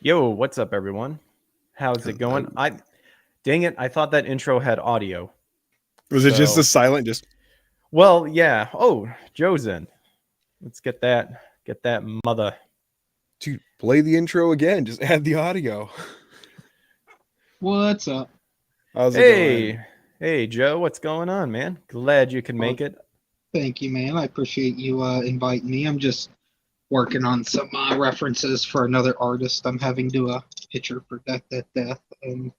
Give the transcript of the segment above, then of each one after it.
Yo, what's up, everyone? How's it going? Hello. Dang it, I thought that intro had audio. Was it just So, a silent? Just well, yeah. Oh, Joe's in. Let's get that mother. to play the intro again. Just add the audio. What's up? How's it going? Hey, Joe, what's going on, man? Glad you can Well, make it. thank you, man. I appreciate you inviting me. I'm just working on some references for another artist I'm having do a picture for Death. And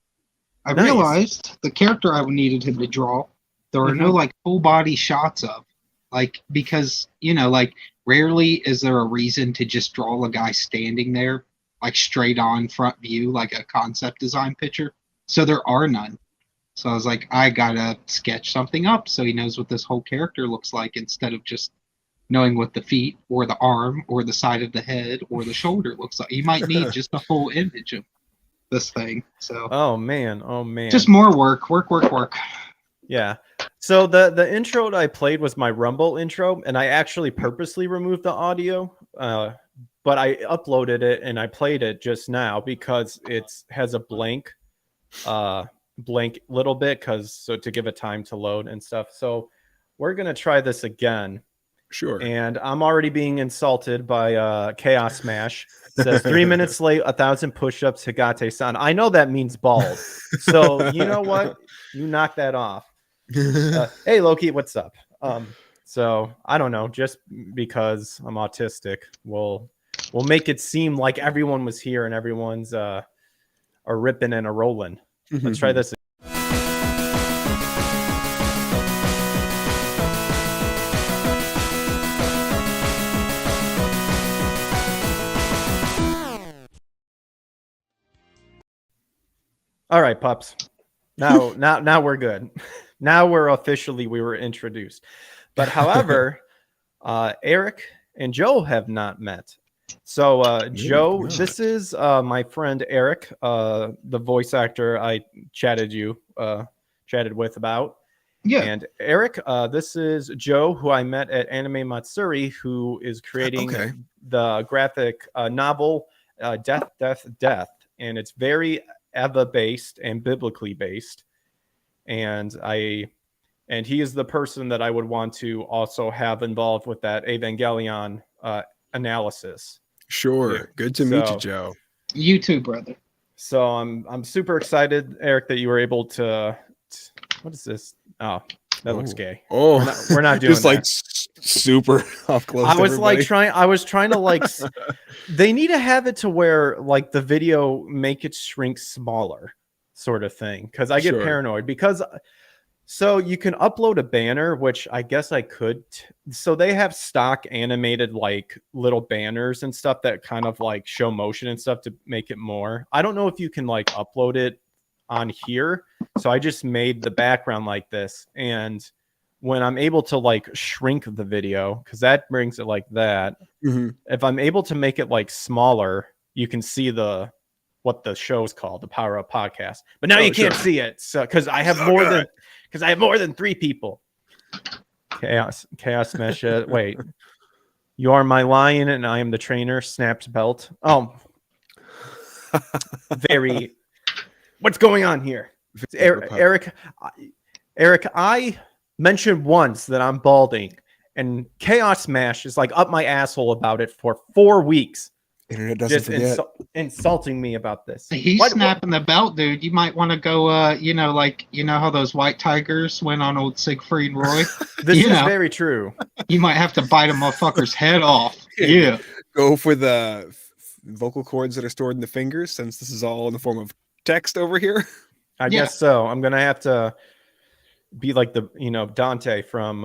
I Nice. realized the character I needed him to draw, there are no Hmm. like full body shots of. Like, because, like rarely is there a reason to just draw a guy standing there, like straight on front view, like a concept design picture. So there are none. So I was like, I gotta sketch something up so he knows what this whole character looks like instead of just knowing what the feet or the arm or the side of the head or the shoulder looks like. You might need just a full image of this thing. So Oh man. Oh just man. more work. Yeah. So the intro that I played was my Rumble intro, and I actually purposely removed the audio. But I uploaded it and I played it just now because it's has a blank little bit to give it time to load and stuff. So we're gonna try this again. Sure. And I'm already being insulted by Chaos Smash. It says 3 minutes late, 1,000 push-ups, Higate san. I know that means bald. So you know what? You knock that off. Hey Loki, what's up? So I don't know, just because I'm autistic, we'll make it seem like everyone was here and everyone's a ripping and a rolling. Let's try this. All right, pups. Now we're good. Now we were introduced. But however, Eric and Joe have not met. So Joe, this is my friend Eric, the voice actor I chatted with about. Yeah. And Eric, this is Joe, who I met at Anime Matsuri, who is creating Okay. the graphic novel Death, and it's very Eva based and biblically based. And he is the person that I would want to also have involved with that Evangelion analysis. Sure. Yeah. Good to meet you, Joe. You too, brother. So I'm super excited, Eric, that you were able to. What is this? Oh, that looks gay. Oh, we're not doing just that. like super off close. I was trying to like. They need to have it to where like the video make it shrink smaller, sort of thing. Because I get paranoid because. So you can upload a banner, which I guess I could. So they have stock animated like little banners and stuff that kind of like show motion and stuff to make it more. I don't know if you can like upload it on here. So I just made the background like this. And when I'm able to like shrink the video, because that brings it like that. Mm-hmm. If I'm able to make it like smaller, you can see what the show's called, the Power Up Podcast. But now you can't see it. So because I have more than 3 people. Chaos Smash. Wait. You are my lion and I am the trainer. Snapped belt. Oh. Very. What's going on here? Eric, I mentioned once that I'm balding, and Chaos Smash is like up my asshole about it for 4 weeks. Internet doesn't forget. Insulting me about this. He's snapping the belt, dude. You might want to go, how those white tigers went on old Siegfried and Roy? This is very true. You might have to bite a motherfucker's head off. Yeah. Go for the vocal cords that are stored in the fingers, since this is all in the form of text over here. I guess so. I'm going to have to be like Dante from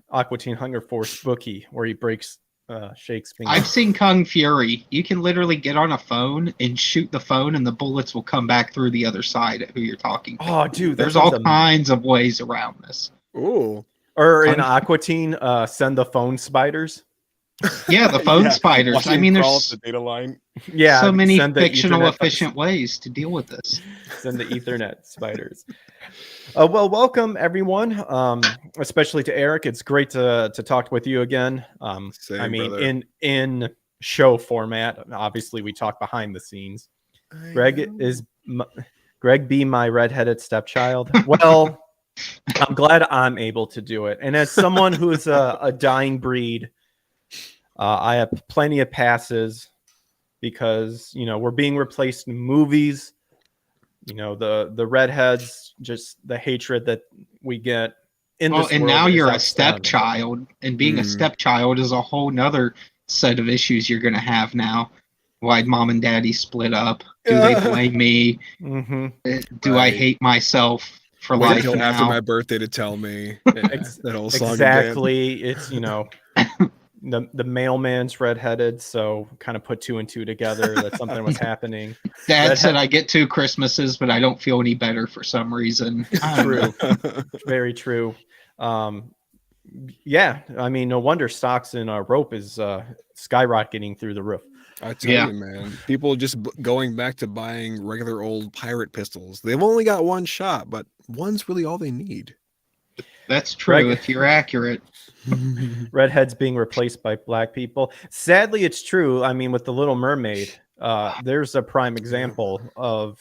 Aqua Teen Hunger Force Bookie, where he breaks Shake's finger. I've seen Kung Fury. You can literally get on a phone and shoot the phone, and the bullets will come back through the other side at who you're talking to. Oh, dude, there's all kinds of ways around this. Ooh. Or in Aqua Teen, send the phone spiders. Yeah, the phone spiders. I mean, there's the data line. Yeah, so many fictional, efficient ways to deal with this. Send the Ethernet spiders. Well, welcome everyone, especially to Eric. It's great to talk with you again. Same, brother. in show format. Obviously, we talk behind the scenes. Greg be my redheaded stepchild? Well, I'm glad I'm able to do it. And as someone who's a dying breed, I have plenty of passes because, we're being replaced in movies. The redheads, just the hatred that we get in this and world now is you're a outstanding. stepchild, and being a stepchild is a whole nother set of issues you're going to have now. Why mom and daddy split up? Do they blame me? Do I hate myself for Wait life until now? after my birthday to tell me that whole song Exactly. again. It's the mailman's redheaded, so kind of put 2 and 2 together that something was happening. Dad said I get 2 Christmases, but I don't feel any better for some reason. True. Very true. Yeah, I mean, no wonder stocks in rope is skyrocketing through the roof. I tell you, man, people just going back to buying regular old pirate pistols. They've only got one shot, but one's really all they need. That's true if you're accurate. Redheads being replaced by black people. Sadly, it's true. I mean, with The Little Mermaid, there's a prime example of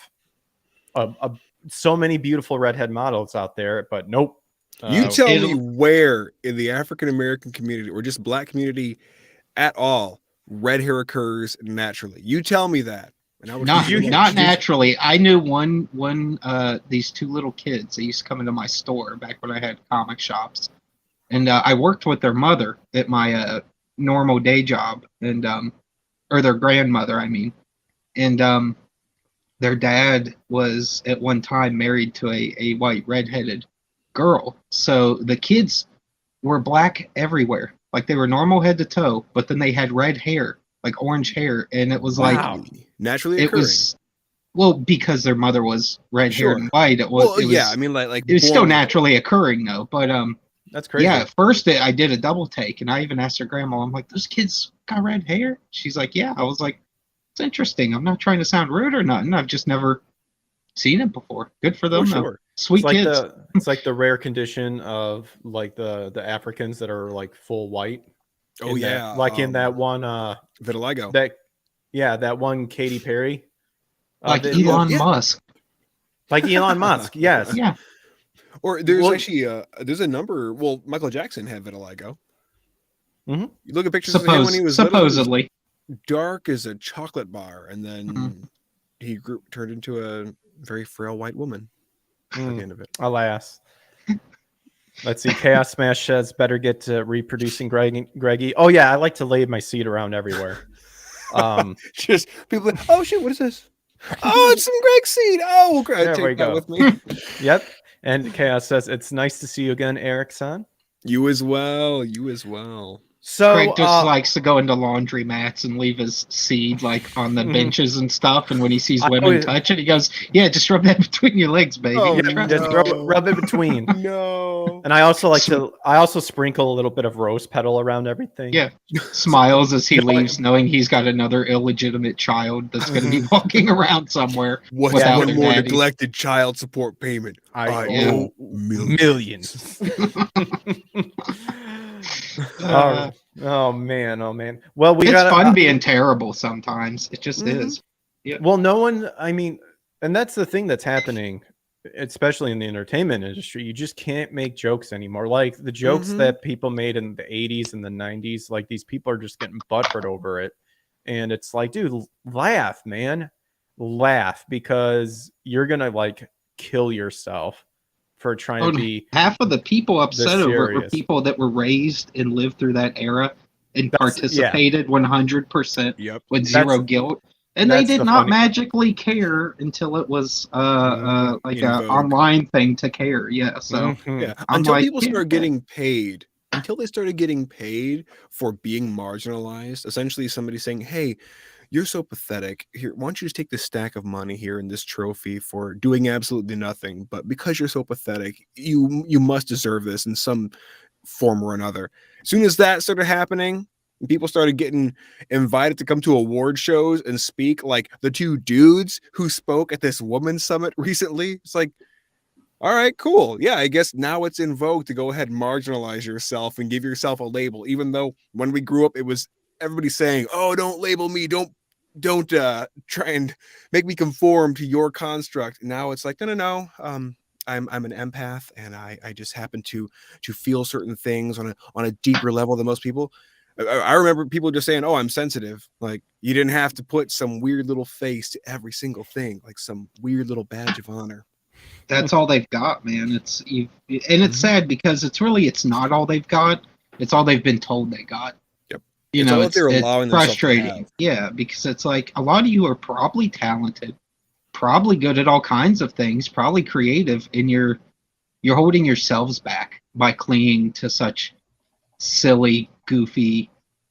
so many beautiful redhead models out there, but nope. You tell me where in the African American community or just black community at all red hair occurs naturally. You tell me that. And I would not naturally. I knew one these 2 little kids. They used to come into my store back when I had comic shops, and I worked with their mother at my normal day job, and or their grandmother, I mean, and their dad was at one time married to a white redheaded girl. So the kids were black everywhere. Like they were normal head to toe, but then they had red hair, like orange hair. And it was like naturally occurring. Because their mother was red haired and white. It was I mean like it was still naturally occurring though. But that's crazy. Yeah, at first I did a double take, and I even asked her grandma, I'm like, those kids got red hair? She's like, yeah. I was like, it's interesting. I'm not trying to sound rude or nothing. I've just never seen it before. Good for them though. Sweet kids. It's like the rare condition of like the Africans that are like full white. Oh yeah, like in that one vitiligo. That one Katy Perry. Like Elon Musk. Like Elon Musk, yes. Yeah. Or there's actually there's a number. Well, Michael Jackson had vitiligo. You look at pictures of him when he was supposedly little, dark as a chocolate bar, and then he turned into a very frail white woman. At the end of it. Alas. Let's see. Chaos Smash says better get to reproducing Greggy. Oh yeah, I like to lay my seed around everywhere. Just people like, oh shit, what is this? Oh, it's some Greg seed. Oh, great. Take that with me. Yep. And Chaos says it's nice to see you again, Eric-san. You as well. You as well. So Craig just likes to go into laundromats and leave his seed like on the benches and stuff. And when he sees women touch it, he goes, "Yeah, just rub that between your legs, baby. Just rub it between." No. And I also like I also sprinkle a little bit of rose petal around everything. Yeah, smiles as he leaves, knowing he's got another illegitimate child that's going to be walking around somewhere. What's one more neglected child support payment? I owe millions. Oh man. Well, it's fun being terrible sometimes. It just is. Yeah. Well, no one. I mean, and that's the thing that's happening, especially in the entertainment industry. You just can't make jokes anymore. Like the jokes that people made in the 80s and the 90s. Like these people are just getting butthurt over it, and it's like, dude, laugh, man, laugh, because you're gonna like kill yourself for trying to be. Half of the people upset over it were people that were raised and lived through that era and participated 100% with zero guilt. And they did not magically care until it was like an online thing to care. Yeah. So until people start getting paid, until they started getting paid for being marginalized, essentially somebody saying, hey, you're so pathetic. Here, why don't you just take this stack of money here and this trophy for doing absolutely nothing? But because you're so pathetic, you must deserve this in some form or another. As soon as that started happening, people started getting invited to come to award shows and speak, like the 2 dudes who spoke at this women's summit recently. It's like, all right, cool. Yeah, I guess now it's in vogue to go ahead and marginalize yourself and give yourself a label, even though when we grew up, it was everybody saying, oh, don't label me. Don't try and make me conform to your construct. Now it's like, no. I'm an empath, and I just happen to feel certain things on a deeper level than most people. I remember people just saying, "Oh, I'm sensitive." Like, you didn't have to put some weird little face to every single thing, like some weird little badge of honor. That's all they've got, man. And it's sad because it's not all they've got. It's all they've been told they got. Yep. It's frustrating. Yeah, because it's like a lot of you are probably talented, probably good at all kinds of things, probably creative, and you're holding yourselves back by clinging to such silly, goofy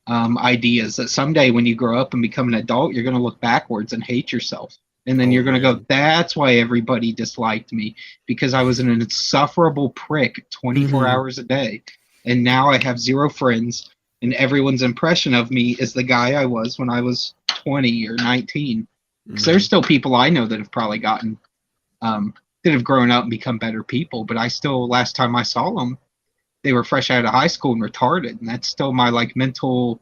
ideas that someday when you grow up and become an adult, you're going to look backwards and hate yourself. And then you're going to go, that's why everybody disliked me, because I was an insufferable prick 24 hours a day. And now I have 0 friends, and everyone's impression of me is the guy I was when I was 20 or 19. Because there's still people I know that have probably gotten, that have grown up and become better people. But last time I saw them, they were fresh out of high school and retarded. And that's still my mental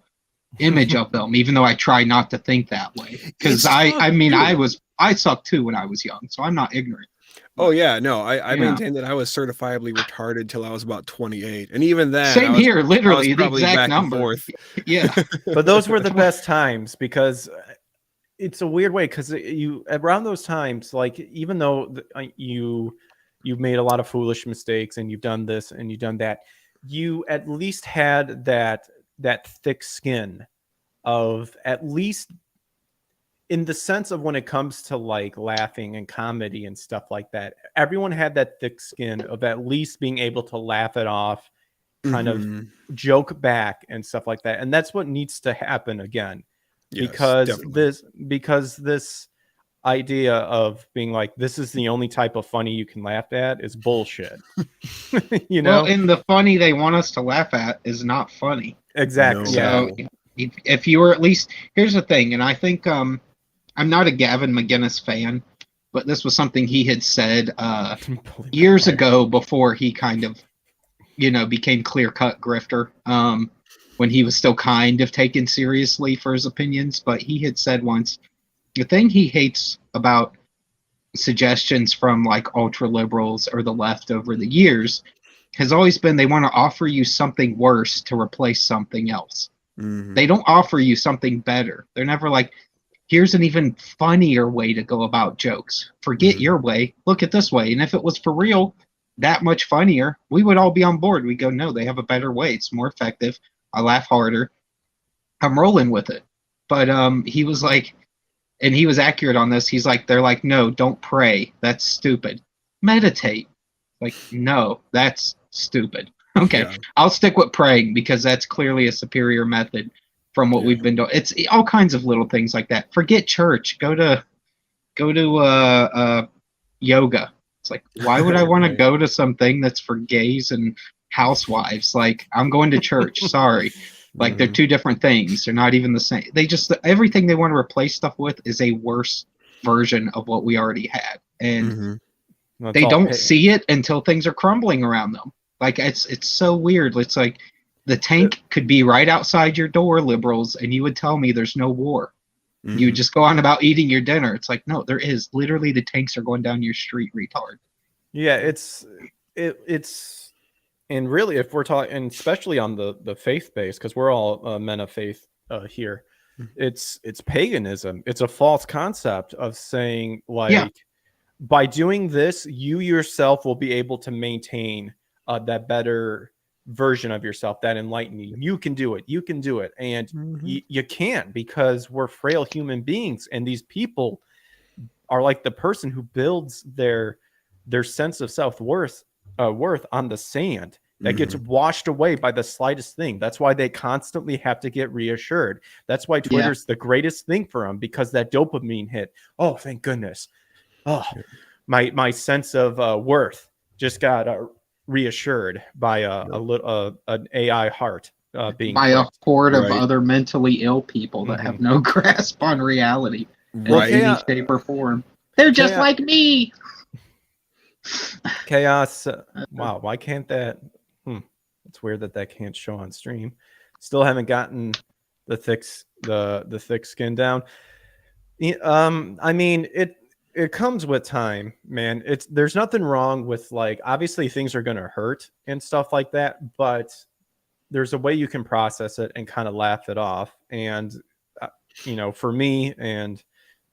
image of them, even though I try not to think that way. Because I sucked too when I was young, so I'm not ignorant. Oh yeah, no, I maintain that I was certifiably retarded till I was about 28, and even then, same here, literally the exact number. Yeah, but those were the best times, because it's a weird way, because you around those times, like, even though you've made a lot of foolish mistakes and you've done this and you've done that, you at least had that thick skin of, at least in the sense of when it comes to like laughing and comedy and stuff like that, everyone had that thick skin of at least being able to laugh it off, kind of joke back and stuff like that. And that's what needs to happen again. Yes, because this idea of being like, this is the only type of funny you can laugh at is bullshit. You know? Well, and the funny they want us to laugh at is not funny. Exactly. No. So if you were at least, here's the thing, and I think I'm not a Gavin McGinnis fan, but this was something he had said years ago before he kind of, became clear-cut grifter, when he was still kind of taken seriously for his opinions. But he had said once, the thing he hates about suggestions from like ultra liberals or the left over the years has always been they want to offer you something worse to replace something else. They don't offer you something better. They're never like, here's an even funnier way to go about jokes. Forget your way. Look at this way. And if it was for real, that much funnier, we would all be on board. We go, no, they have a better way. It's more effective. I laugh harder. I'm rolling with it. But he was like, and he was accurate on this. He's like, they're like, no, don't pray. That's stupid. Meditate. Like, no, that's stupid. Okay, yeah. I'll stick with praying because that's clearly a superior method from what we've been doing. It's all kinds of little things like that. Forget church. Go to yoga. It's like, why would I want to go to something that's for gays and housewives? Like, I'm going to church. Sorry. Like, they're two different things. They're not even the same. They just, everything they want to replace stuff with is a worse version of what we already had. And they don't see it until things are crumbling around them. Like, it's so weird. It's like the tank could be right outside your door, liberals, and you would tell me there's no war. You would just go on about eating your dinner. It's like, no, there is. Literally, the tanks are going down your street, retard. Yeah, it's and really, if we're talking, especially on the faith base, because we're all men of faith here, it's paganism. It's a false concept of saying, like, by doing this, you yourself will be able to maintain that better version of yourself, that enlightening. You can do it. You can do it. And you can't, because we're frail human beings. And these people are like the person who builds their sense of self-worth worth on the sand that gets washed away by the slightest thing. That's why they constantly have to get reassured. That's why Twitter's the greatest thing for them, because that dopamine hit. Oh, thank goodness. Oh, my sense of worth just got reassured by an AI heart being by a horde of other mentally ill people that have no grasp on reality in any shape or form. They're just like me. Chaos. Wow, why can't that? It's weird that can't show on stream. Still haven't gotten the thick skin down. I mean, it comes with time, man. There's nothing wrong with, like, obviously things are gonna hurt and stuff like that, but there's a way you can process it and kind of laugh it off. And uh, for me, and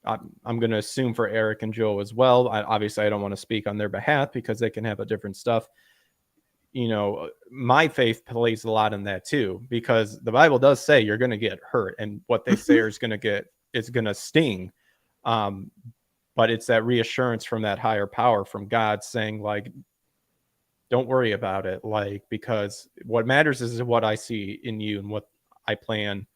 I'm going to assume for Eric and Joe as well. Obviously, I don't want to speak on their behalf because they can have a different stuff. My faith plays a lot in that too, because the Bible does say you're going to get hurt, and what they say is going to sting. But it's that reassurance from that higher power, from God, saying, like, don't worry about it, like, because what matters is what I see in you and what I plan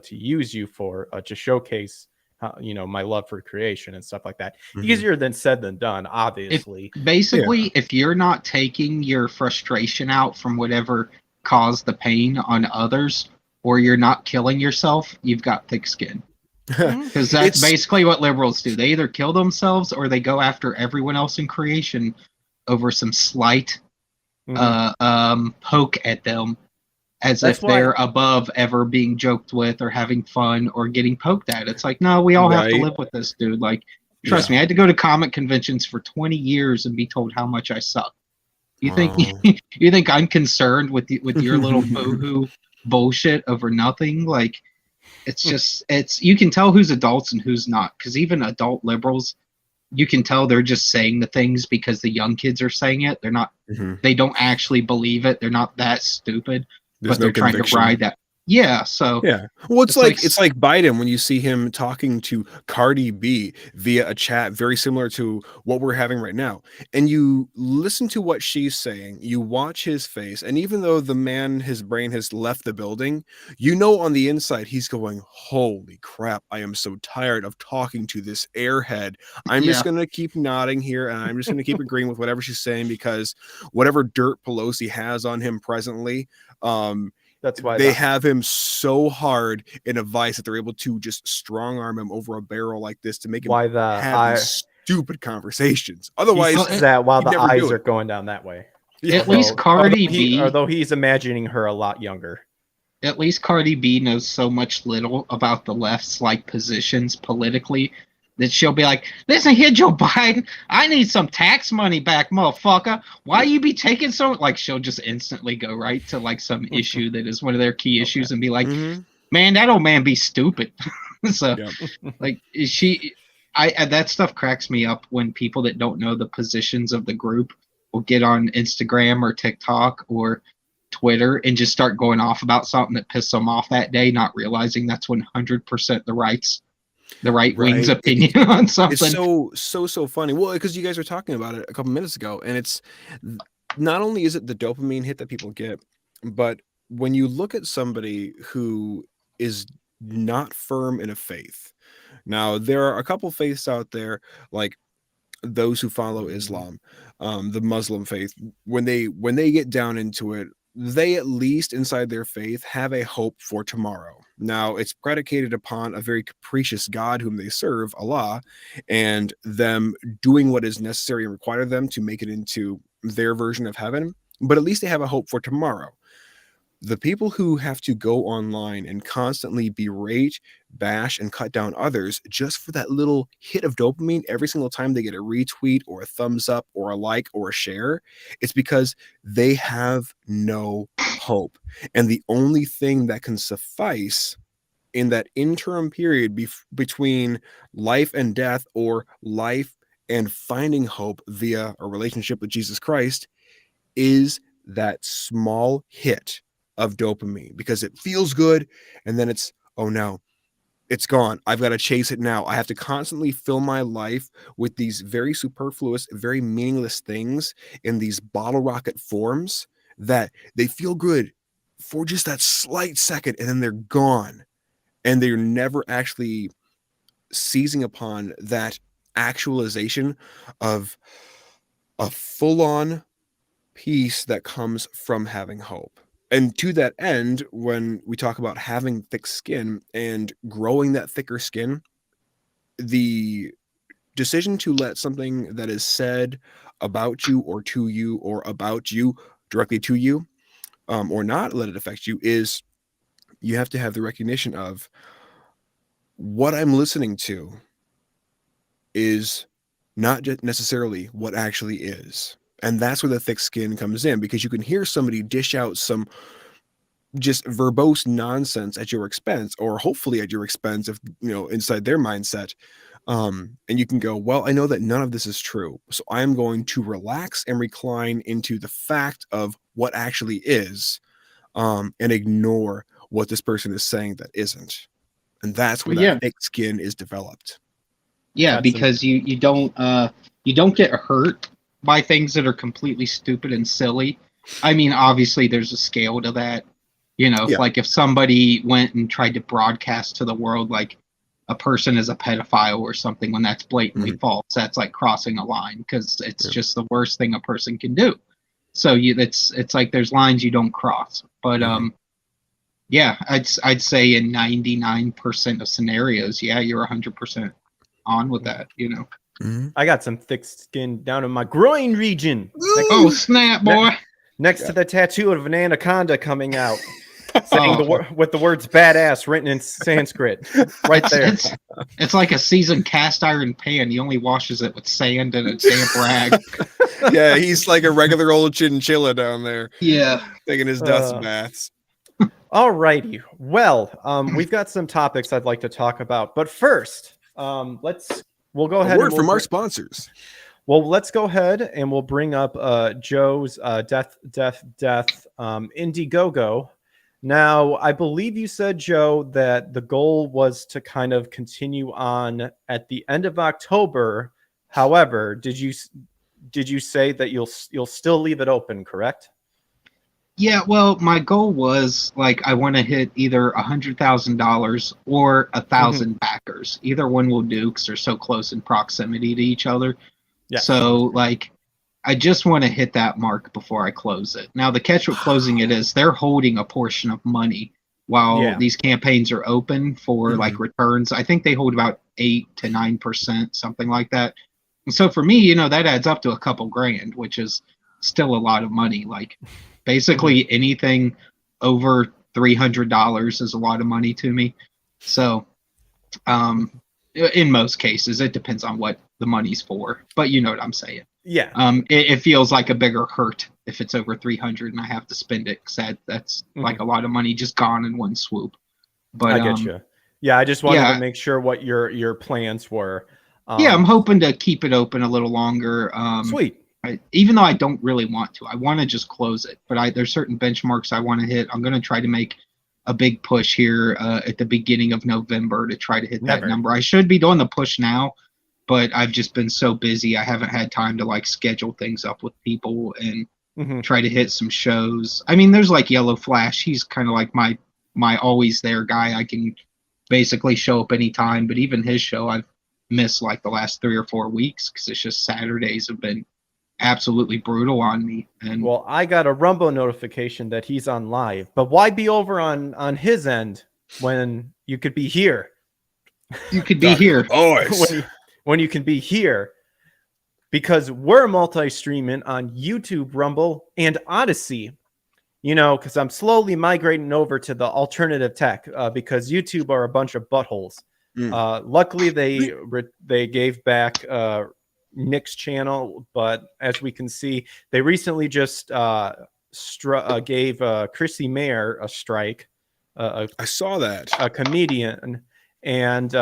to use you for, to showcase my love for creation and stuff like that. Mhm. Easier than said than done, obviously. If you're not taking your frustration out from whatever caused the pain on others, or you're not killing yourself, you've got thick skin. Because that's basically what liberals do. They either kill themselves or they go after everyone else in creation over some slight poke at them, as if they're above ever being joked with or having fun or getting poked at. It's like, no, we all have to live with this, dude. Like, trust me, I had to go to comic conventions for 20 years and be told how much I suck. You think you think I'm concerned with your little boohoo bullshit over nothing? Like, it's you can tell who's adults and who's not, because even adult liberals, you can tell they're just saying the things because the young kids are saying it. They're not. They don't actually believe it. They're not that stupid. But they're trying to ride that. Yeah, so well, it's like Biden, when you see him talking to Cardi B via a chat very similar to what we're having right now, and you listen to what she's saying, you watch his face, and even though the man, his brain has left the building, on the inside he's going, holy crap, I am so tired of talking to this airhead. I'm just gonna keep nodding here, and I'm just gonna keep agreeing with whatever she's saying, because whatever dirt Pelosi has on him presently, that's why they have him so hard in a vice that they're able to just strong arm him over a barrel like this to make him have these stupid conversations. Otherwise, that while the eyes are going down that way. At least Cardi B, although he's imagining her a lot younger. At least Cardi B knows so much little about the left's positions politically that she'll be like, listen here, Joe Biden, I need some tax money back, motherfucker. Why you be taking so... Like, she'll just instantly go right to, some issue that is one of their key issues and be like, man, that old man be stupid. So, that stuff cracks me up when people that don't know the positions of the group will get on Instagram or TikTok or Twitter and just start going off about something that pissed them off that day, not realizing that's 100% the right wing's opinion on something. It's so funny. Well, because you guys were talking about it a couple minutes ago, and it's not only is it the dopamine hit that people get, but when you look at somebody who is not firm in a faith. Now, there are a couple faiths out there, like those who follow Islam, the Muslim faith. When they get down into it, they, at least inside their faith, have a hope for tomorrow. Now, it's predicated upon a very capricious God whom they serve, Allah, and them doing what is necessary and required of them to make it into their version of heaven. But at least they have a hope for tomorrow. The people who have to go online and constantly berate, bash, and cut down others just for that little hit of dopamine every single time they get a retweet or a thumbs up or a like or a share, it's because they have no hope. And the only thing that can suffice in that interim period between life and death, or life and finding hope via a relationship with Jesus Christ, is that small hit of dopamine, because it feels good, and then it's, oh no, it's gone. I've got to chase it now. I have to constantly fill my life with these very superfluous, very meaningless things in these bottle rocket forms that they feel good for just that slight second, and then they're gone, and they're never actually seizing upon that actualization of a full-on peace that comes from having hope. And to that end, when we talk about having thick skin and growing that thicker skin, the decision to let something that is said about you or to you or about you directly to you, or not let it affect you, is you have to have the recognition of what I'm listening to is not just necessarily what actually is. And that's where the thick skin comes in, because you can hear somebody dish out some just verbose nonsense at your expense, or hopefully at your expense, if inside their mindset. And you can go, well, I know that none of this is true, so I'm going to relax and recline into the fact of what actually is, and ignore what this person is saying that isn't. And that's where that thick skin is developed. Yeah, because you don't get hurt by things that are completely stupid and silly. I mean, obviously there's a scale to that. Like if somebody went and tried to broadcast to the world like a person is a pedophile or something, when that's blatantly false, that's like crossing a line, because it's just the worst thing a person can do. So it's like there's lines you don't cross. But yeah, I'd say in 99% of scenarios, yeah, you're 100% on with that. I got some thick skin down in my groin region. Oh snap, boy! Next to the tattoo of an anaconda coming out. Saying with the words "badass" written in Sanskrit, right there. It's like a seasoned cast iron pan. He only washes it with sand and a damp rag. Yeah, he's like a regular old chinchilla down there. Yeah, taking his dust baths. All righty. Well, we've got some topics I'd like to talk about, but first, we'll go ahead. A word from our sponsors. Well, let's go ahead and we'll bring up Joe's Death Indiegogo. Now, I believe you said, Joe, that the goal was to kind of continue on at the end of October. However, did you say that you'll still leave it open, correct? Yeah, well, my goal was like I want to hit either $100,000 or 1,000 backers. Either one will do because they're so close in proximity to each other. Yeah. So like, I just want to hit that mark before I close it. Now, the catch with closing it is they're holding a portion of money while these campaigns are open for like returns. I think they hold about 8 to 9%, something like that. And so for me, that adds up to a couple grand, which is still a lot of money. Like basically anything over $300 is a lot of money to me. So in most cases, it depends on what the money's for, but you know what I'm saying. Yeah. It feels like a bigger hurt if it's over 300 and I have to spend it, because that's like a lot of money just gone in one swoop. But I get you. Yeah, I just wanted to make sure what your plans were. I'm hoping to keep it open a little longer. Sweet. Even though I don't really want to, I want to just close it. But there's certain benchmarks I want to hit. I'm going to try to make a big push here at the beginning of November to try to hit that number. I should be doing the push now, but I've just been so busy. I haven't had time to like schedule things up with people and try to hit some shows. I mean, there's like Yellow Flash. He's kind of like my always there guy. I can basically show up anytime, but even his show I've missed like the last 3 or 4 weeks because it's just Saturdays have been absolutely brutal on me. And well, I got a Rumble notification that he's on live, but why be over on his end when you could be here? You could be here. When you can be here, because we're multi-streaming on YouTube, Rumble, and Odyssey, because I'm slowly migrating over to the alternative tech because YouTube are a bunch of buttholes. Luckily, they gave back Nick's channel, but as we can see, they recently just gave Chrissy Mayer a strike. I saw that. A comedian, and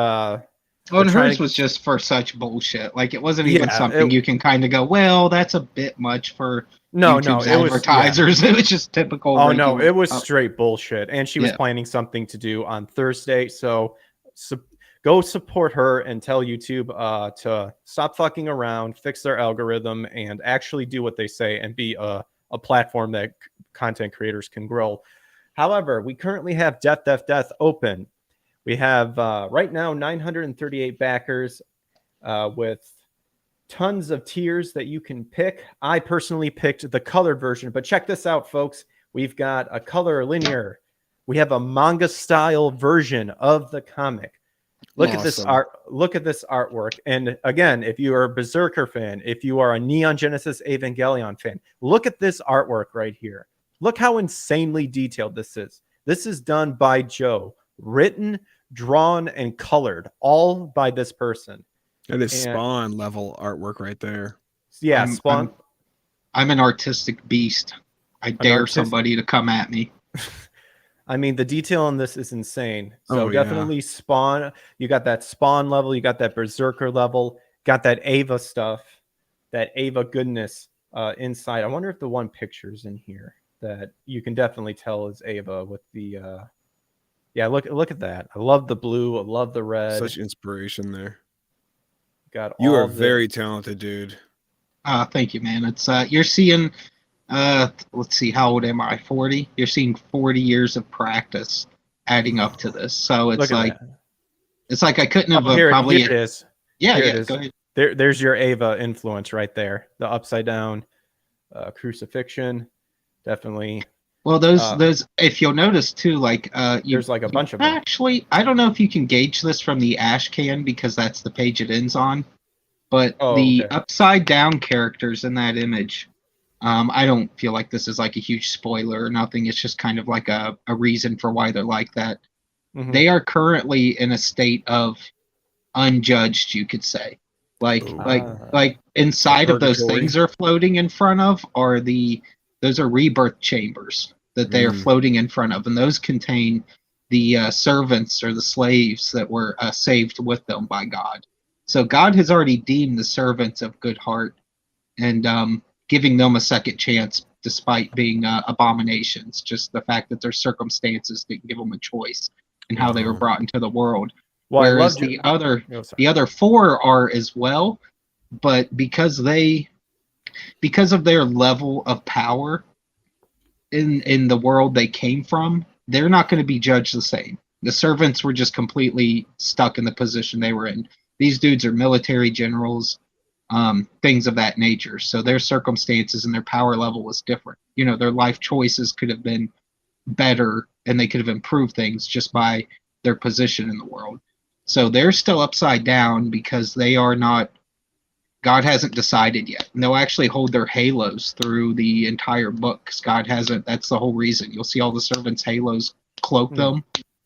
and hers was just for such bullshit. Like it wasn't even something you can kind of go, well, that's a bit much for YouTube's advertisers. It was just typical. Oh no, it was straight bullshit. And she was planning something to do on Thursday. So go support her and tell YouTube to stop fucking around, fix their algorithm, and actually do what they say and be a platform that content creators can grow. However, we currently have Death open. We have right now 938 backers with tons of tiers that you can pick. I personally picked the colored version, but check this out, folks. We've got a color linear. We have a manga style version of the comic. Look at this art. Look at this artwork. And again, if you are a Berserker fan, if you are a Neon Genesis Evangelion fan, look at this artwork right here. Look how insanely detailed this is. This is done by Joe, written, drawn, and colored, all by this person. That is And Spawn level artwork right there. yeah, I'm, Spawn. I'm an artistic beast. I dare somebody to come at me. I mean, the detail on this is insane. So Oh, yeah. definitely Spawn. You got that Spawn level. You got that Berserker level. Got that Ava stuff. That Ava goodness inside. I wonder if the one picture's in here that you can definitely tell is Ava with the. Yeah, look at that. I love the blue. I love the red. Such inspiration there. Got You all are very talented, dude. Thank you, man. It's you're seeing. Let's see, how old am I? 40. You're seeing 40 years of practice adding up to this. So it's like I couldn't have probably. Here it is. Yeah, here yeah. It is. Go ahead. There's your Ava influence right there. The upside down crucifixion, definitely. Well, those, if you'll notice too, like there's like a bunch of them. Actually, I don't know if you can gauge this from the ash can because that's the page it ends on, but the upside down characters in that image, I don't feel like this is like a huge spoiler or nothing. It's just kind of like a reason for why they're like that. Mm-hmm. They are currently in a state of unjudged, you could say. Like inside of those things they're floating in front of are those are rebirth chambers that they are floating in front of, and those contain the servants or the slaves that were saved with them by God. So God has already deemed the servants of good heart and giving them a second chance despite being abominations. Just the fact that their circumstances didn't give them a choice and how they were brought into the world. Well, whereas the other four are as well, but because of their level of power in the world they came from, they're not going to be judged the same. The servants were just completely stuck in the position they were in. These dudes are military generals, things of that nature. So their circumstances and their power level was different. You know, their life choices could have been better and they could have improved things just by their position in the world. So they're still upside down because they are not, God hasn't decided yet. And they'll actually hold their halos through the entire book because God hasn't. That's the whole reason. You'll see all the servants' halos cloak them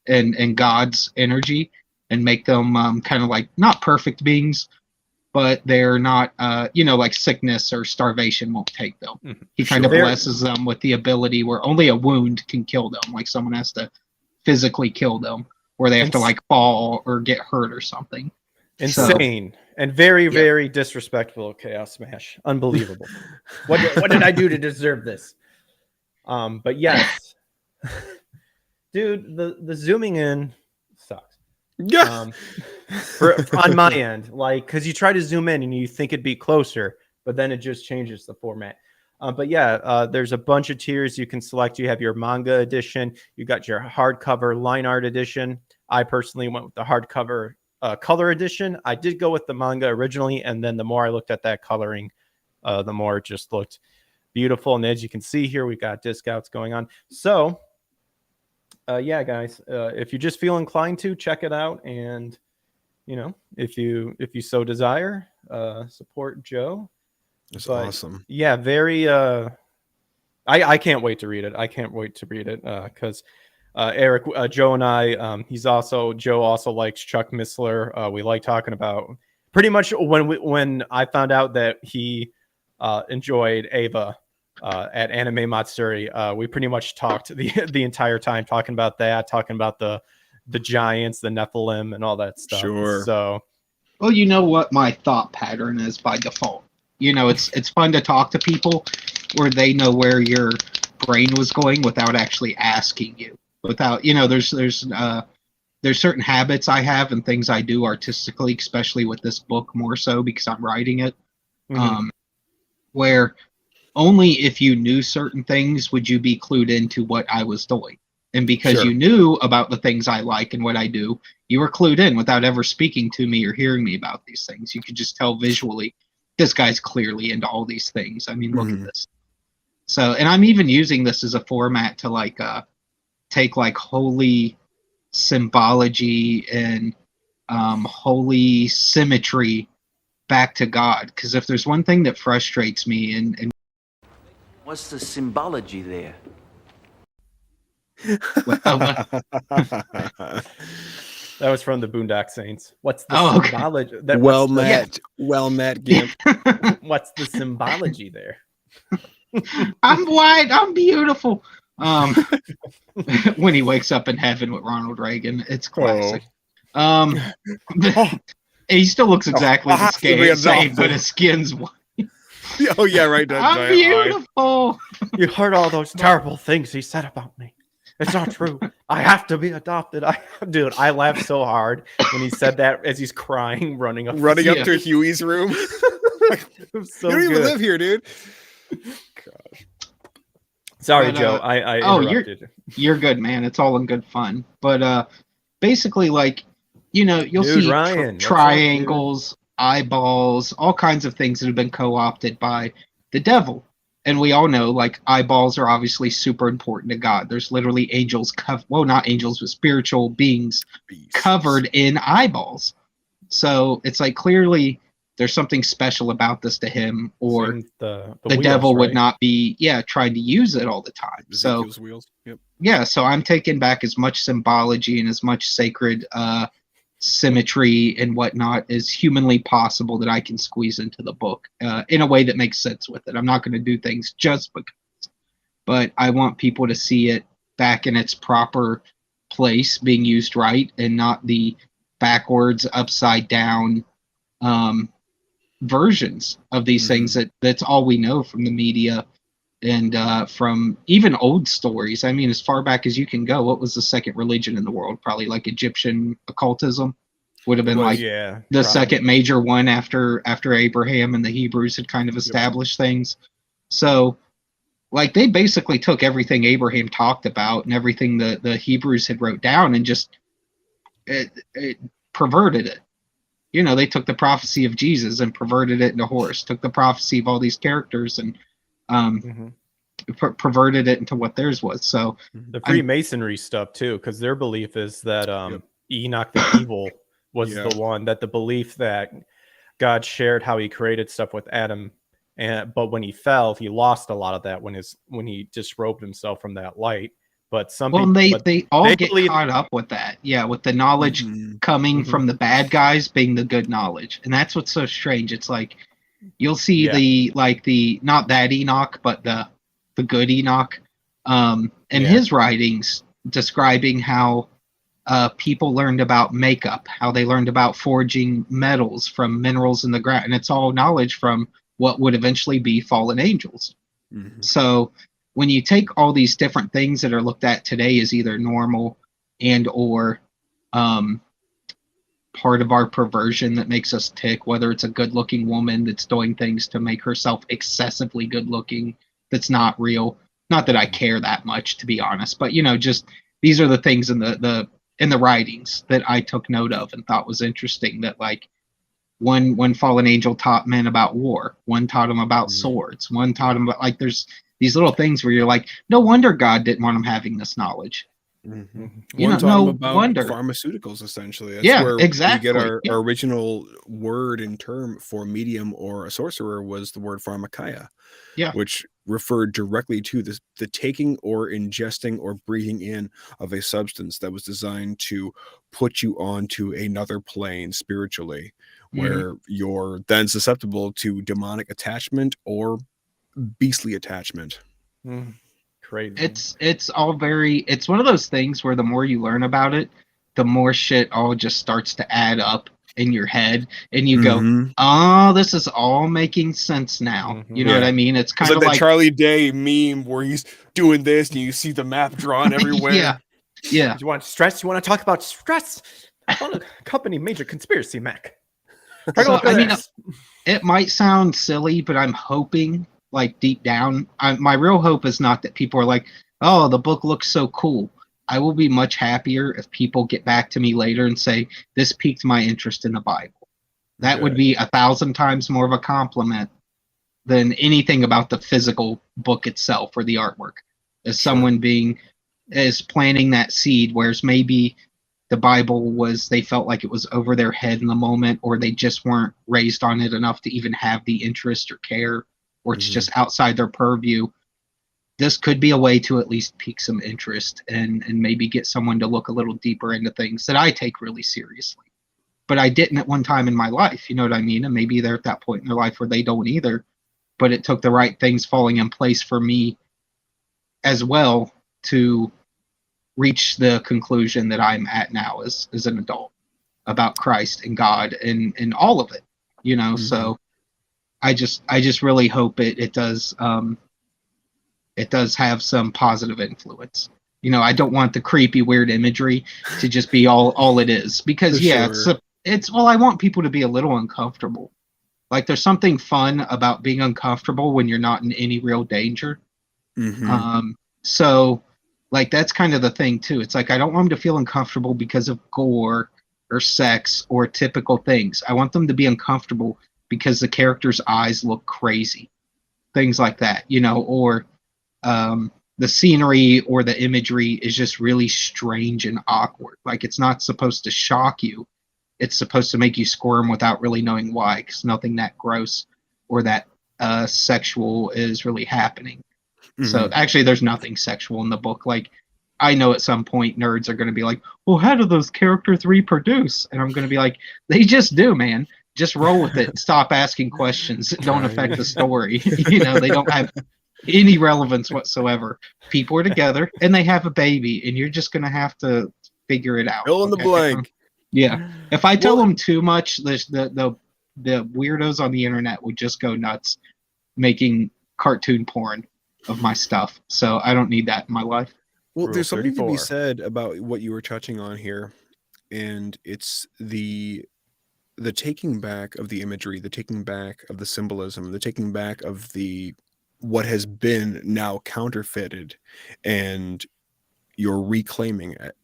in God's energy and make them kind of like not perfect beings, but they're not, like sickness or starvation won't take them. Mm-hmm. He kind of blesses them with the ability where only a wound can kill them. Like someone has to physically kill them, where they have to like fall or get hurt or something. Insane and very, very disrespectful. Chaos Smash, unbelievable. What did I do to deserve this? But yes, dude, the zooming in sucks. Yeah. On my end, like, because you try to zoom in and you think it'd be closer, but then it just changes the format. But yeah, there's a bunch of tiers you can select. You have your manga edition. You got your hardcover line art edition. I personally went with the hardcover color edition. I did go with the manga originally, and then the more I looked at that coloring, the more it just looked beautiful. And as you can see here, we've got discounts going on. So, yeah, guys, if you just feel inclined to, check it out. And, if you so desire, support Joe. It's awesome. Yeah, very. I can't wait to read it. I can't wait to read it because Eric, Joe and I, Joe also likes Chuck Missler. We like talking about pretty much when I found out that he enjoyed Ava at Anime Matsuri, we pretty much talked the entire time talking about that, talking about the giants, the Nephilim, and all that stuff. Sure. So, well, you know what my thought pattern is by default. It's fun to talk to people where they know where your brain was going without actually asking you. Without, there's certain habits I have and things I do artistically, especially with this book more so because I'm writing it, where only if you knew certain things would you be clued into what I was doing. And because you knew about the things I like and what I do, you were clued in without ever speaking to me or hearing me about these things. You could just tell visually, this guy's clearly into all these things. I mean, look at this. So, and I'm even using this as a format to like take like holy symbology and holy symmetry back to God. Because if there's one thing that frustrates me and what's the symbology there? That was from the Boondock Saints. What's the Okay. symbology? Well met, Gimp. What's the symbology there? I'm white. I'm beautiful. When he wakes up in heaven with Ronald Reagan, it's classic. He still looks exactly the same, but his skin's white. Oh yeah, right. I'm beautiful. You heard all those terrible things he said about me. It's not true. I have to be adopted. Dude, I laughed so hard when he said that as he's crying, running up to Huey's room. So you don't even live here, dude. Gosh. Sorry, Joe. I interrupted. You're good, man. It's all in good fun. But basically, like, you'll see triangles, eyeballs, all kinds of things that have been co-opted by the devil. And we all know, like, eyeballs are obviously super important to God. There's literally angels, not angels, but spiritual beings covered in eyeballs. So it's like, clearly there's something special about this to him, or the wheels, devil would not be, trying to use it all the time. Ezekiel's wheels. Yep. Yeah, so I'm taking back as much symbology and as much sacred symmetry and whatnot as humanly possible that I can squeeze into the book in a way that makes sense with it. I'm not going to do things just because, but I want people to see it back in its proper place, being used right, and not the backwards, upside down versions of these things that's all we know from the media and from even old stories. I mean, as far back as you can go, what was the second religion in the world? Probably like Egyptian occultism would have been the second major one after Abraham and the Hebrews had kind of established things. So like they basically took everything Abraham talked about and everything the Hebrews had wrote down and just it perverted it. They took the prophecy of Jesus and perverted it into Horus, took the prophecy of all these characters and perverted it into what theirs was. So the Freemasonry stuff too, because their belief is that Enoch the evil was the one, that the belief that God shared how he created stuff with Adam, but when he fell, he lost a lot of that when he disrobed himself from that light. But they all get caught up with that. Yeah, with the knowledge coming from the bad guys being the good knowledge. And that's what's so strange. It's like you'll see the not that Enoch, but the good Enoch in his writings describing how people learned about makeup, how they learned about forging metals from minerals in the ground. And it's all knowledge from what would eventually be fallen angels. So when you take all these different things that are looked at today as either normal and or part of our perversion that makes us tick, whether it's a good-looking woman that's doing things to make herself excessively good-looking, that's not real. Not that I care that much, to be honest, but just these are the things in the writings that I took note of and thought was interesting. That like one fallen angel taught men about war, one taught them about swords, one taught them about, like, there's these little things where you're like, no wonder God didn't want them having this knowledge. No wonder. Pharmaceuticals, essentially. That's where exactly. we get our original word and term for medium or a sorcerer was the word pharmakeia, which referred directly to the taking or ingesting or breathing in of a substance that was designed to put you onto another plane spiritually, where you're then susceptible to demonic attachment or beastly attachment. Crazy. It's all it's one of those things where the more you learn about it, the more shit all just starts to add up in your head, and you go, oh, this is all making sense now. You know what I mean? It's kind of like the Charlie Day meme where he's doing this and you see the map drawn everywhere. Yeah. Do you want stress? You want to talk about stress? I want to accompany major conspiracy, Mac. So, I mean, it might sound silly, but I'm hoping, like, deep down, my real hope is not that people are like, oh, the book looks so cool. I will be much happier if people get back to me later and say, this piqued my interest in the Bible. That would be 1,000 times more of a compliment than anything about the physical book itself or the artwork. As someone is planting that seed, whereas maybe the Bible they felt like it was over their head in the moment, or they just weren't raised on it enough to even have the interest or care, or it's just outside their purview. this could be a way to at least pique some interest and maybe get someone to look a little deeper into things that I take really seriously. But I didn't at one time in my life, you know what I mean? And maybe they're at that point in their life where they don't either. But it took the right things falling in place for me as well to reach the conclusion that I'm at now as an adult about Christ and God and all of it, you know. Mm-hmm. So I just really hope it does have some positive influence. You know, I don't want the creepy, weird imagery to just be all it is, because it's I want people to be a little uncomfortable. Like, there's something fun about being uncomfortable when you're not in any real danger. Mm-hmm. So like, that's kind of the thing too. It's like, I don't want them to feel uncomfortable because of gore or sex or typical things. I want them to be uncomfortable because the character's eyes look crazy, things like that, you know, or the scenery or the imagery is just really strange and awkward. Like, it's not supposed to shock you. It's supposed to make you squirm without really knowing why, because nothing that gross or that sexual is really happening. Mm-hmm. So actually, there's nothing sexual in the book. Like, I know at some point nerds are going to be like, well, how do those characters reproduce? And I'm going to be like, they just do, man. Just roll with it. Stop asking questions. Don't affect the story. You know, they don't have any relevance whatsoever. People are together and they have a baby, and you're just going to have to figure it out. Fill in the blank. Yeah. If I tell them too much, the weirdos on the internet would just go nuts making cartoon porn of my stuff. So I don't need that in my life. Well, there's something to be said about what you were touching on here, and it's the taking back of the imagery, the taking back of the symbolism, the taking back of the what has been now counterfeited, and you're reclaiming it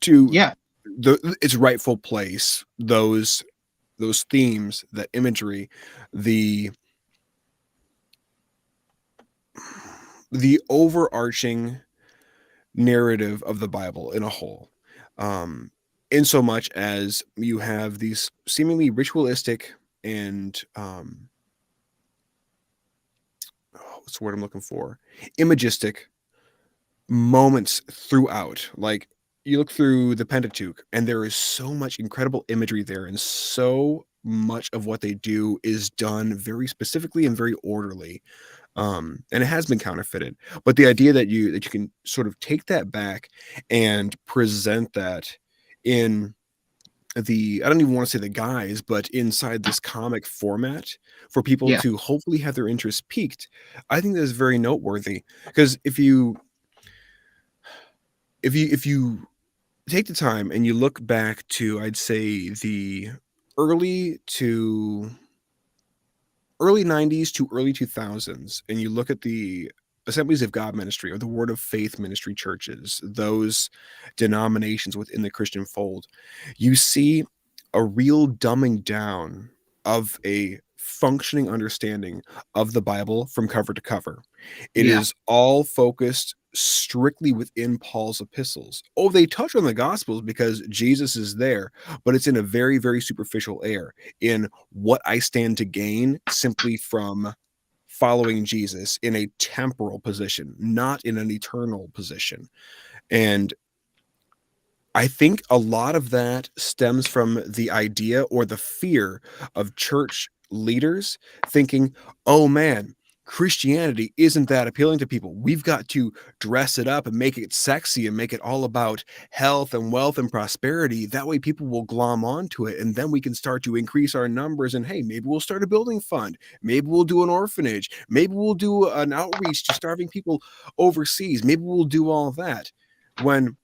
to its rightful place. Those themes, that imagery, the overarching narrative of the Bible in a whole, in so much as you have these seemingly ritualistic and what's the word I'm looking for? Imagistic moments throughout. Like, you look through the Pentateuch, and there is so much incredible imagery there, and so much of what they do is done very specifically and very orderly. And it has been counterfeited, but the idea that you can sort of take that back and present that in I don't even want to say the guise, but inside this comic format for people to hopefully have their interest piqued, I think that is very noteworthy. Because if you take the time and you look back to, I'd say, the early 90s to early 2000s, and you look at the Assemblies of God ministry or the Word of Faith ministry churches, those denominations within the Christian fold, you see a real dumbing down of a functioning understanding of the Bible from cover to cover. It is all focused strictly within Paul's epistles. Oh, they touch on the Gospels because Jesus is there, but it's in a very, very superficial air in what I stand to gain simply from following Jesus in a temporal position, not in an eternal position. And I think a lot of that stems from the idea or the fear of church leaders thinking, oh man, Christianity isn't that appealing to people. We've got to dress it up and make it sexy and make it all about health and wealth and prosperity. That way people will glom onto it, and then we can start to increase our numbers. And hey, maybe we'll start a building fund. Maybe we'll do an orphanage. Maybe we'll do an outreach to starving people overseas. Maybe we'll do all that, when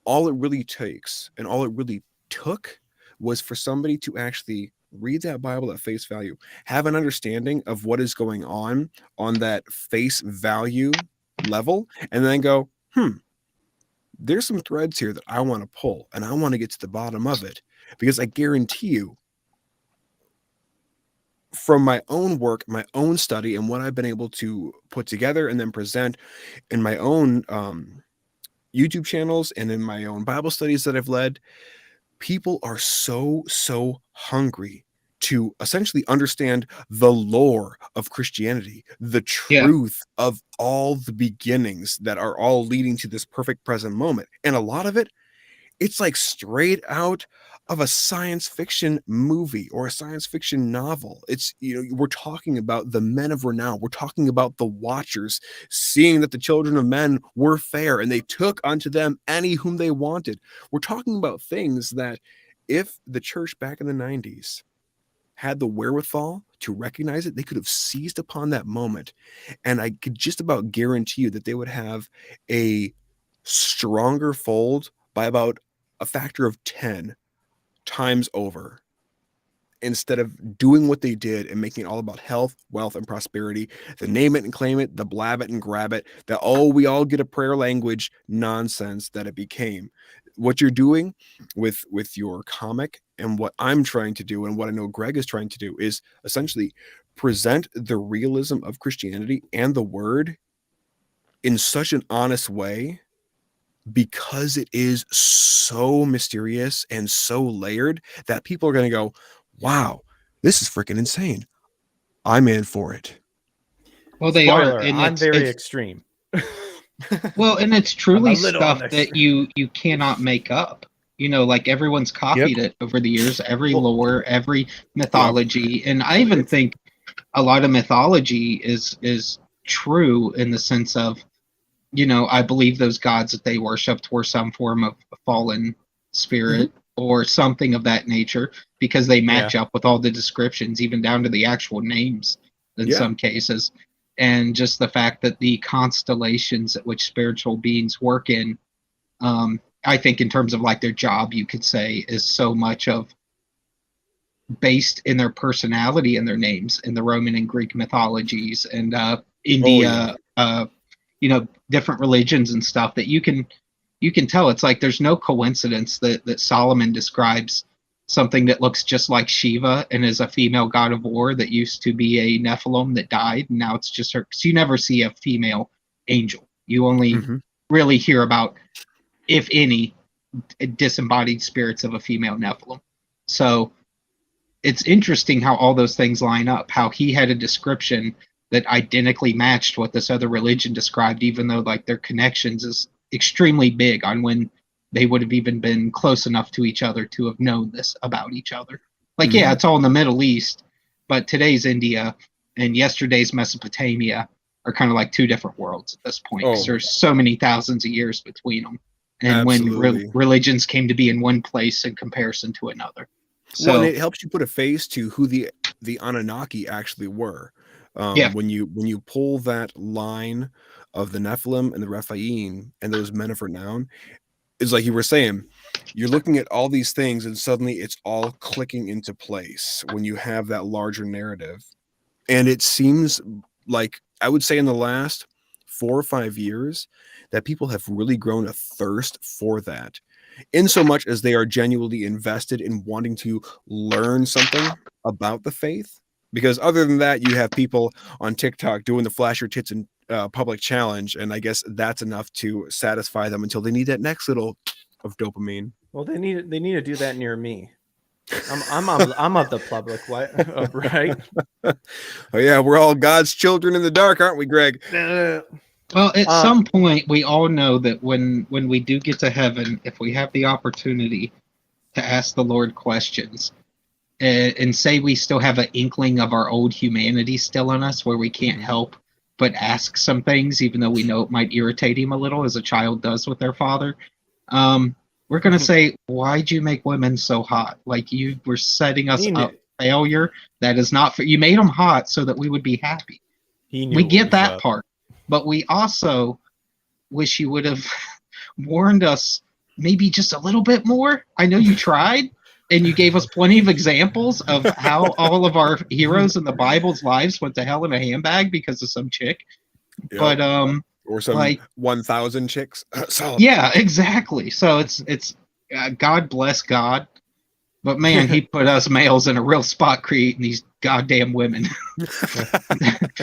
all it really takes and all it really took was for somebody to actually read that Bible at face value, have an understanding of what is going on that face value level, and then go, there's some threads here that I want to pull, and I want to get to the bottom of it, because I guarantee you, from my own work, my own study, and what I've been able to put together and then present in my own YouTube channels and in my own Bible studies that I've led, people are so hungry to essentially understand the lore of Christianity, the truth of all the beginnings that are all leading to this perfect present moment. And a lot of it, it's like straight out of a science fiction movie or a science fiction novel. It's, we're talking about the men of renown. We're talking about the Watchers seeing that the children of men were fair and they took unto them any whom they wanted. We're talking about things that if the church back in the 90s had the wherewithal to recognize it, they could have seized upon that moment. And I could just about guarantee you that they would have a stronger fold by about a factor of 10 times over, instead of doing what they did and making it all about health, wealth, and prosperity, the name it and claim it, the blab it and grab it, the we all get a prayer language nonsense that it became. What you're doing with your comic and what I'm trying to do and what I know Greg is trying to do is essentially present the realism of Christianity and the word in such an honest way, because it is so mysterious and so layered that people are going to go, wow, this is freaking insane. I'm in for it. Well, they Spoiler, are. And I'm very extreme. Well, and it's truly stuff that you cannot make up. Like everyone's copied it over the years, every lore, every mythology. And I even think a lot of mythology is true in the sense of, I believe those gods that they worshipped were some form of a fallen spirit or something of that nature, because they match up with all the descriptions, even down to the actual names in some cases. And just the fact that the constellations at which spiritual beings work in, I think in terms of like their job, you could say, is so much of based in their personality and their names in the Roman and Greek mythologies and India, different religions and stuff, that you can tell. It's like there's no coincidence that Solomon describes something that looks just like Shiva and is a female god of war that used to be a Nephilim that died, and now it's just her. So you never see a female angel. You only really hear about, if any, disembodied spirits of a female Nephilim. So it's interesting how all those things line up, how he had a description that identically matched what this other religion described, even though like their connections is extremely big on when they would have even been close enough to each other to have known this about each other. Like, yeah, it's all in the Middle East, but today's India and yesterday's Mesopotamia are kind of like two different worlds at this point, because there's so many thousands of years between them. And when religions came to be in one place in comparison to another. So and it helps you put a face to who the Anunnaki actually were. When you pull that line of the Nephilim and the Rephaim and those men of renown, it's like you were saying, you're looking at all these things and suddenly it's all clicking into place when you have that larger narrative. And it seems like, I would say in the last 4 or 5 years, that people have really grown a thirst for that, in so much as they are genuinely invested in wanting to learn something about the faith. Because other than that, you have people on TikTok doing the flash your tits in public challenge, and I guess that's enough to satisfy them until they need that next little of dopamine. Well, they need to do that near me. I'm of the public, right? Oh yeah, we're all God's children in the dark, aren't we, Greg? Well, at some point, we all know that when we do get to heaven, if we have the opportunity to ask the Lord questions, and say we still have an inkling of our old humanity still in us, where we can't help but ask some things, even though we know it might irritate him a little, as a child does with their father, we're going to say, why'd you make women so hot? Like, you were setting us up failure. That is not for you. Made them hot so that we would be happy. We get that part. But we also wish you would have warned us maybe just a little bit more. I know you tried, and you gave us plenty of examples of how all of our heroes in the Bible's lives went to hell in a handbag because of some chick. Yep. But or some like 1,000 chicks. Yeah, exactly. So it's God bless God, but man, he put us males in a real spot creating these goddamn women.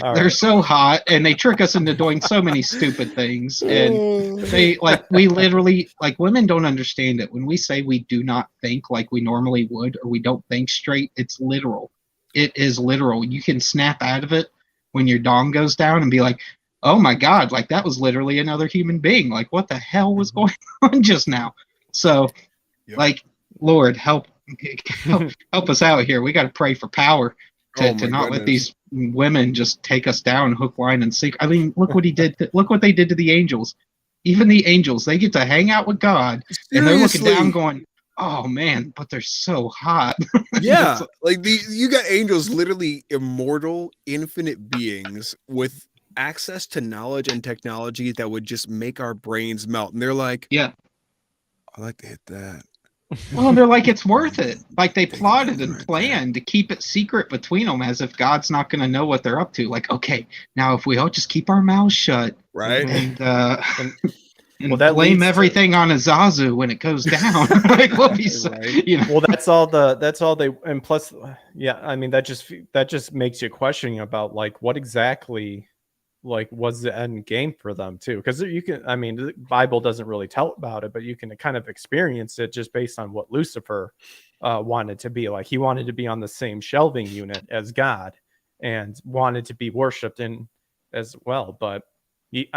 All They're right. so hot, and they trick us into doing so many stupid things. And they we literally, women don't understand it. When we say we do not think like we normally would, or we don't think straight, it's literal. It is literal. You can snap out of it when your dong goes down and be like, oh my God, like that was literally another human being. Like, what the hell was going on just now? So, Lord, help us out here. We got to pray for power to not let these women just take us down hook, line, and sinker. I mean, look what he did. Look what they did to the angels. Even the angels, they get to hang out with God, and they're looking down going, oh man, but they're so hot. Yeah, you got angels, literally immortal, infinite beings with access to knowledge and technology that would just make our brains melt. And they're like, yeah, I like to hit that. Well, they're like, it's worth it. Like they plotted and planned to keep it secret between them, as if God's not going to know what they're up to. Like, okay, now if we all just keep our mouths shut, right, and blame everything on Azazu when it goes down, like we'll be, Well, that's all they, and plus, yeah, I mean that just makes you questioning about like what exactly was the end game for them too, because you can, I mean, the Bible doesn't really tell about it, but you can kind of experience it just based on what Lucifer wanted to be. Like he wanted to be on the same shelving unit as God and wanted to be worshipped in as well, but he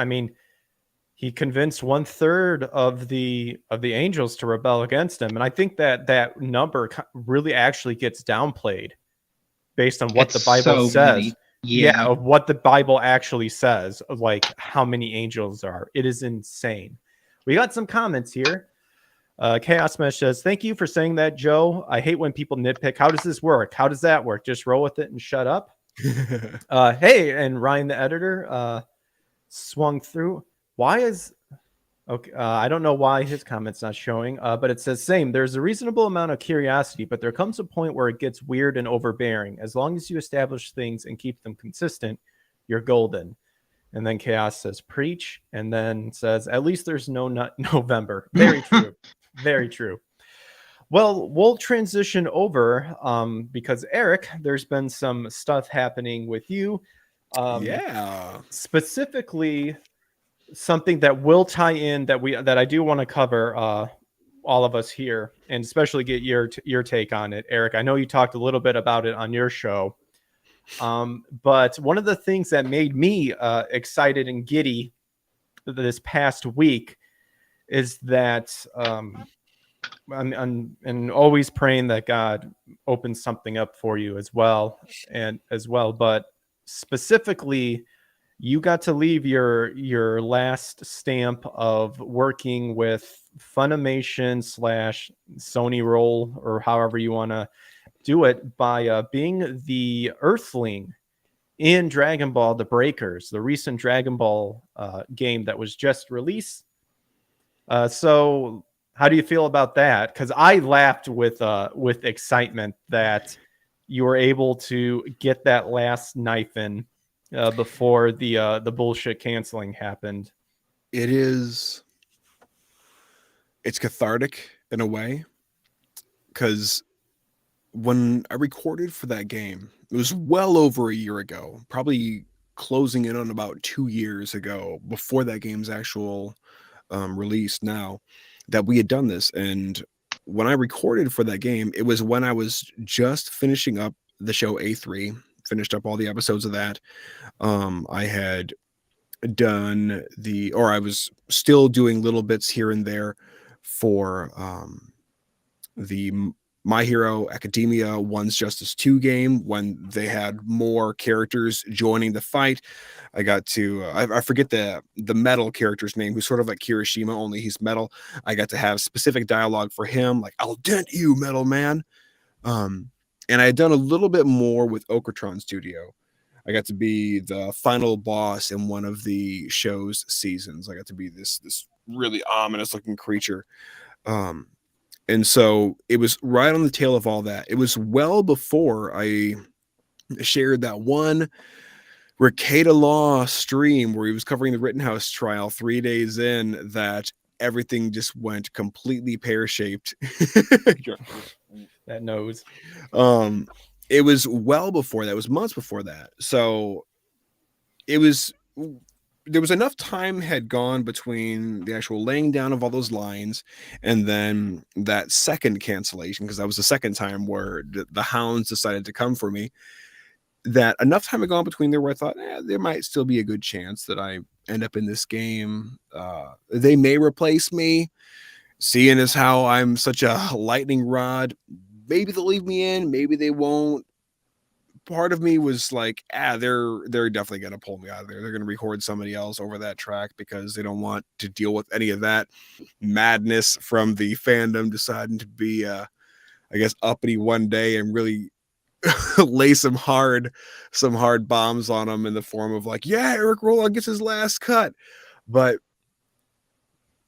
convinced 1/3 of the angels to rebel against him, and I think that number really actually gets downplayed based on what the Bible says. Yeah, of what the Bible actually says, of like how many angels there are. It is insane. We got some comments here. Chaos Mesh says, thank you for saying that, Joe. I hate when people nitpick. How does this work? How does that work? Just roll with it and shut up. Hey, and Ryan the editor swung through. Why is okay? I don't know why his comment's not showing, but it says same. There's a reasonable amount of curiosity, but there comes a point where it gets weird and overbearing. As long as you establish things and keep them consistent, you're golden. And then Chaos says preach, and then says at least there's no November. Very true. Very true. Well, we'll transition over because Eric, there's been some stuff happening with you. Specifically, something that will tie in that I do want to cover, all of us here, and especially get your take on it, Eric. I know you talked a little bit about it on your show, but one of the things that made me excited and giddy this past week is that I'm always praying that God opens something up for you as well, but specifically, you got to leave your last stamp of working with Funimation / Sony role, or however you want to do it, by being the Earthling in Dragon Ball: The Breakers, the recent Dragon Ball game that was just released. So how do you feel about that? Because I laughed with excitement that you were able to get that last knife in before the bullshit canceling happened. It's cathartic in a way, because when I recorded for that game, it was well over a year ago, probably closing in on about 2 years ago, before that game's actual release now, that we had done this. And when I recorded for that game, it was when I was just finishing up the show A3, finished up all the episodes of that. I had done I was still doing little bits here and there for the My Hero Academia One's Justice 2 game, when they had more characters joining the fight. I got to I forget the metal character's name, who's sort of like Kirishima, only he's metal. I got to have specific dialogue for him, like, I'll dent you, metal man. And I had done a little bit more with Okratron Studio. I got to be the final boss in one of the show's seasons. I got to be this really ominous looking creature. And so it was right on the tail of all that. It was well before I shared that one Rekieta Law stream where he was covering the Rittenhouse trial 3 days in, that everything just went completely pear-shaped. That nose. it was well before that. It was months before that. So it was, there was enough time had gone between the actual laying down of all those lines and then that second cancellation, because that was the second time where the hounds decided to come for me, that enough time had gone between there where I thought there might still be a good chance that I end up in this game. They may replace me, seeing as how I'm such a lightning rod. Maybe they'll leave me in, maybe they won't. Part of me was like, they're definitely gonna pull me out of there. They're gonna record somebody else over that track because they don't want to deal with any of that madness from the fandom deciding to be I guess uppity one day and really lay some hard bombs on them in the form of like, yeah, Eric Roland gets his last cut. But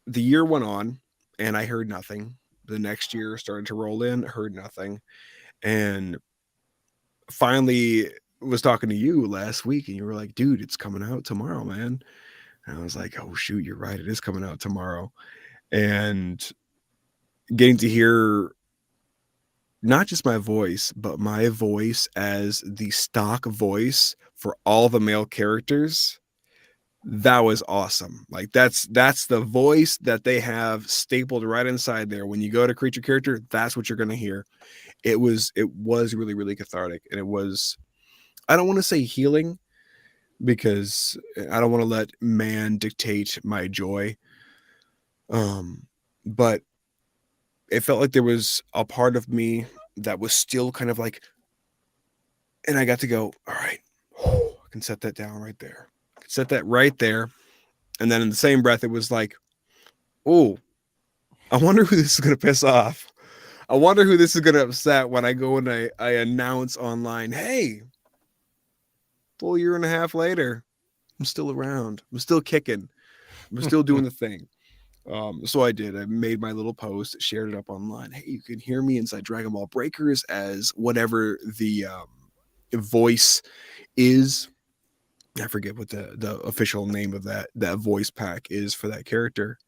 the year went on and I heard nothing. The next year started to roll in, heard nothing. And finally was talking to you last week and you were like, dude, it's coming out tomorrow, man. And I was like, oh shoot, you're right, it is coming out tomorrow. And getting to hear not just my voice, but my voice as the stock voice for all the male characters, that was awesome. Like that's the voice that they have stapled right inside there. When you go to create your character, that's what you're going to hear. It was really, really cathartic. And it was, I don't want to say healing because I don't want to let man dictate my joy. But it felt like there was a part of me that was still kind of like, and I got to go, all right, I can set that down right there. I can set that right there. And then in the same breath, it was like, oh, I wonder who this is going to piss off. I wonder who this is going to upset when I go and I announce online, hey, full year and a half later, I'm still around. I'm still kicking. I'm still doing the thing. So I did. I made my little post, shared it up online. Hey, you can hear me inside Dragon Ball Breakers as whatever the voice is. I forget what the official name of that voice pack is for that character.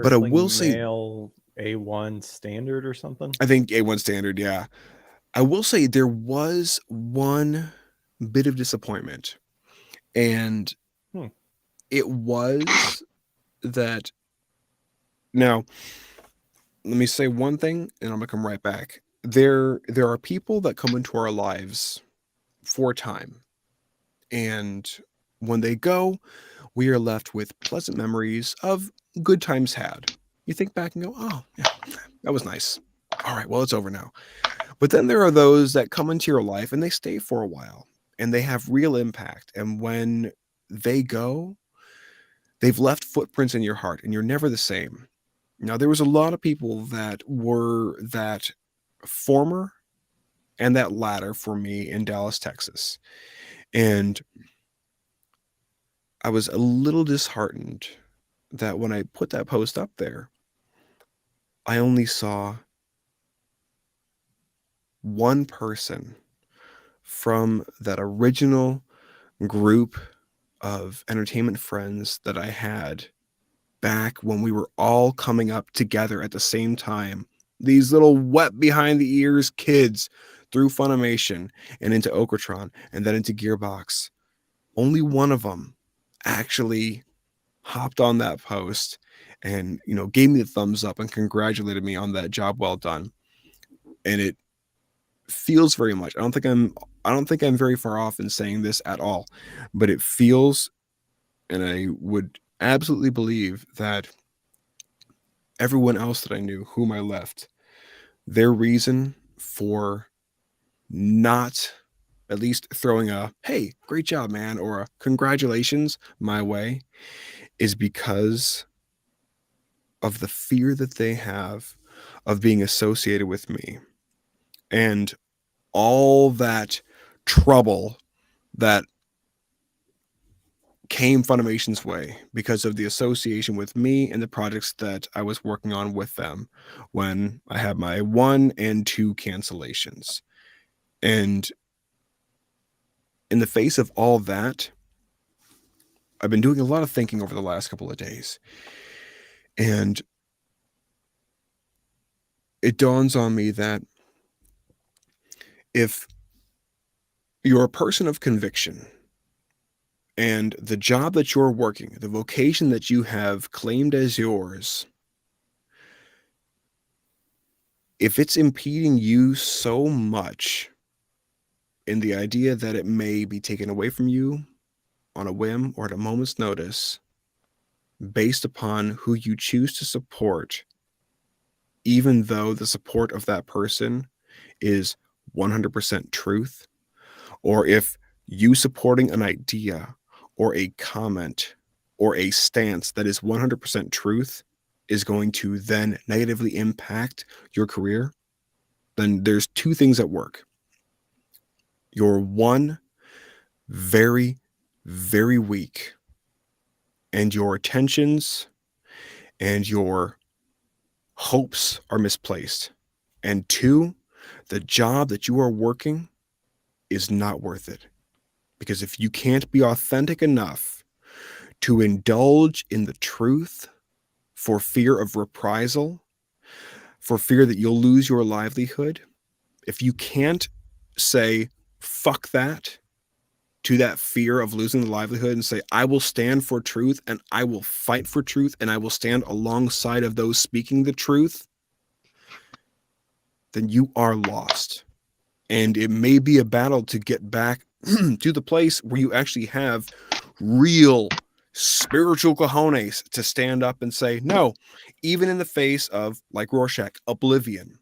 But I will say male A1 standard or something. I think A1 standard, yeah. I will say there was one bit of disappointment, and it was that. Now, let me say one thing, and I'm gonna come right back. There are people that come into our lives for time, and when they go, we are left with pleasant memories of good times had. You think back and go, oh, yeah, that was nice. All right, well, it's over now. But then there are those that come into your life and they stay for a while and they have real impact. And when they go, they've left footprints in your heart and you're never the same. Now, there was a lot of people that were that former and that latter for me in Dallas, Texas. And I was a little disheartened that when I put that post up there, I only saw one person from that original group of entertainment friends that I had back when we were all coming up together at the same time. These little wet behind the ears kids through Funimation and into Okratron and then into Gearbox. Only one of them actually hopped on that post and, you know, gave me the thumbs up and congratulated me on that job well done. And it feels very much, I don't think I'm very far off in saying this at all, but it feels, and I would absolutely believe that everyone else that I knew whom I left, their reason for not at least throwing a, hey, great job, man, or a congratulations my way is because of the fear that they have of being associated with me and all that trouble that came Funimation's way because of the association with me and the projects that I was working on with them when I had my 1 and 2 cancellations. And in the face of all that, I've been doing a lot of thinking over the last couple of days. And it dawns on me that if you're a person of conviction and the job that you're working, the vocation that you have claimed as yours, if it's impeding you so much in the idea that it may be taken away from you on a whim or at a moment's notice, based upon who you choose to support, even though the support of that person is 100% truth, or if you supporting an idea or a comment or a stance that is 100% truth is going to then negatively impact your career, then there's two things at work. You're one, very, very weak, and your attentions and your hopes are misplaced. And two, the job that you are working is not worth it. Because if you can't be authentic enough to indulge in the truth for fear of reprisal, for fear that you'll lose your livelihood, if you can't say, fuck that, to that fear of losing the livelihood and say, I will stand for truth and I will fight for truth and I will stand alongside of those speaking the truth, then you are lost. And it may be a battle to get back to the place where you actually have real spiritual cojones to stand up and say, no, even in the face of, like Rorschach, oblivion,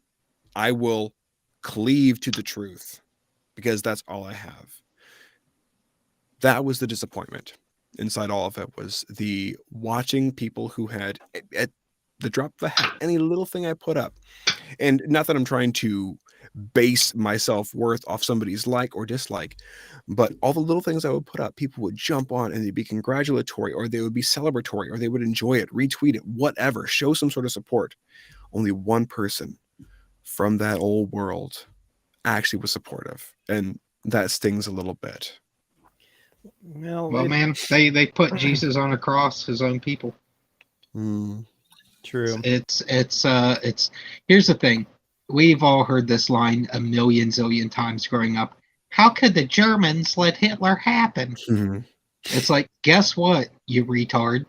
I will cleave to the truth because that's all I have. That was the disappointment inside all of it, was the watching people who had, at the drop of a hat, any little thing I put up. And not that I'm trying to base my self-worth off somebody's like or dislike, but all the little things I would put up, people would jump on and they'd be congratulatory, or they would be celebratory, or they would enjoy it, retweet it, whatever, show some sort of support. Only one person from that old world actually was supportive, and that stings a little bit. Well, man, they put Jesus on a cross, his own people. True. It's here's the thing. We've all heard this line a million zillion times growing up. How could the Germans let Hitler happen? Mm-hmm. It's like, guess what, you retard?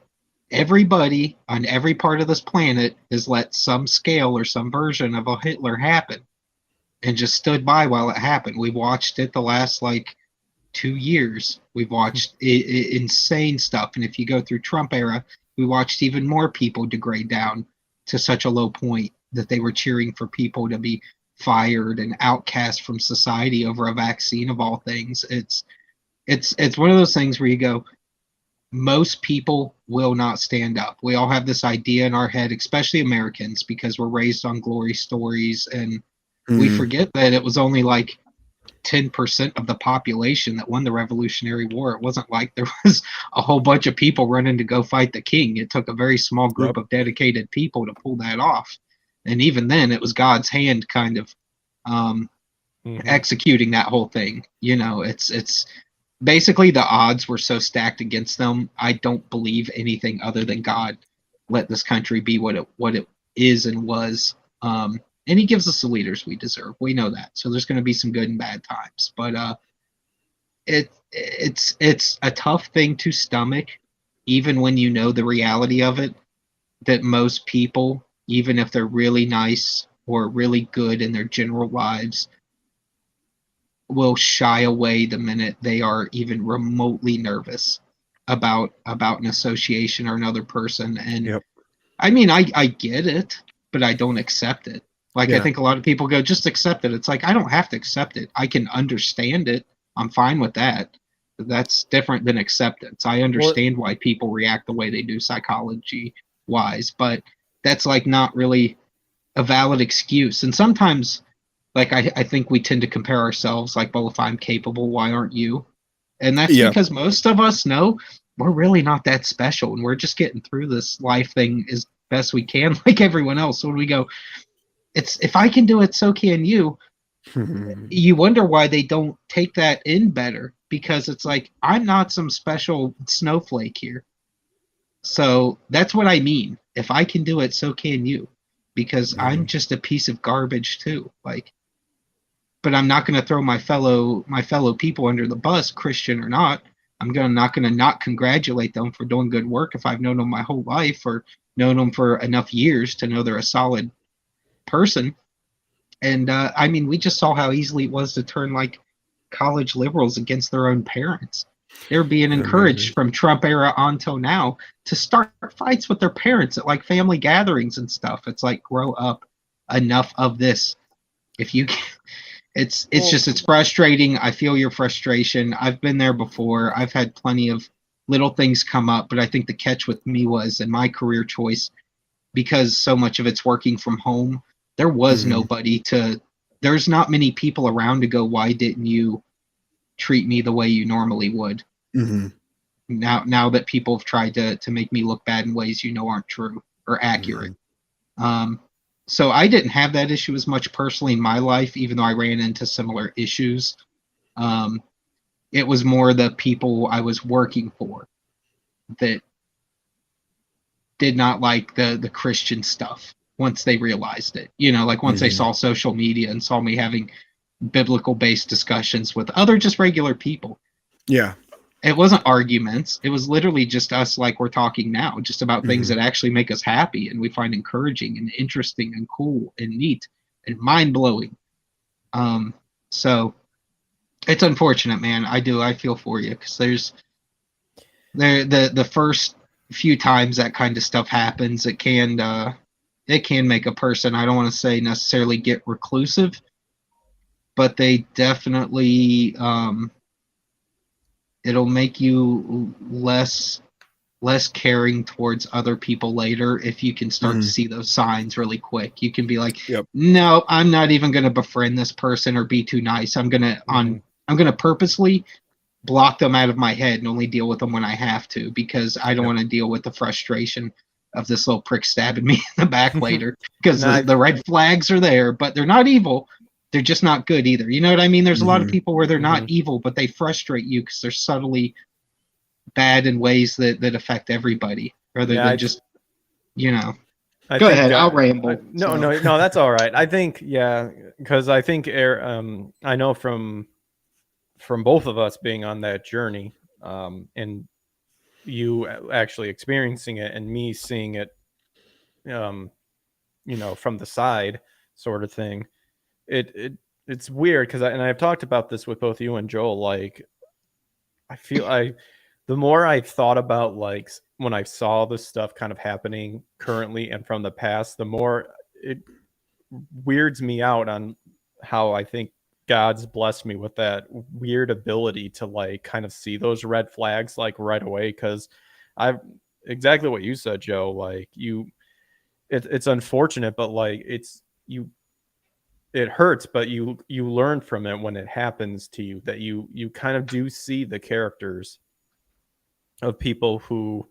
Everybody on every part of this planet has let some scale or some version of a Hitler happen and just stood by while it happened. We watched it the last 2 years. We've watched insane stuff. And if you go through Trump era, we watched even more people degrade down to such a low point that they were cheering for people to be fired and outcast from society over a vaccine, of all things. It's one of those things where you go, most people will not stand up. We all have this idea in our head, especially Americans, because we're raised on glory stories, and we forget that it was only 10% of the population that won the Revolutionary War. It wasn't like there was a whole bunch of people running to go fight the king. It took a very small group of dedicated people to pull that off. And even then, it was God's hand kind of executing that whole thing. You know, it's basically the odds were so stacked against them. I don't believe anything other than God let this country be what it is and was. And he gives us the leaders we deserve. We know that. So there's going to be some good and bad times. But it's a tough thing to stomach, even when you know the reality of it, that most people, even if they're really nice or really good in their general lives, will shy away the minute they are even remotely nervous about an association or another person. And I mean, I get it, but I don't accept it. I think a lot of people go, just accept it. It's like, I don't have to accept it. I can understand it. I'm fine with that. But that's different than acceptance. I understand why people react the way they do psychology-wise, but that's not really a valid excuse. And sometimes, I think we tend to compare ourselves, well, if I'm capable, why aren't you? And that's because most of us know we're really not that special, and we're just getting through this life thing as best we can, like everyone else. So when we go, if I can do it, so can you. You wonder why they don't take that in better, because it's I'm not some special snowflake here. So that's what I mean. If I can do it, so can you, because I'm just a piece of garbage too. but I'm not going to throw my fellow people under the bus, Christian or not. I'm not going to not congratulate them for doing good work if I've known them my whole life or known them for enough years to know they're a solid person. And I mean, we just saw how easily it was to turn like college liberals against their own parents. They're being encouraged from Trump era until now to start fights with their parents at like family gatherings and stuff. It's like, grow up. Enough of this. If you it's frustrating. I feel your frustration. I've been there before. I've had plenty of little things come up, but I think the catch with me was in my career choice, because so much of it's working from home, there was nobody there's not many people around to go, why didn't you treat me the way you normally would? Now that people have tried to make me look bad in ways aren't true or accurate. So I didn't have that issue as much personally in my life, even though I ran into similar issues. It was more the people I was working for that did not like the Christian stuff once they realized it. Like once they saw social media and saw me having biblical-based discussions with other just regular people. Yeah. It wasn't arguments. It was literally just us like we're talking now, just about things that actually make us happy and we find encouraging and interesting and cool and neat and mind-blowing. So it's unfortunate, man. I feel for you, because there's the first few times that kind of stuff happens, it can make a person, I don't want to say necessarily get reclusive, but they definitely it'll make you less caring towards other people later if you can start to see those signs really quick. You can be like, no, I'm not even going to befriend this person or be too nice. I'm going to purposely block them out of my head and only deal with them when I have to, because I don't want to deal with the frustration of this little prick stabbing me in the back later, because the red flags are there, but they're not evil. They're just not good either. You know what I mean? There's a lot of people where they're not evil, but they frustrate you because they're subtly bad in ways that affect everybody, rather than just, Go ahead, I'll ramble. No, that's all right. I think, because I think I know from both of us being on that journey, and you actually experiencing it and me seeing it, from the side sort of thing. It's weird because I've talked about this with both you and Joel. Like, I feel the more I've thought about like when I saw this stuff kind of happening currently and from the past, the more it weirds me out on how I think God's blessed me with that weird ability to like kind of see those red flags like right away. Because I've exactly what you said, Joe. Like it's unfortunate, but like it hurts, but you learn from it when it happens to you, that you kind of do see the characters of people who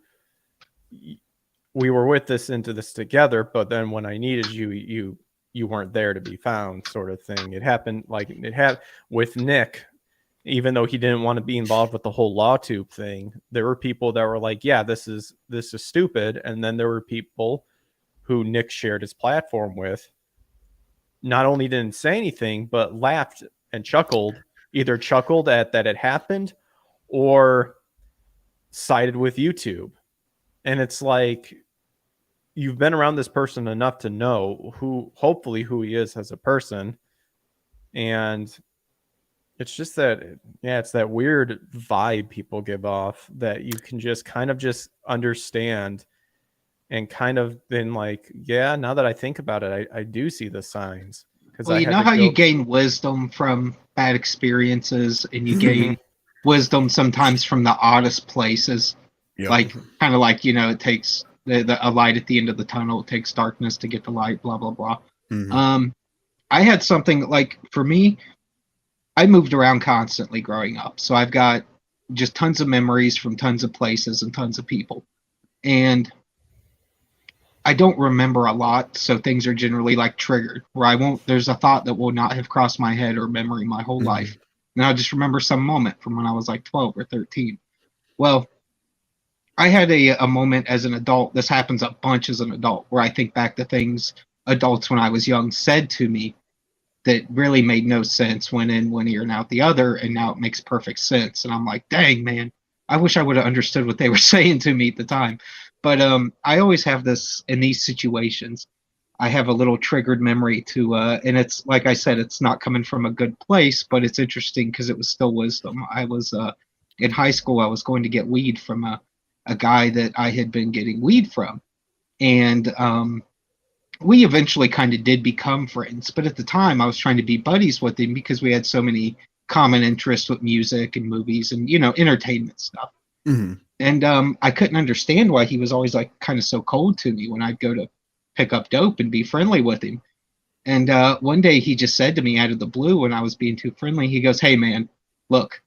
we were with this into this together, but then when I needed you weren't there to be found, sort of thing. It happened like it had with Nick, even though he didn't want to be involved with the whole LawTube thing. There were people that were like, yeah, this is stupid. And then there were people who Nick shared his platform with, not only didn't say anything, but laughed and chuckled, either chuckled at that it happened or sided with YouTube. And it's like, you've been around this person enough to know hopefully who he is as a person. And it's just that, it's that weird vibe people give off that you can just kind of just understand. And kind of been like, now that I think about it, I do see the signs. Well, you gain wisdom from bad experiences, and you gain wisdom sometimes from the oddest places. Yep. Like, kind of like, it takes a light at the end of the tunnel. It takes darkness to get the light, blah, blah, blah. I had something like, for me, I moved around constantly growing up. So I've got just tons of memories from tons of places and tons of people. And I don't remember a lot, so things are generally like triggered, where there's a thought that will not have crossed my head or memory my whole life. And I'll just remember some moment from when I was like 12 or 13. Well, I had a moment as an adult, this happens a bunch as an adult, where I think back to things adults when I was young said to me, that really made no sense, went in one ear and out the other, and now it makes perfect sense. And I'm like, dang, man, I wish I would have understood what they were saying to me at the time. But I always have this in these situations. I have a little triggered memory to, and it's like I said, it's not coming from a good place, but it's interesting because it was still wisdom. I was in high school. I was going to get weed from a guy that I had been getting weed from, and we eventually kind of did become friends. But at the time, I was trying to be buddies with him because we had so many common interests with music and movies and entertainment stuff. Mm-hmm. And I couldn't understand why he was always like kind of so cold to me when I'd go to pick up dope and be friendly with him. And one day he just said to me out of the blue when I was being too friendly, he goes, "Hey man, look,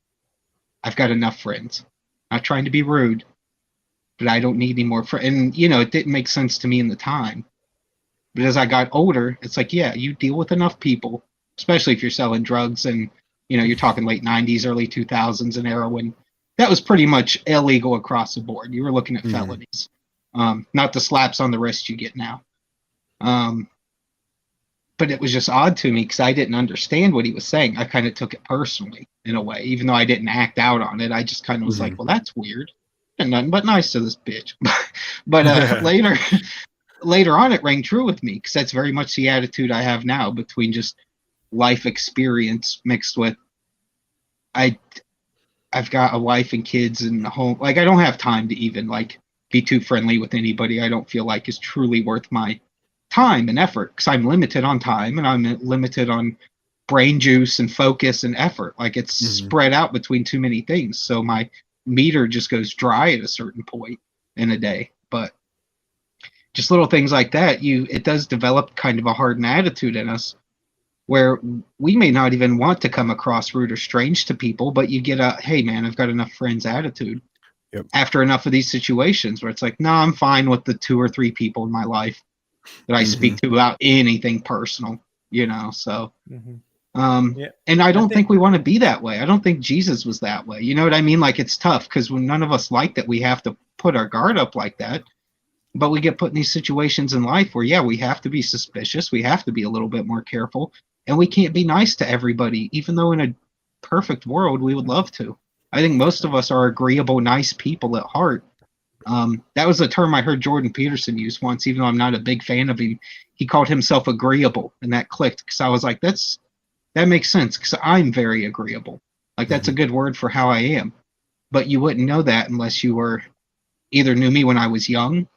I've got enough friends. Not trying to be rude, but I don't need any more friends." And it didn't make sense to me in the time. But as I got older, it's like, yeah, you deal with enough people, especially if you're selling drugs and you're talking late 90s, early 2000s and heroin. That was pretty much illegal across the board. You were looking at felonies, not the slaps on the wrist you get now. But it was just odd to me because I didn't understand what he was saying. I kind of took it personally in a way, even though I didn't act out on it. I just kind of was like, well, that's weird. And nothing but nice to this bitch. But later on, it rang true with me because that's very much the attitude I have now, between just life experience mixed with I've got a wife and kids and a home. Like, I don't have time to even be too friendly with anybody I don't feel like is truly worth my time and effort, because I'm limited on time and I'm limited on brain juice and focus and effort. Like, it's spread out between too many things. So my meter just goes dry at a certain point in a day. But just little things like that, it does develop kind of a hardened attitude in us where we may not even want to come across rude or strange to people, but you get a, hey man, I've got enough friends attitude. Yep. After enough of these situations where it's like, no, I'm fine with the 2 or 3 people in my life that I speak to about anything personal, so. And I don't think we want to be that way. I don't think Jesus was that way. You know what I mean? Like, it's tough because when none of us like that, we have to put our guard up like that. But we get put in these situations in life where, yeah, we have to be suspicious. We have to be a little bit more careful. And we can't be nice to everybody, even though in a perfect world we would love to. I think most of us are agreeable, nice people at heart. That was a term I heard Jordan Peterson use once, even though I'm not a big fan of him. He called himself agreeable, and that clicked because I was like, that makes sense because I'm very agreeable. Like, that's a good word for how I am. But you wouldn't know that unless you were either knew me when I was young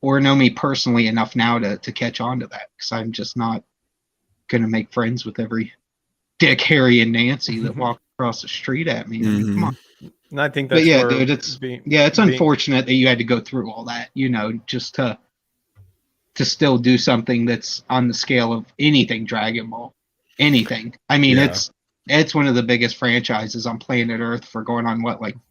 or know me personally enough now to catch on to that, because I'm just not going to make friends with every Dick, Harry, and Nancy that walk across the street at me. I mean, come on. And I think that's dude, it's unfortunate that you had to go through all that, just to still do something that's on the scale of anything Dragon Ball, anything. I mean, it's one of the biggest franchises on planet Earth for going on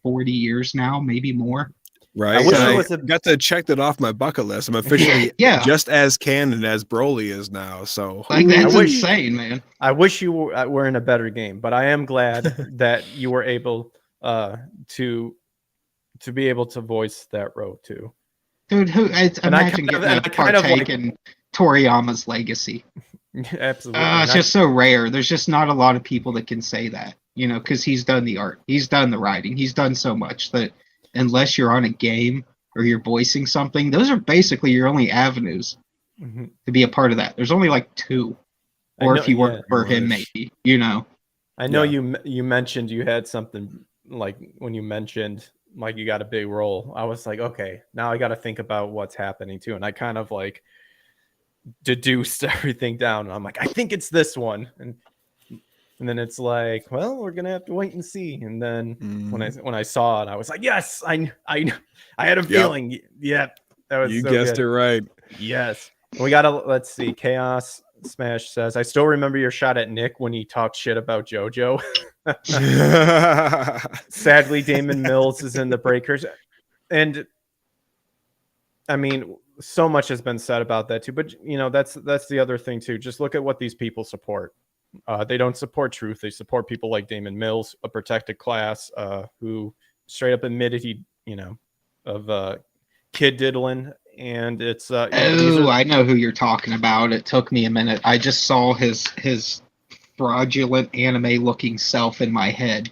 40 years now, maybe more. Right. I got to check that off my bucket list. I'm officially just as canon as Broly is now. So that's insane, man. I wish you were in a better game, but I am glad that you were able to be able to voice that role too. Dude, imagine getting a partake in Toriyama's legacy. Absolutely. It's just so rare. There's just not a lot of people that can say that, because he's done the art, he's done the writing, he's done so much that unless you're on a game or you're voicing something, those are basically your only avenues to be a part of that. There's only 2, or if you work for him, maybe, I know you mentioned you had something, when you mentioned you got a big role. I was like, okay, now I got to think about what's happening too, and I kind of deduced everything down. And I'm like, I think it's this one, and then it's like, well, we're gonna have to wait and see. And then when I saw it, I was like, yes, I had a feeling. Yeah, that was. You guessed it right. Yes, we gotta. Let's see. Chaos Smash says, I still remember your shot at Nick when he talked shit about JoJo. Sadly, Damon Mills is in the Breakers, and I mean, so much has been said about that too. But that's the other thing too. Just look at what these people support. They don't support truth. They support people like Damon Mills, a protected class, who straight up admitted of kid diddling. And it's I know who you're talking about. It took me a minute. I just saw his fraudulent anime looking self in my head.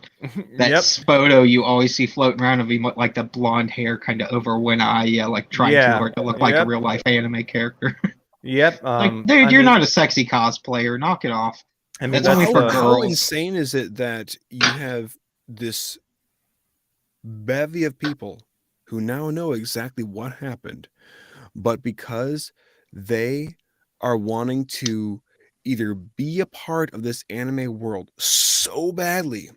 That Yep. photo you always see floating around of him with like the blonde hair kind of over one eye, like trying too hard to look like a real life anime character. Yep. Like, dude, you're not a sexy cosplayer. Knock it off. I mean, That's only for how girls. insane is it that you have this bevy of people who now know exactly what happened, but because they are wanting to either be a part of this anime world so badly,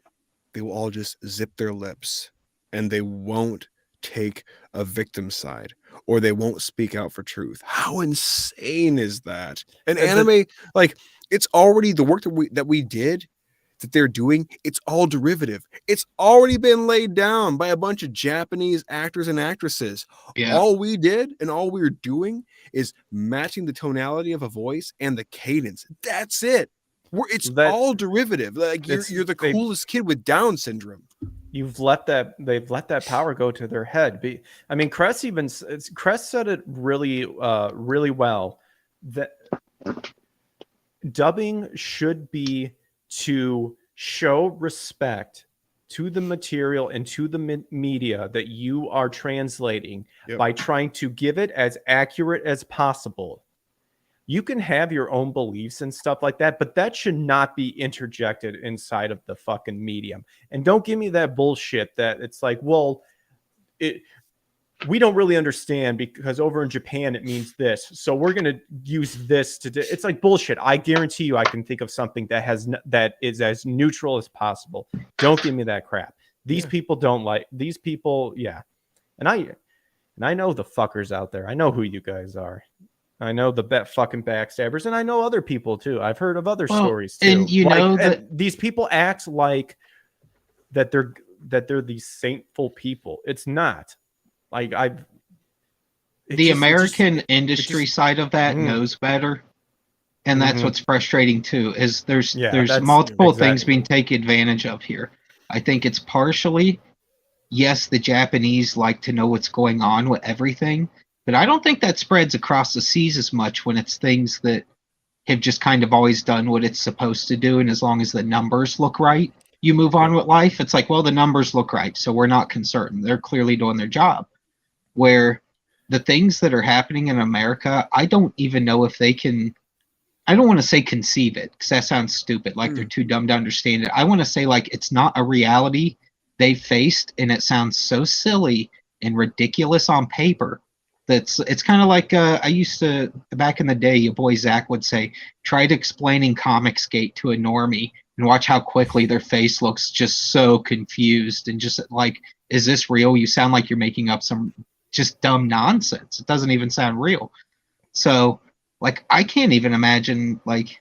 they will all just zip their lips and they won't take a victim side, or they won't speak out for truth. How insane is that? An anime, like, it's already the work that we did, that they're doing, it's all derivative. It's already been laid down by a bunch of Japanese actors and actresses. Yeah. All we did and all we're doing is matching the tonality of a voice and the cadence. That's it. It's all derivative. Like, you're the coolest kid with Down syndrome. They've let that power go to their head. I mean, Cress said it really, really well, that dubbing should be to show respect to the material and to the media that you are translating by trying to give it as accurate as possible. You can have your own beliefs and stuff like that, but that should not be interjected inside of the fucking medium. And don't give me that bullshit that it's like, well, we don't really understand because over in Japan it means this, so we're going to use this to do. It's like bullshit. I guarantee you I can think of something that is as neutral as possible. Don't give me that crap. These people don't like these people. Yeah. And I know the fuckers out there. I know who you guys are. I know the fucking backstabbers, and I know other people too. I've heard of other stories too. And you know that these people act like that they're these saintful people. It's not. Like the American industry side of that knows better, and that's what's frustrating too. Is there's multiple things being taken advantage of here. I think it's partially, yes, the Japanese like to know what's going on with everything. But I don't think that spreads across the seas as much when it's things that have just kind of always done what it's supposed to do. And as long as the numbers look right, you move on with life. It's like, well, the numbers look right, so we're not concerned. They're clearly doing their job. Where the things that are happening in America, I don't even know if they can, I don't want to say conceive it, because that sounds stupid, like they're too dumb to understand it. I want to say like it's not a reality they faced, and it sounds so silly and ridiculous on paper. It's kind of like I used to, back in the day, your boy Zach would say, try to explaining Comicsgate to a normie and watch how quickly their face looks just so confused and just like, is this real? You sound like you're making up some just dumb nonsense. It doesn't even sound real. So like, I can't even imagine, like,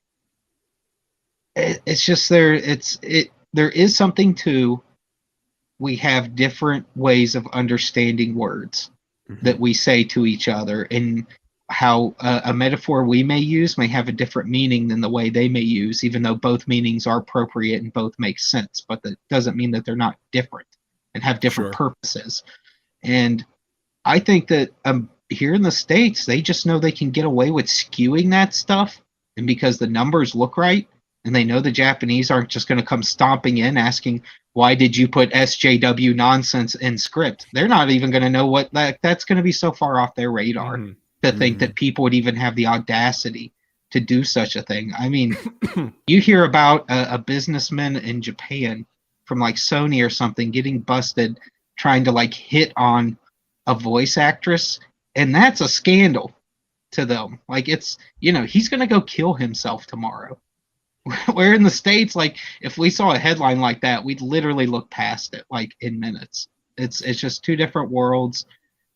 it's just there is something to, we have different ways of understanding words that we say to each other, and how a metaphor we may use may have a different meaning than the way they may use, even though both meanings are appropriate and both make sense, but that doesn't mean that they're not different and have different purposes. And I think that here in the States, they just know they can get away with skewing that stuff, and because the numbers look right, and they know the Japanese aren't just going to come stomping in asking, why did you put SJW nonsense in script? They're not even going to know what that's going to be so far off their radar to think that people would even have the audacity to do such a thing. I mean, you hear about a businessman in Japan from like Sony or something getting busted trying to like hit on a voice actress, and that's a scandal to them. Like, it's, he's going to go kill himself tomorrow. Where in the States, like, if we saw a headline like that, we'd literally look past it like in minutes. It's just two different worlds.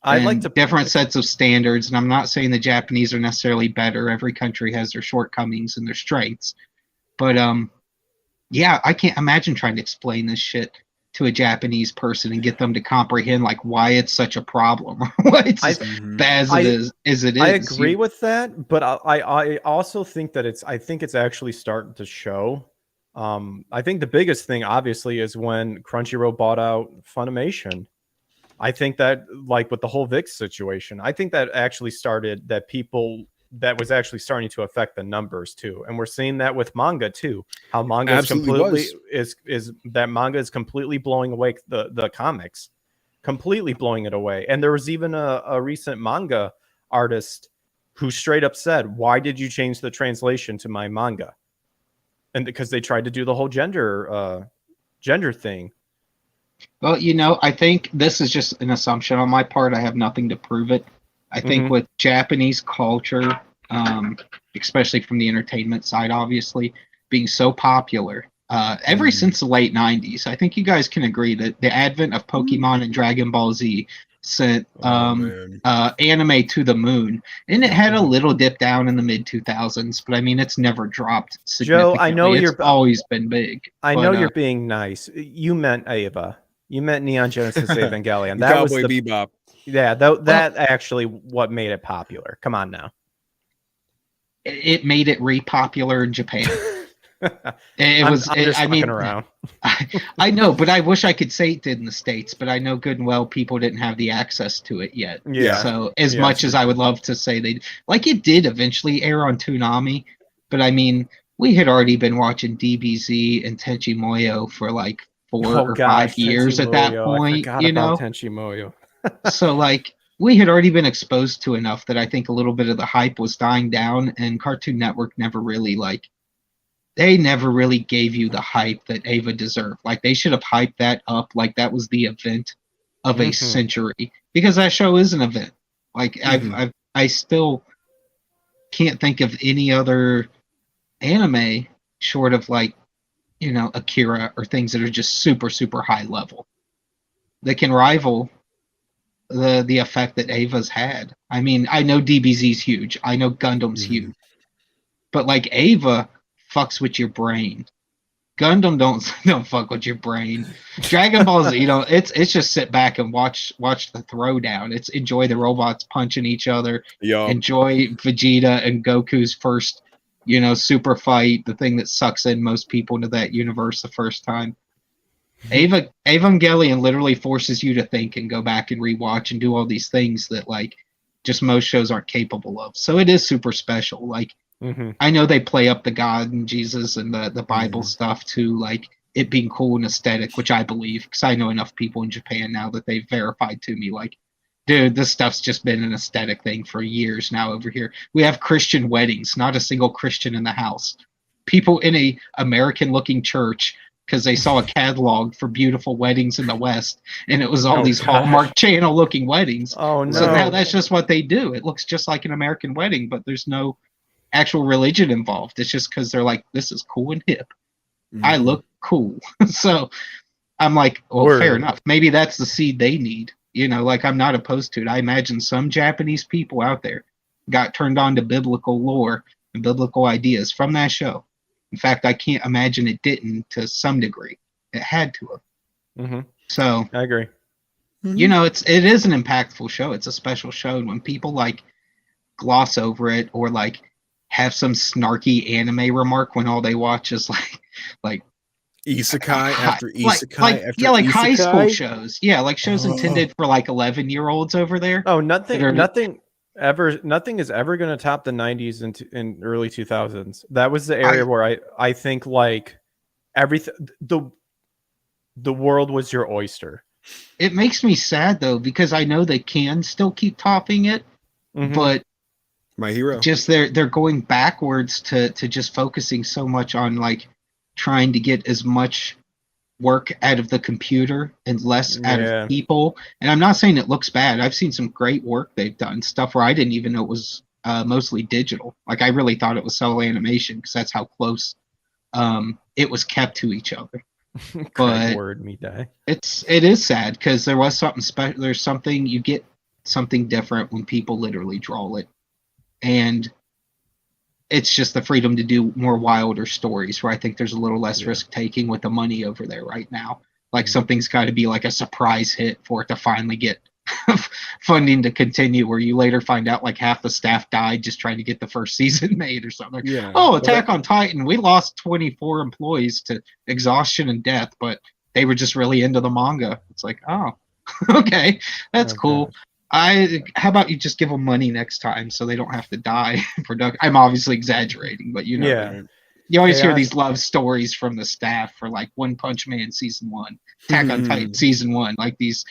I like different sets of standards, and I'm not saying the Japanese are necessarily better. Every country has their shortcomings and their strengths. But yeah, I can't imagine trying to explain this shit to a Japanese person and get them to comprehend like why it's such a problem, why it's as bad as it is. I agree with that, but I also think that it's actually starting to show. I think the biggest thing obviously is when Crunchyroll bought out Funimation. I think that, like with the whole VIX situation, I think that actually started that people that was actually starting to affect the numbers too. And we're seeing that with manga too. How manga is that manga is completely blowing away the comics, completely blowing it away. And there was even a recent manga artist who straight up said, "Why did you change the translation to my manga?" And because they tried to do the whole gender thing. Well, you know, I think this is just an assumption on my part. I have nothing to prove it. I think with Japanese culture, especially from the entertainment side, obviously, being so popular, ever since the late 90s, I think you guys can agree that the advent of Pokemon and Dragon Ball Z sent anime to the moon. And it had a little dip down in the mid 2000s, but I mean, it's never dropped significantly. Joe, I know it's always been big. I know you're being nice. You meant Ava. You meant Neon Genesis Evangelion. That Cowboy Bebop. Yeah, that actually what made it popular. Come on now. It made it re-popular in Japan. I mean, around. I know, but I wish I could say it did in the States, but I know good and well people didn't have the access to it yet. Yeah. So as much as I would love to say it did eventually air on Toonami, but I mean, we had already been watching DBZ and Tenchi Muyo for like 4 or 5 years at that point, you know. Tenchi Muyo. So like we had already been exposed to enough that I think a little bit of the hype was dying down, and Cartoon Network never really gave you the hype that Ava deserved. Like they should have hyped that up like that was the event of a century, because that show is an event. Like I still can't think of any other anime short of like, you know, Akira or things that are just super, super high level that can rival the effect that Ava's had. I mean, I know DBZ's huge. I know Gundam's huge. But like Ava fucks with your brain. Gundam don't fuck with your brain. Dragon Ball Z, you know, it's just sit back and watch the throwdown. It's enjoy the robots punching each other. Enjoy Vegeta and Goku's first, you know, super fight, the thing that sucks in most people into that universe the first time. Evangelion literally forces you to think and go back and rewatch and do all these things that like just most shows aren't capable of. So it is super special. Like I know they play up the God and Jesus and the Bible stuff to like it being cool and aesthetic, which I believe, because I know enough people in Japan now that they've verified to me like, dude, this stuff's just been an aesthetic thing for years now over here. We have Christian weddings, not a single Christian in the house. People in a American looking church because they saw a catalog for beautiful weddings in the West, and it was all these Hallmark Channel looking weddings. Oh no! So now that's just what they do. It looks just like an American wedding, but there's no actual religion involved. It's just because they're like, this is cool and hip. I look cool. So I'm like, well, fair enough. Maybe that's the seed they need. You know, like I'm not opposed to it. I imagine some Japanese people out there got turned on to biblical lore and biblical ideas from that show. In fact, I can't imagine it didn't to some degree. It had to have. So I agree. You know, it is an impactful show. It's a special show. And when people like gloss over it or like have some snarky anime remark when all they watch is like isekai after isekai like isekai? high school shows. Yeah, like shows intended for like 11-year-olds over there. Oh, nothing is ever going to top the 90s and early 2000s. That was the area where I think like everything, the world was your oyster. It makes me sad though, because I know they can still keep topping it, but My Hero, just they're going backwards to just focusing so much on like trying to get as much work out of the computer and less out of people. And I'm not saying it looks bad. I've seen some great work they've done, stuff where I didn't even know it was mostly digital. Like I really thought it was cell animation because that's how close it was kept to each other. But it is sad because there was something special. There's something, you get something different when people literally draw it, and it's just the freedom to do more wilder stories where I think there's a little less risk taking with the money over there right now. Like something's got to be like a surprise hit for it to finally get funding to continue, where you later find out like half the staff died just trying to get the first season made or something. Attack on Titan, we lost 24 employees to exhaustion and death, but they were just really into the manga. It's like, oh, okay, that's cool. How about you just give them money next time so they don't have to die in production? I'm obviously exaggerating, but you know, Yeah. you always hear Chaos. these love stories from the staff for like One Punch Man season 1, Attack on Titan season 1, like these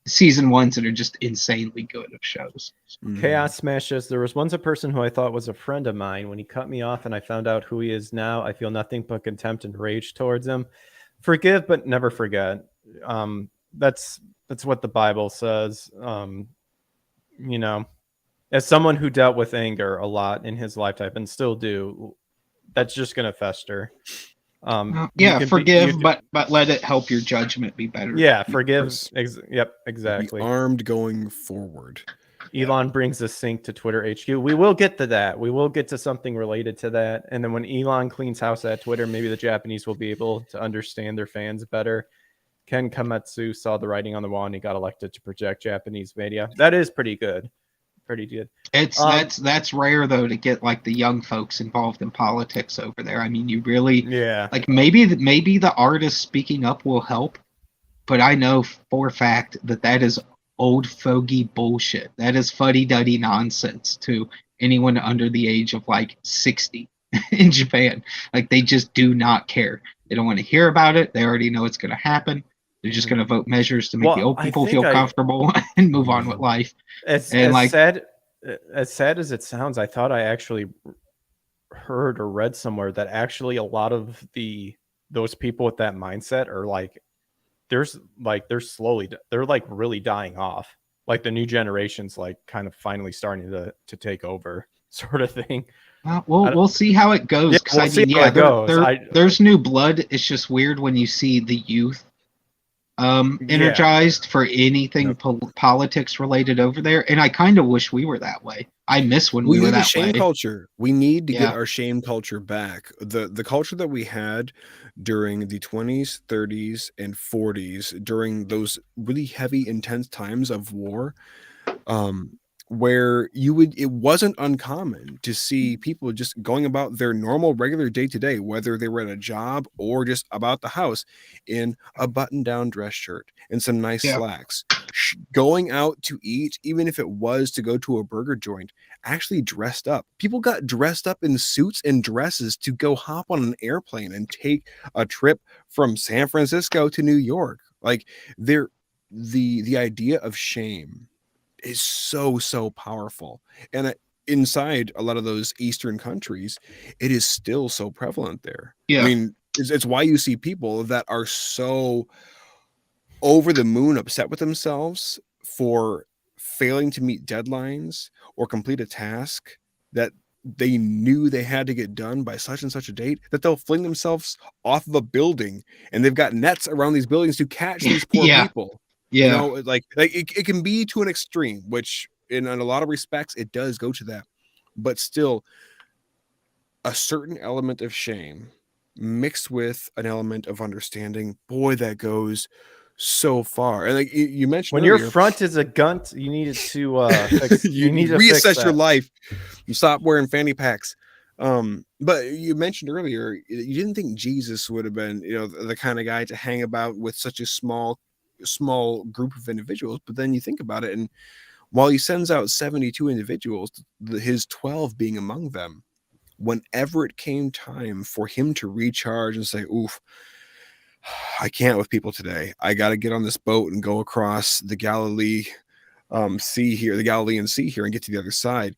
season 1s that are just insanely good of shows. Chaos smashes. There was once a person who I thought was a friend of mine. When he cut me off and I found out who he is now, I feel nothing but contempt and rage towards him. Forgive, but never forget. That's what the Bible says. You know, as someone who dealt with anger a lot in his lifetime and still do, that's just gonna fester. Forgive, but let it help your judgment be better. Yeah, forgive. Yep, exactly. Be armed going forward. Elon brings a sync to Twitter HQ. We will get to that. We will get to something related to that. And then when Elon cleans house at Twitter, maybe the Japanese will be able to understand their fans better. Ken Kametsu saw the writing on the wall and he got elected to project Japanese media. That is pretty good. Pretty good. That's rare though to get like the young folks involved in politics over there. I mean, you really like maybe the artists speaking up will help, but I know for a fact that is old fogey bullshit. That is fuddy-duddy nonsense to anyone under the age of like 60 in Japan. Like they just do not care. They don't want to hear about it. They already know it's going to happen. They're just going to vote measures to make the old people feel comfortable and move on with life. As sad as it sounds, I thought I actually heard or read somewhere that actually a lot of those people with that mindset are like, they're like really dying off. Like the new generation's like kind of finally starting to take over, sort of thing. We'll see how it goes. There's new blood. It's just weird when you see the youth energized for anything politics related over there, and I kind of wish we were that way. I miss when we were that shame way. Culture. We need to get our shame culture back. The culture that we had during the 20s, 30s, and 40s, during those really heavy, intense times of war, where it wasn't uncommon to see people just going about their normal, regular day-to-day, whether they were at a job or just about the house, in a button-down dress shirt and some nice slacks, going out to eat, even if it was to go to a burger joint, actually dressed up. People got dressed up in suits and dresses to go hop on an airplane and take a trip from San Francisco to New York. Like the idea of shame is so powerful, and inside a lot of those Eastern countries, it is still so prevalent there. I mean, it's why you see people that are so over the moon upset with themselves for failing to meet deadlines or complete a task that they knew they had to get done by such and such a date, that they'll fling themselves off of a building, and they've got nets around these buildings to catch these poor people. You know, like it can be to an extreme, which in a lot of respects it does go to that, but still a certain element of shame mixed with an element of understanding, boy, that goes so far. And like you mentioned when earlier, your front is a gunt, you needed to you need to reassess your life. You stop wearing fanny packs. But you mentioned earlier you didn't think Jesus would have been, the kind of guy to hang about with such a small group of individuals. But then you think about it, and while he sends out 72 individuals, his 12 being among them, whenever it came time for him to recharge and say, oof, I can't with people today, I got to get on this boat and go across the Galilean Sea here and get to the other side,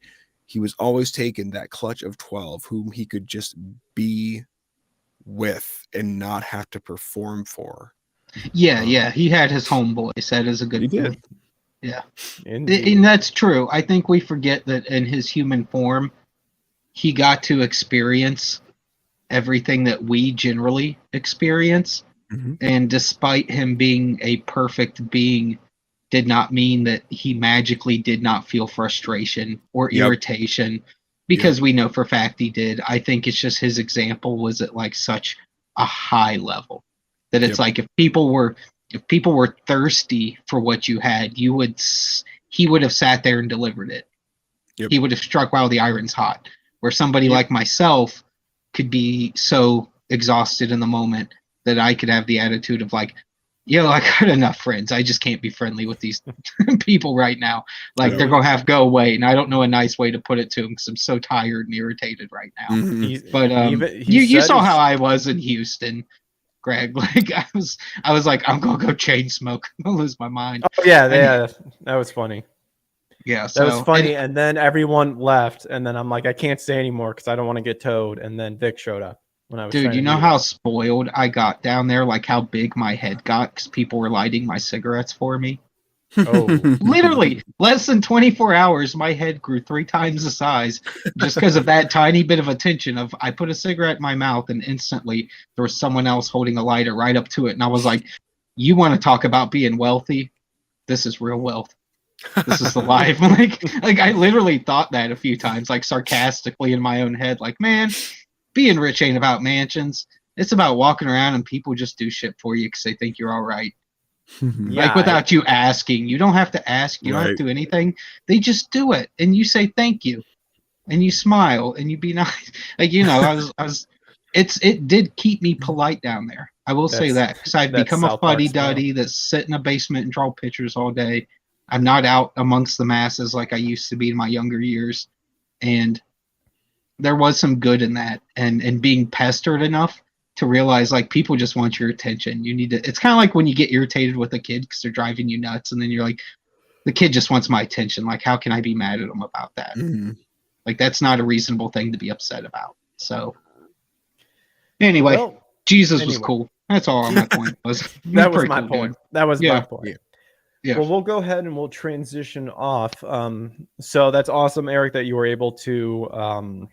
he was always taking that clutch of 12 whom he could just be with and not have to perform for. He had his homeboys. That is a good thing. Did. Yeah. And that's true. I think we forget that in his human form, he got to experience everything that we generally experience. Mm-hmm. And despite him being a perfect being, did not mean that he magically did not feel frustration or irritation, because we know for a fact he did. I think it's just his example was at like such a high level that it's like if people were thirsty for what you had, he would have sat there and delivered it. He would have struck while the iron's hot. Where somebody like myself could be so exhausted in the moment that I could have the attitude of like, I got enough friends. I just can't be friendly with these people right now. Like, they're going to have to go away. And I don't know a nice way to put it to them because I'm so tired and irritated right now. But you saw how I was in Houston, Greg. Like, I was like, I'm going to go chain smoke. I'm going to lose my mind. Oh, yeah, that was funny. Yeah, that was funny. And then everyone left. And then I'm like, I can't stay anymore because I don't want to get towed. And then Vic showed up. Dude, you know how spoiled I got down there? Like how big my head got because people were lighting my cigarettes for me? Oh, literally, less than 24 hours, my head grew 3 times the size just because of that tiny bit of attention. I put a cigarette in my mouth and instantly there was someone else holding a lighter right up to it. And I was like, you want to talk about being wealthy? This is real wealth. This is the life. Like I literally thought that a few times, like sarcastically in my own head, like, man, being rich ain't about mansions. It's about walking around and people just do shit for you because they think you're all right. Like without you asking. You don't have to ask. You don't have to do anything. They just do it. And you say thank you. And you smile and you be nice. Like, it did keep me polite down there. I will say that. Because I've become a fuddy-duddy that sit in a basement and draw pictures all day. I'm not out amongst the masses like I used to be in my younger years. And there was some good in that, and being pestered enough to realize like people just want your attention. You need to. It's kind of like when you get irritated with a kid because they're driving you nuts, and then you're like, the kid just wants my attention. Like, how can I be mad at them about that? Like, that's not a reasonable thing to be upset about. So, anyway, Jesus was cool. That's all my point was. That was my point. That was my point. Yeah. Well, we'll go ahead and we'll transition off. So that's awesome, Eric, that you were able to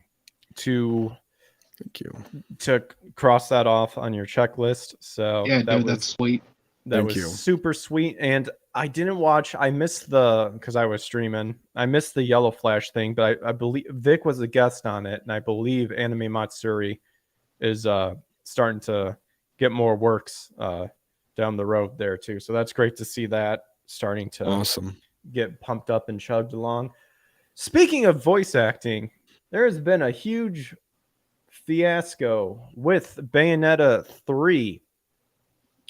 thank you to cross that off on your checklist. So yeah, that's sweet. That was super sweet. And I missed because I was streaming. I missed the Yellow Flash thing, but I believe Vic was a guest on it, and I believe Anime Matsuri is starting to get more works down the road there too. So that's great to see that starting to get pumped up and chugged along. Speaking of voice acting, there has been a huge fiasco with Bayonetta 3.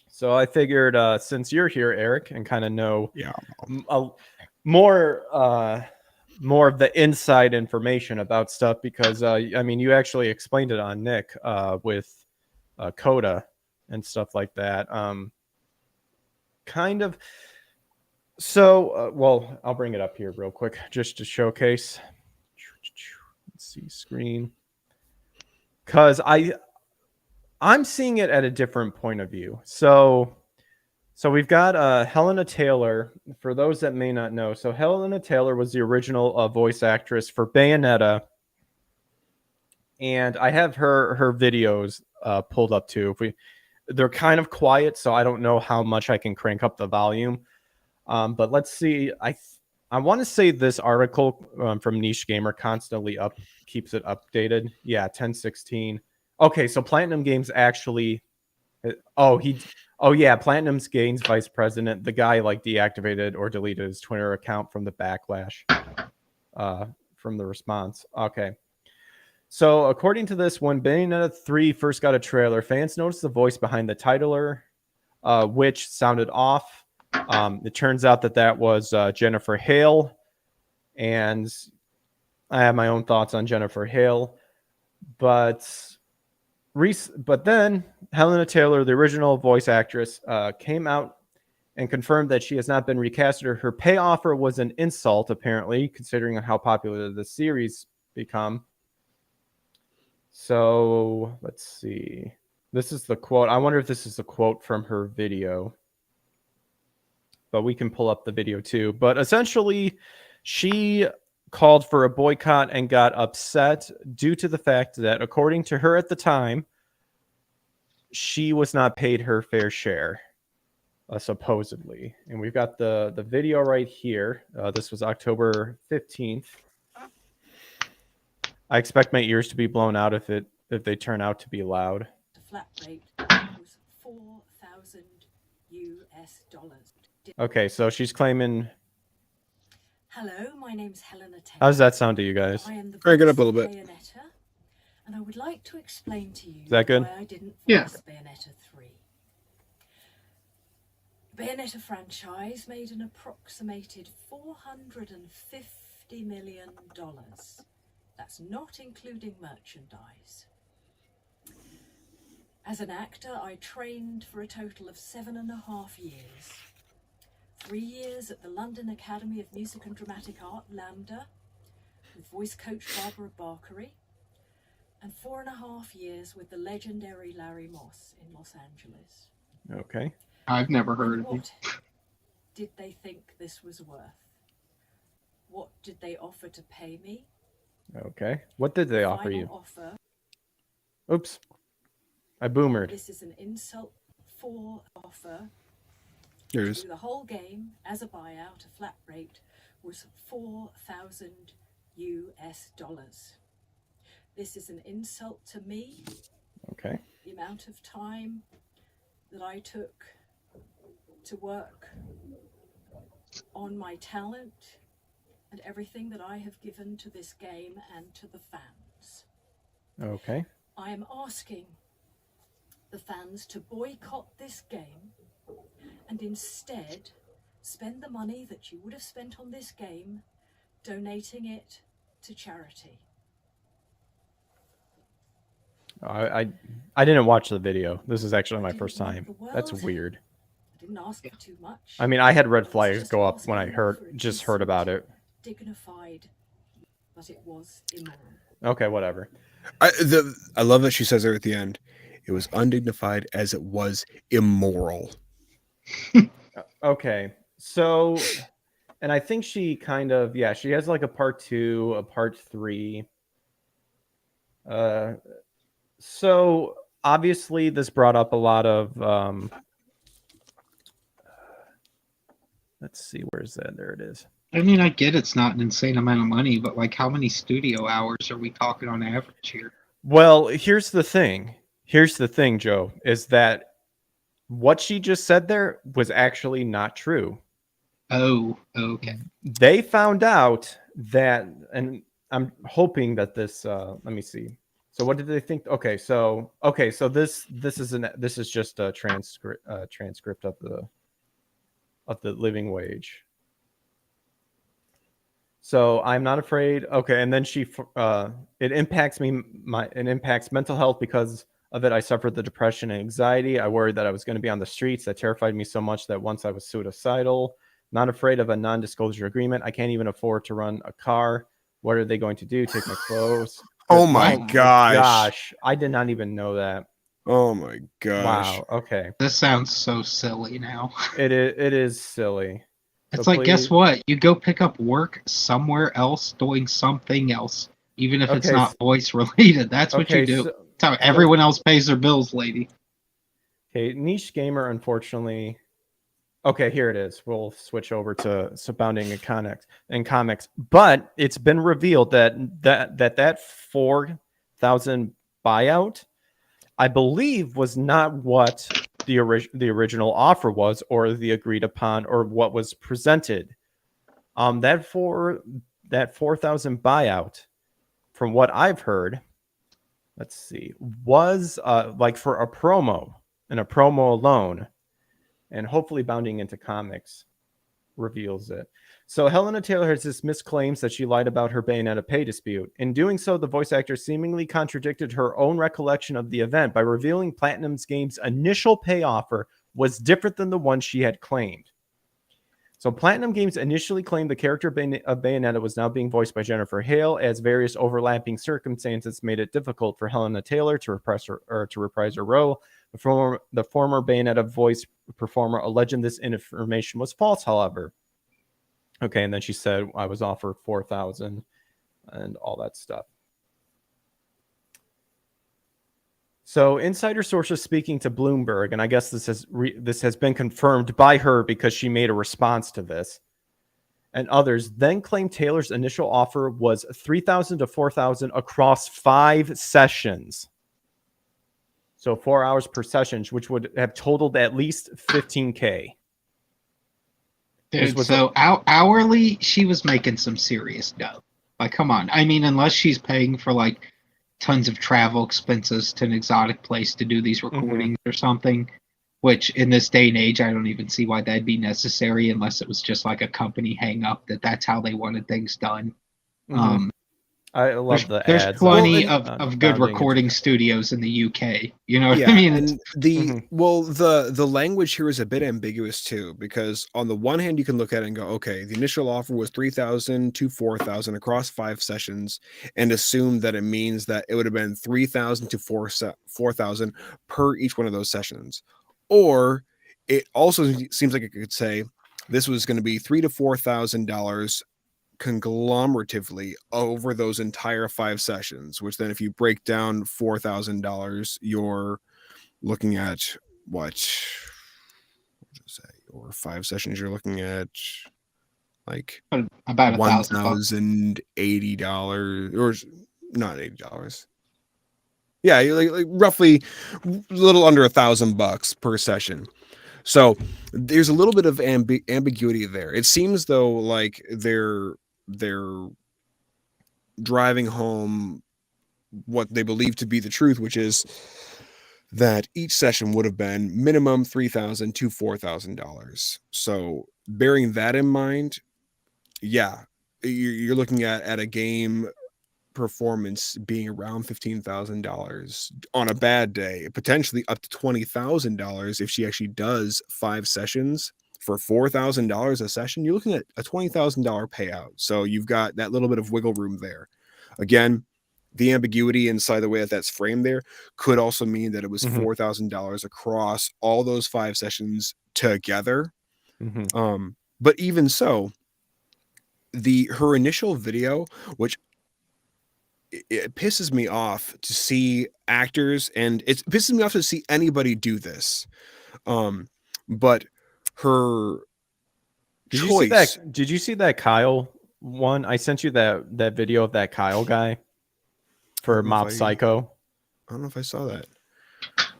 So I figured since you're here, Eric, and kind of know more of the inside information about stuff, because you actually explained it on Nick with Coda and stuff like that. Kind of. So, well, I'll bring it up here real quick just to showcase. Let's see screen. Because I'm seeing it at a different point of view. So we've got Helena Taylor. For those that may not know, so Helena Taylor was the original voice actress for Bayonetta. And I have her videos pulled up too. They're kind of quiet, so I don't know how much I can crank up the volume. But let's see. I want to say this article from Niche Gamer constantly keeps it updated. Yeah, 1016. Okay, so Platinum Games actually. Platinum Games vice president, the guy like deactivated or deleted his Twitter account from the backlash, from the response. Okay. So according to this, when Bayonetta 3 first got a trailer, fans noticed the voice behind the titler, which sounded off. It turns out that was Jennifer Hale, and I have my own thoughts on Jennifer Hale, but then Helena Taylor, the original voice actress, came out and confirmed that she has not been recasted. Her pay offer was an insult, apparently, considering how popular the series become. So let's see. This is the quote. I wonder if this is a quote from her video. But we can pull up the video too. But essentially, she called for a boycott and got upset due to the fact that, according to her at the time, she was not paid her fair share, supposedly. And we've got the video right here. This was October 15th. I expect my ears to be blown out if they turn out to be loud. The flat rate was $4,000 US. Okay, so she's claiming. Hello, my name's Helena Taylor. How does that sound to you guys? I am the Very good, up a little bit. Bayonetta, and I would like to explain to you Is that good? why I didn't voice Bayonetta 3. Bayonetta franchise made an approximated $450 million. That's not including merchandise. As an actor, I trained for a total of 7.5 years. 3 years at the London Academy of Music and Dramatic Art, LAMDA, with voice coach Barbara Barkery, and 4.5 years with the legendary Larry Moss in Los Angeles. Okay. I've never heard of it. What did they think this was worth? What did they offer to pay me? Okay. What did they offer Final you? offer. Oops. I boomered. This is an insult for offer. There it To is. do the whole game as a buyout, a flat rate was $4,000 US. This is an insult to me. Okay. The amount of time that I took to work on my talent and everything that I have given to this game and to the fans. Okay. I am asking the fans to boycott this game and instead spend the money that you would have spent on this game donating it to charity. I didn't watch the video. This is actually my first time. That's weird. I didn't ask for too much. I mean, I had red I was flags just go up when I asking for a heard about decent, it. dignified, but it was immoral. Okay, whatever. I love that she says there at the end. It was undignified as it was immoral. Okay. So, and I think she kind of, yeah, she has like a part 2, a part 3. So obviously this brought up a lot of, let's see, where is that? There it is. I mean, I get it's not an insane amount of money, but like, how many studio hours are we talking on average here? Well, here's the thing. Here's the thing, Joe, is that what she just said there was actually not true. Oh, okay. They found out that, and I'm hoping that this, let me see. So what did they think? Okay, so this is just a transcript of the living wage. So I'm not afraid. Okay, and then it impacts me. It impacts mental health because of it. I suffered the depression and anxiety. I worried that I was going to be on the streets. That terrified me so much that once I was suicidal. Not afraid of a non-disclosure agreement. I can't even afford to run a car. What are they going to do? Take my clothes? Oh my gosh! I did not even know that. Oh my gosh! Wow. Okay. This sounds so silly now. It is silly. It's So like, guess please- what? You go pick up work somewhere else doing something else, even if it's Okay, not voice related. That's what you do. So, That's how everyone else pays their bills, lady. okay, niche gamer, unfortunately. Okay, here it is. We'll switch over to Abounding in comics. But it's been revealed that 4,000 buyout, I believe, was not what the original offer was, or the agreed upon, or what was presented. That 4,000 buyout, from what I've heard, let's see, was like for a promo, and a promo alone. And hopefully Bounding into Comics reveals it. So Helena Taylor has dismissed claims that she lied about her Bayonetta pay dispute. In doing so, the voice actor seemingly contradicted her own recollection of the event by revealing Platinum's Game's initial pay offer was different than the one she had claimed. So Platinum Games initially claimed the character of Bayonetta was now being voiced by Jennifer Hale, as various overlapping circumstances made it difficult for Helena Taylor to reprise her role. The former Bayonetta voice performer alleged this information was false, however. Okay, and then she said, I was offered 4,000 and all that stuff. So insider sources speaking to Bloomberg, and I guess this has been confirmed by her because she made a response to this, and others then claimed Taylor's initial offer was 3,000 to 4,000 across 5 sessions. So 4 hours per session, which would have totaled at least $15K. Dude, so hourly, she was making some serious dough. Like, come on. I mean, unless she's paying for, like, tons of travel expenses to an exotic place to do these recordings or something, which in this day and age, I don't even see why that'd be necessary unless it was just like a company hang up that's how they wanted things done. Mhm. I love the There's ads. plenty Well, of good Founding recording studios in the UK. You know what yeah, I mean? and the Mhm. well, the language here is a bit ambiguous too, because on the one hand, you can look at it and go, okay, the initial offer was 3,000 to 4,000 across 5 sessions, and assume that it means that it would have been 3,000 to 4,000 per each one of those sessions. Or it also seems like it could say this was going to be $3,000 to $4,000 conglomeratively over those entire 5 sessions, which then if you break down $4,000, you're looking at what say, or 5 sessions, you're looking at like About $1,000. $1,080, or not $80. Yeah, like roughly a little under $1,000 per session. So there's a little bit of ambiguity there. It seems though like they're driving home what they believe to be the truth, which is that each session would have been minimum $3,000 to $4,000. So bearing that in mind, yeah, you're looking at a game performance being around $15,000 on a bad day, potentially up to $20,000 if she actually does 5 sessions for $4,000 a session. You're looking at a $20,000 payout. So you've got that little bit of wiggle room there. Again, the ambiguity inside the way that that's framed there could also mean that it was $4,000 across all those 5 sessions together. But even so, her initial video, which it pisses me off to see actors, and it pisses me off to see anybody do this. But her choice. Did you see that Kyle one? I sent you that video of that Kyle guy for Mob Psycho. I don't know if I saw that.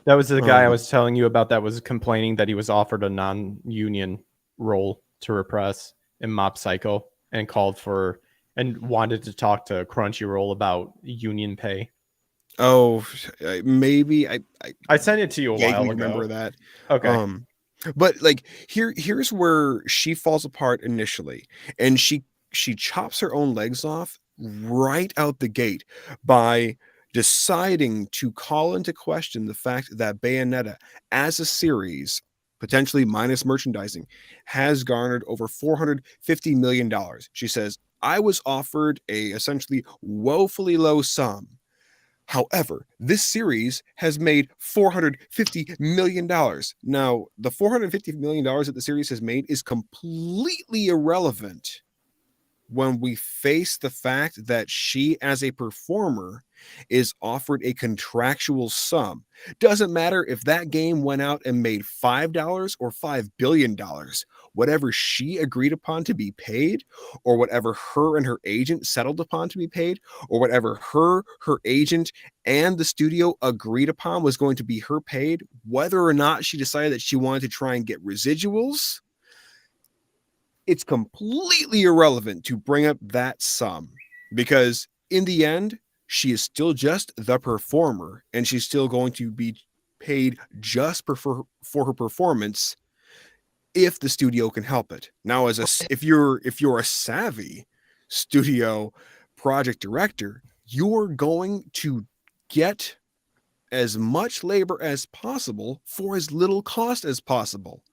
That was the guy I was telling you about that was complaining that he was offered a non-union role to repress in Mob Psycho and called for and wanted to talk to Crunchyroll about union pay. Oh, maybe I sent it to you a while ago. Remember that? Okay. But like here's where she falls apart initially, and she chops her own legs off right out the gate by deciding to call into question the fact that Bayonetta as a series, potentially minus merchandising, has garnered over $450 million. She says, I was offered a essentially woefully low sum. However, this series has made $450 million. Now, the $450 million that the series has made is completely irrelevant when we face the fact that she, as a performer, is offered a contractual sum. Doesn't matter if that game went out and made $5 or $5 billion. Whatever she agreed upon to be paid, or whatever her and her agent settled upon to be paid, or whatever her agent and the studio agreed upon was going to be her paid, whether or not she decided that she wanted to try and get residuals, it's completely irrelevant to bring up that sum, because in the end, she is still just the performer, and she's still going to be paid just for her performance if the studio can help it. Now, if you're a savvy studio project director, you're going to get as much labor as possible for as little cost as possible.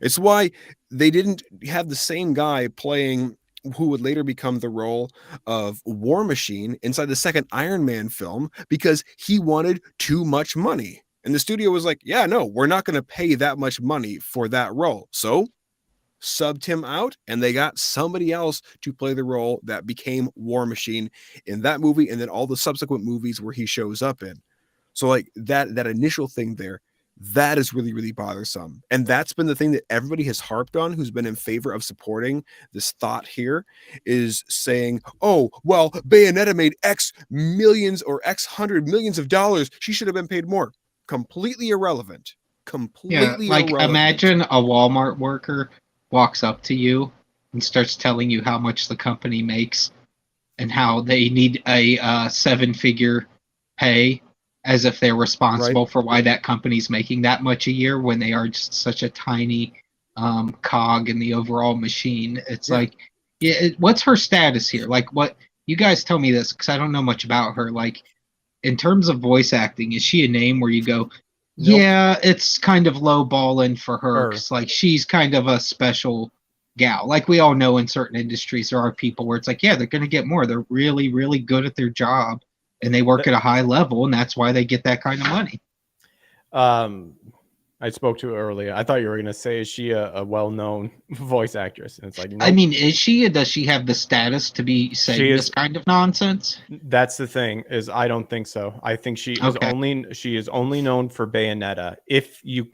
It's why they didn't have the same guy playing who would later become the role of War Machine inside the second Iron Man film, because he wanted too much money. And the studio was like, yeah, no, we're not going to pay that much money for that role. So subbed him out, and they got somebody else to play the role that became War Machine in that movie, and then all the subsequent movies where he shows up in. So like that initial thing there, that is really, really bothersome. And that's been the thing that everybody has harped on who's been in favor of supporting this thought here, is saying, oh, well, Bayonetta made X millions or X hundred millions of dollars. She should have been paid more. Completely irrelevant. Completely irrelevant. Imagine a Walmart worker walks up to you and starts telling you how much the company makes and how they need a 7-figure pay as if they're responsible for why that company's making that much a year when they are just such a tiny cog in the overall machine. It's like, what's her status here? Like, what you guys tell me this because I don't know much about her. Like, in terms of voice acting, is she a name where you go, yeah, it's kind of low balling for her because like she's kind of a special gal. Like we all know in certain industries there are people where it's like, yeah, they're going to get more. They're really, really good at their job and they work at a high level, and that's why they get that kind of money. I spoke to her earlier. I thought you were going to say, is she a well-known voice actress? And it's like, nope. I mean, is she? Does she have the status to be saying this kind of nonsense? That's the thing. Is I don't think so. I think she is only known for Bayonetta. If you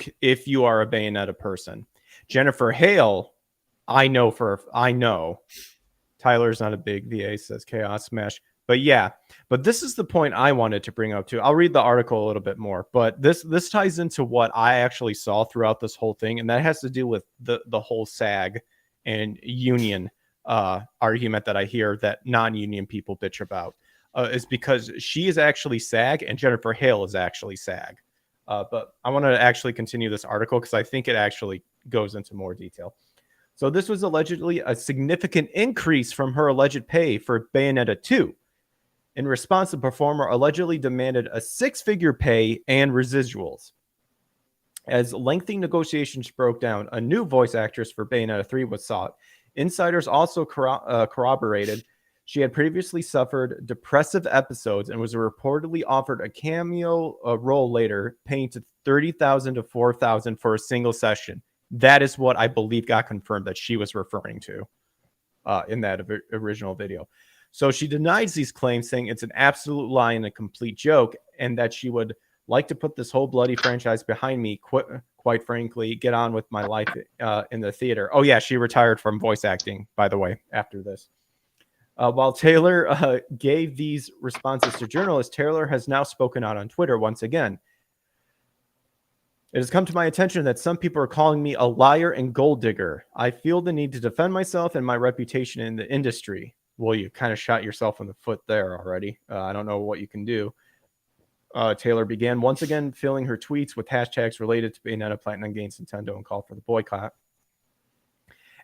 are a Bayonetta person, Jennifer Hale, I know. Tyler's not a big VA, says Chaos Smash. But yeah, but this is the point I wanted to bring up too. I'll read the article a little bit more, but this ties into what I actually saw throughout this whole thing, and that has to do with the whole SAG and union argument that I hear that non-union people bitch about. Is because she is actually SAG and Jennifer Hale is actually SAG. But I want to actually continue this article because I think it actually goes into more detail. So this was allegedly a significant increase from her alleged pay for Bayonetta 2. In response, the performer allegedly demanded a six-figure pay and residuals. As lengthy negotiations broke down, a new voice actress for Bayonetta 3 was sought. Insiders also corroborated she had previously suffered depressive episodes and was reportedly offered a cameo role later, paying to $30,000 to $4,000 for a single session. That is what I believe got confirmed that she was referring to in that original video. So she denies these claims, saying it's an absolute lie and a complete joke, and that she would like to put this whole bloody franchise behind me, quite frankly, get on with my life in the theater. Oh, yeah, she retired from voice acting, by the way, after this. While Taylor gave these responses to journalists, Taylor has now spoken out on Twitter once again. It has come to my attention that some people are calling me a liar and gold digger. I feel the need to defend myself and my reputation in the industry. Well, you kind of shot yourself in the foot there already. I don't know what you can do. Taylor began once again filling her tweets with hashtags related to Bayonetta Platinum against Nintendo and called for the boycott.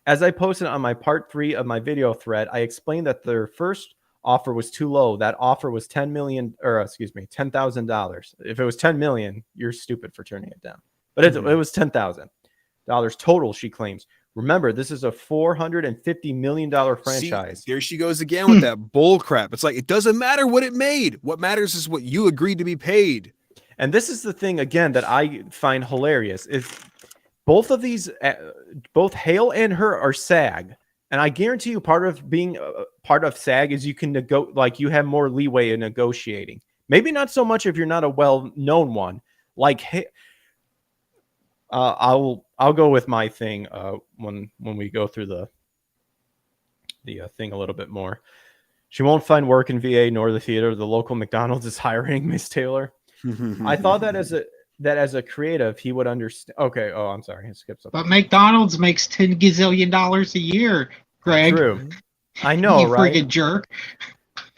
As I posted on my part 3 of my video thread, I explained that their first offer was too low. That offer was $10,000. If it was $10 million, you're stupid for turning it down. But it was $10,000 total, she claims. Remember, this is a $450 million franchise. See, there she goes again with that bull crap. It's like, it doesn't matter what it made. What matters is what you agreed to be paid. And this is the thing, again, that I find hilarious. Is both of these, both Hale and her are SAG. And I guarantee you part of being part of SAG is you can you have more leeway in negotiating. Maybe not so much if you're not a well-known one. Like, I'll go with my thing when we go through the thing a little bit more. She won't find work in VA nor the theater. The local McDonald's is hiring, Miss Taylor. I thought that as a creative, he would understand. Okay. Oh, I'm sorry. I skipped something. But McDonald's makes $10 gazillion a year, Greg. True. I know, you right? You freaking jerk.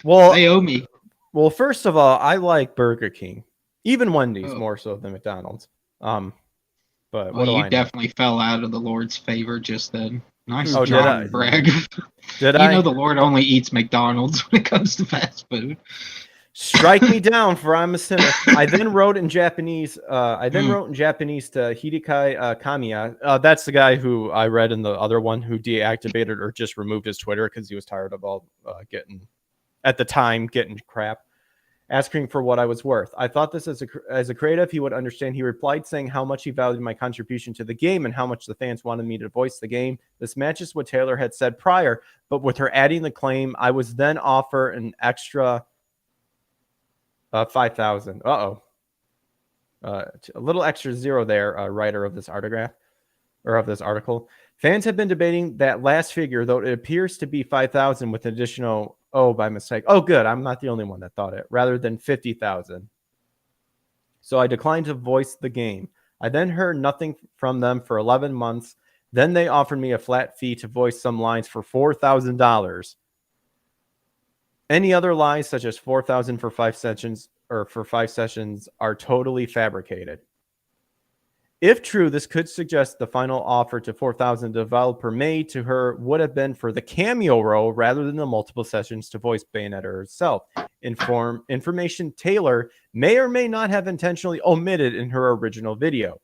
Well, they owe me. Well, first of all, I like Burger King, even Wendy's more so than McDonald's. But well, you definitely fell out of the Lord's favor just then. Nice job, Greg. Did I? You know the Lord only eats McDonald's when it comes to fast food. Strike me down, for I'm a sinner. I then wrote in Japanese. To Hidekai Kamiya. That's the guy who I read in the other one who deactivated or just removed his Twitter because he was tired of all getting crap. Asking for what I was worth. I thought this as a creative, he would understand. He replied saying how much he valued my contribution to the game and how much the fans wanted me to voice the game. This matches what Taylor had said prior, but with her adding the claim, I was then offer an extra $5,000. A little extra zero there, writer of this article. Fans have been debating that last figure, though it appears to be $5,000 with additional by mistake. Oh, good. I'm not the only one that thought it. Rather than $50,000. So I declined to voice the game. I then heard nothing from them for 11 months. Then they offered me a flat fee to voice some lines for $4,000. Any other lines, such as $4,000 for 5 sessions for 5 sessions are totally fabricated. If true, this could suggest the final offer to 4,000 developer made to her would have been for the cameo role rather than the multiple sessions to voice Bayonetta herself. Information Taylor may or may not have intentionally omitted in her original video.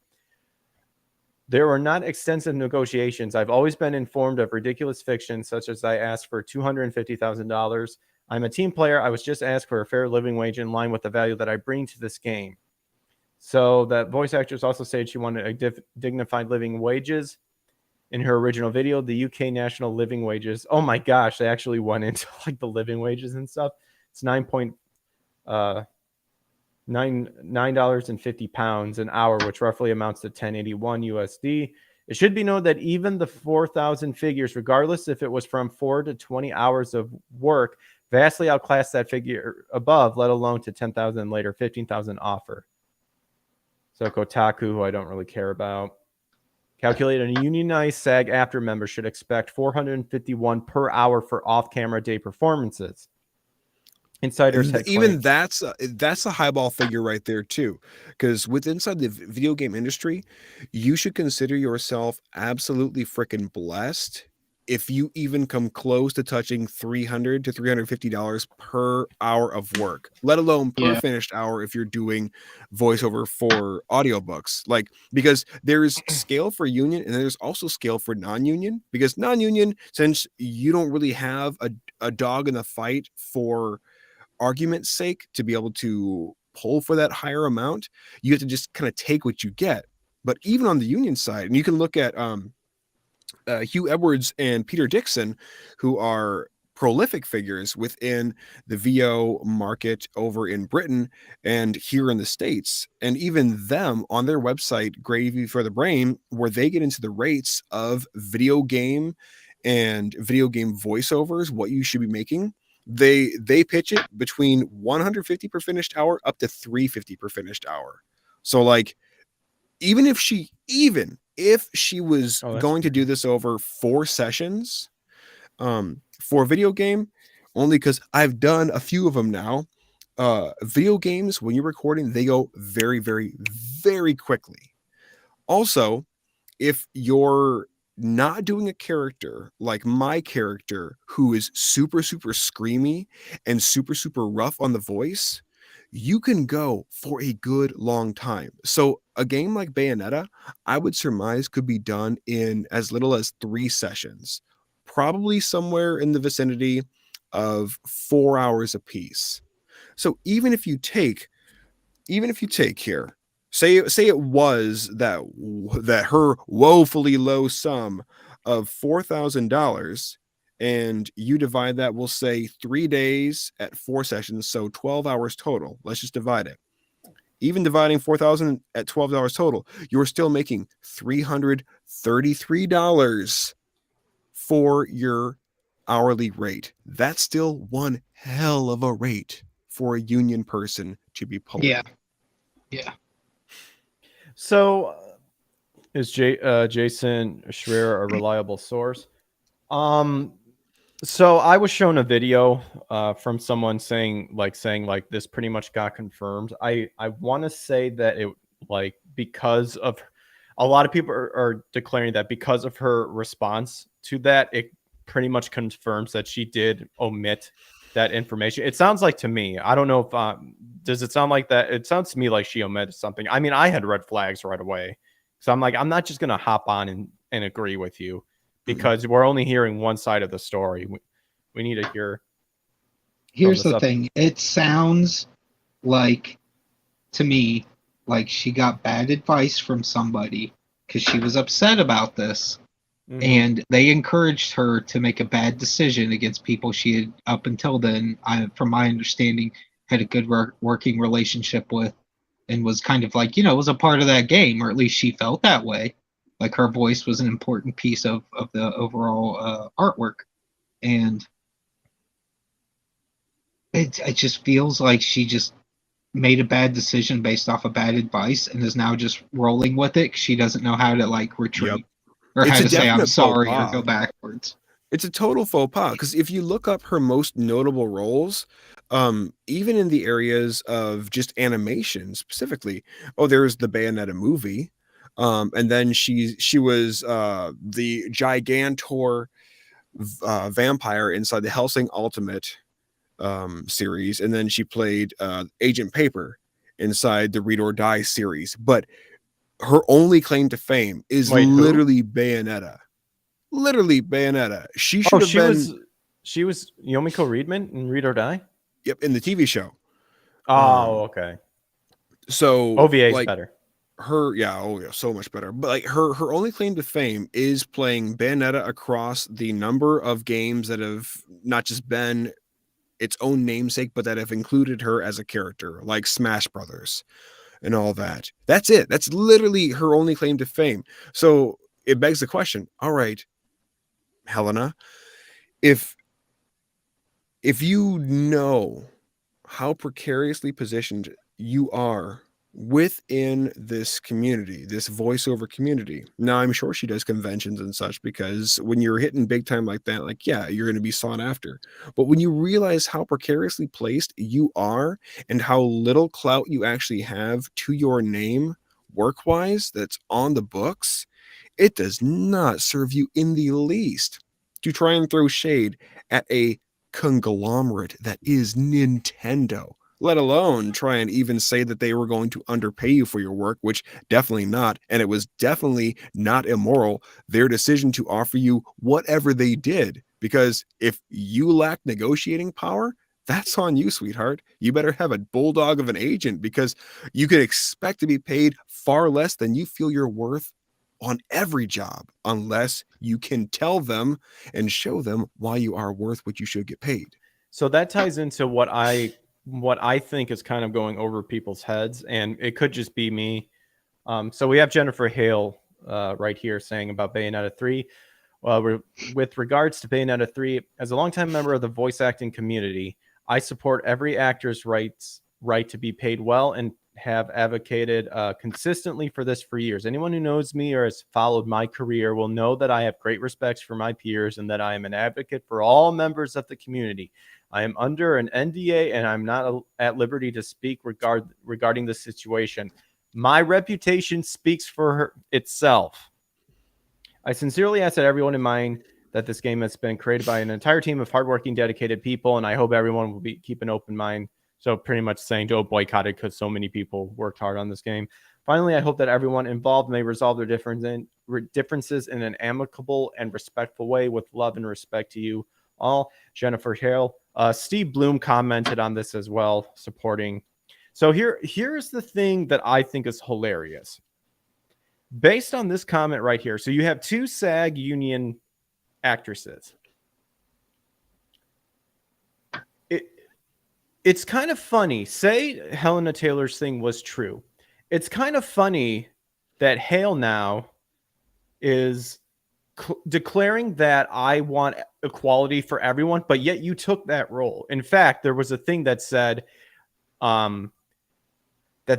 There were not extensive negotiations. I've always been informed of ridiculous fiction, such as I asked for $250,000. I'm a team player. I was just asked for a fair living wage in line with the value that I bring to this game. So that voice actress also said she wanted a dignified living wages. In her original video, the UK national living wages. Oh my gosh, they actually went into like the living wages and stuff. It's $9.50 an hour, which roughly amounts to 1081 USD. It should be noted that even the 4,000 figures, regardless if it was from 4 to 20 hours of work, vastly outclassed that figure above, let alone to 10,000 later, 15,000 offer. So Kotaku, who I don't really care about, calculated a unionized SAG-AFTRA member should expect $451 per hour for off-camera day performances. Insiders had even that's a highball figure right there too, because inside the video game industry, you should consider yourself absolutely freaking blessed if you even come close to touching $300 to $350 per hour of work, let alone per finished hour if you're doing voiceover for audiobooks. Like, because there's scale for union and there's also scale for non-union, because non-union, since you don't really have a dog in the fight for argument's sake to be able to pull for that higher amount, you have to just kind of take what you get. But even on the union side, and you can look at Hugh Edwards and Peter Dixon, who are prolific figures within the VO market over in Britain and here in the States. And even them on their website, Gravy for the Brain, where they get into the rates of video game and video game voiceovers, what you should be making. They pitch it between 150 per finished hour up to 350 per finished hour. So like, even if she was going to do this over 4 sessions for a video game, only because I've done a few of them now, video games, when you're recording, they go very, very, very quickly. Also, if you're not doing a character like my character who is super, super screamy and super, super rough on the voice, you can go for a good long time. So a game like Bayonetta, I would surmise could be done in as little as 3 sessions, probably somewhere in the vicinity of 4 hours a piece. So even if you take here, say it was that her woefully low sum of $4,000, and you divide that, we'll say 3 days at 4 sessions, so 12 hours total. Let's just divide it. Even dividing 4,000 at 12 hours total, you're still making $333 for your hourly rate. That's still one hell of a rate for a union person to be pulling. Yeah. So, is Jason Schreier a reliable source? So I was shown a video from someone saying this pretty much got confirmed. I want to say that it because of a lot of people are declaring that because of her response to that, it pretty much confirms that she did omit that information. It sounds like to me, I don't know if does it sound like that? It sounds to me like she omitted something. I mean, I had red flags right away. So I'm like, I'm not just gonna hop on and agree with you, because we're only hearing one side of the story. We need to hear. Here's the thing. It sounds like, to me, like she got bad advice from somebody because she was upset about this. Mm-hmm. And they encouraged her to make a bad decision against people she had, up until then, from my understanding, had a good working relationship with, and was kind of like, was a part of that game, or at least she felt that way. Like her voice was an important piece of the overall artwork. And it just feels like she just made a bad decision based off of bad advice and is now just rolling with it. She doesn't know how to retreat. Yep. Or how to say I'm sorry or go backwards. It's a total faux pas, because if you look up her most notable roles, Even in the areas of just animation specifically. Oh, there's the Bayonetta movie. And then she was the Gigantor vampire inside the Hellsing Ultimate series, and then she played Agent Paper inside the Read or Die series. But her only claim to fame is literally Bayonetta. Literally Bayonetta. She should have been. She was Yomiko Reedman in Read or Die. Yep, in the TV show. Oh, okay. So OVA is better. So much better. But like her only claim to fame is playing Bayonetta across the number of games that have not just been its own namesake, but that have included her as a character, like Smash Brothers and all that. That's it. That's literally her only claim to fame. So it begs the question, all right, Helena, if you know how precariously positioned you are within this community, this voiceover community. Now, I'm sure she does conventions and such, because when you're hitting big time like that, like, yeah, you're going to be sought after. But when you realize how precariously placed you are and how little clout you actually have to your name work-wise that's on the books, it does not serve you in the least to try and throw shade at a conglomerate that is Nintendo, let alone try and even say that they were going to underpay you for your work, which definitely not. And it was definitely not immoral, their decision to offer you whatever they did, because if you lack negotiating power, that's on you, sweetheart. You better have a bulldog of an agent, because you could expect to be paid far less than you feel you're worth on every job, unless you can tell them and show them why you are worth what you should get paid. So that ties into what I think is kind of going over people's heads, and it could just be me. So we have Jennifer Hale right here saying about Bayonetta 3. With regards to Bayonetta 3, as a longtime member of the voice acting community, I support every actor's right to be paid well and have advocated consistently for this for years. Anyone who knows me or has followed my career will know that I have great respect for my peers and that I am an advocate for all members of the community. I am under an NDA and I'm not at liberty to speak regarding the situation. My reputation speaks for itself. I sincerely ask that everyone in mind that this game has been created by an entire team of hardworking, dedicated people, and I hope everyone will keep an open mind. So pretty much saying don't boycott it because so many people worked hard on this game. Finally, I hope that everyone involved may resolve their differences in an amicable and respectful way with love and respect to you all. Jennifer Hale. Steve Bloom commented on this as well, supporting. So here's the thing that I think is hilarious. Based on this comment right here, so you have two SAG union actresses. It's kind of funny. Say Helena Taylor's thing was true. It's kind of funny that Hale now is declaring that I want equality for everyone, but yet you took that role. In fact, there was a thing that said that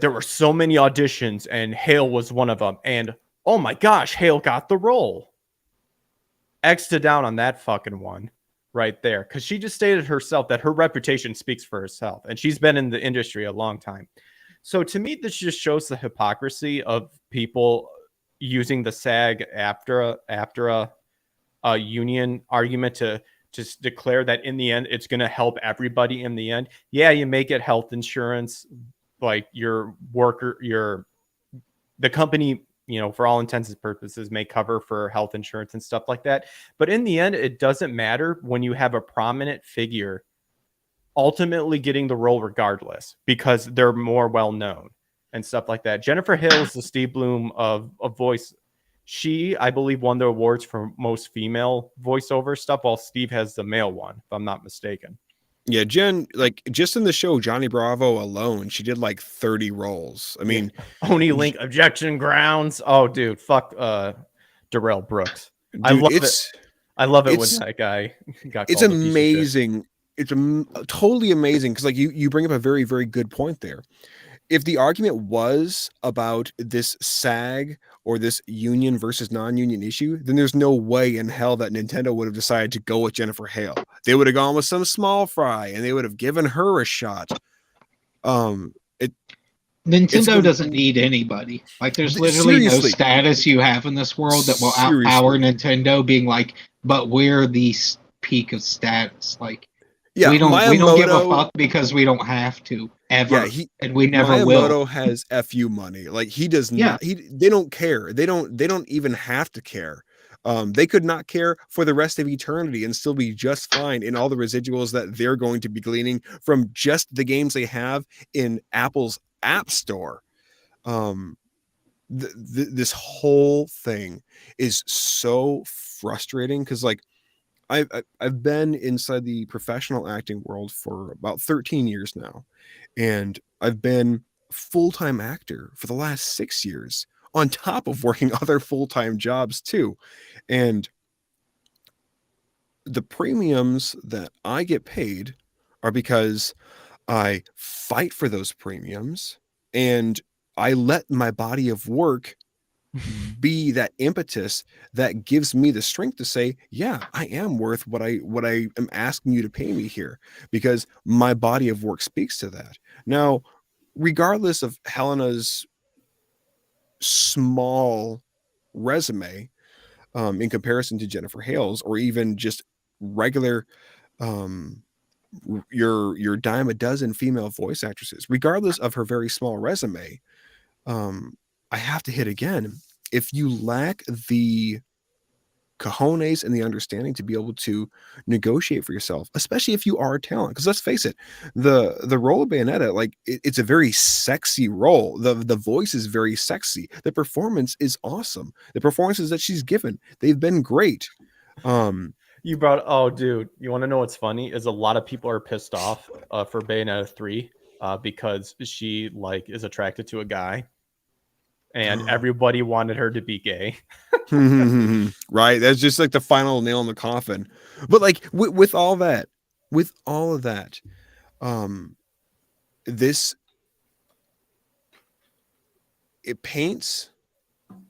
there were so many auditions and Hale was one of them. And oh my gosh, Hale got the role. X'd down on that fucking one right there, because she just stated herself that her reputation speaks for herself, and she's been in the industry a long time. So to me, this just shows the hypocrisy of people using the SAG after a union argument to just declare that in the end it's going to help everybody in the end. Yeah, you may get health insurance, like your worker, the company, you know, for all intents and purposes may cover for health insurance and stuff like that. But in the end, it doesn't matter when you have a prominent figure ultimately getting the role regardless, because they're more well-known and stuff like that. Jennifer Hale is the Steve Bloom of voice. She, I believe, won the awards for most female voiceover stuff, while Steve has the male one, if I'm not mistaken. Yeah, Jen, like just in the show Johnny Bravo alone, she did like 30 roles. I mean, Only Link objection grounds. Oh, dude, fuck Darrell Brooks. Dude, I love it. I love it when that guy got. It's amazing. It's totally amazing, because like you bring up a very, very good point there. If the argument was about this SAG or this union versus non-union issue, then there's no way in hell that Nintendo would have decided to go with Jennifer Hale. they would have gone with some small fry and they would have given her a shot. Nintendo doesn't need anybody. Like, there's literally no status you have in this world that will outpower Nintendo being like, but we're the peak of status. Like, we don't give a fuck because we don't have to ever, and we never will. Miyamoto has FU money. Like, he does not. They don't care. They don't even have to care. They could not care for the rest of eternity and still be just fine in all the residuals that they're going to be gleaning from just the games they have in Apple's App Store. This whole thing is so frustrating because, like, I've been inside the professional acting world for about 13 years now, and I've been a full-time actor for the last 6 years, on top of working other full-time jobs too. And the premiums that I get paid are because I fight for those premiums and I let my body of work be that impetus that gives me the strength to say, yeah, I am worth what I am asking you to pay me here, because my body of work speaks to that. Now, regardless of Helena's small resume in comparison to Jennifer Hale's, or even just regular your dime a dozen female voice actresses, regardless of her very small resume, I have to hit again. If you lack the cojones and the understanding to be able to negotiate for yourself, especially if you are a talent, because let's face it, the role of Bayonetta, like, it's a very sexy role. The voice is very sexy. The performance is awesome. The performances that she's given, they've been great. You brought, oh dude, you want to know what's funny is a lot of people are pissed off for Bayonetta 3 because she, like, is attracted to a guy. And everybody wanted her to be gay. Right. That's just like the final nail in the coffin. But, like, with all of that, it paints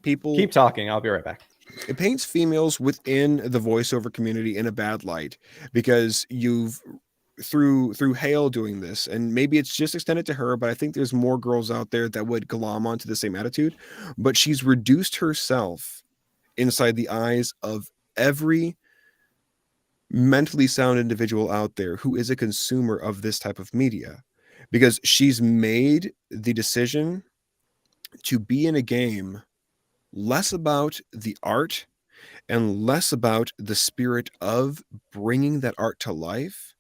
people. Keep talking. I'll be right back. It paints females within the voiceover community in a bad light, because you've through Hale doing this, and maybe it's just extended to her, but I think there's more girls out there that would glom onto the same attitude. But she's reduced herself inside the eyes of every mentally sound individual out there who is a consumer of this type of media, because she's made the decision to be in a game less about the art and less about the spirit of bringing that art to life,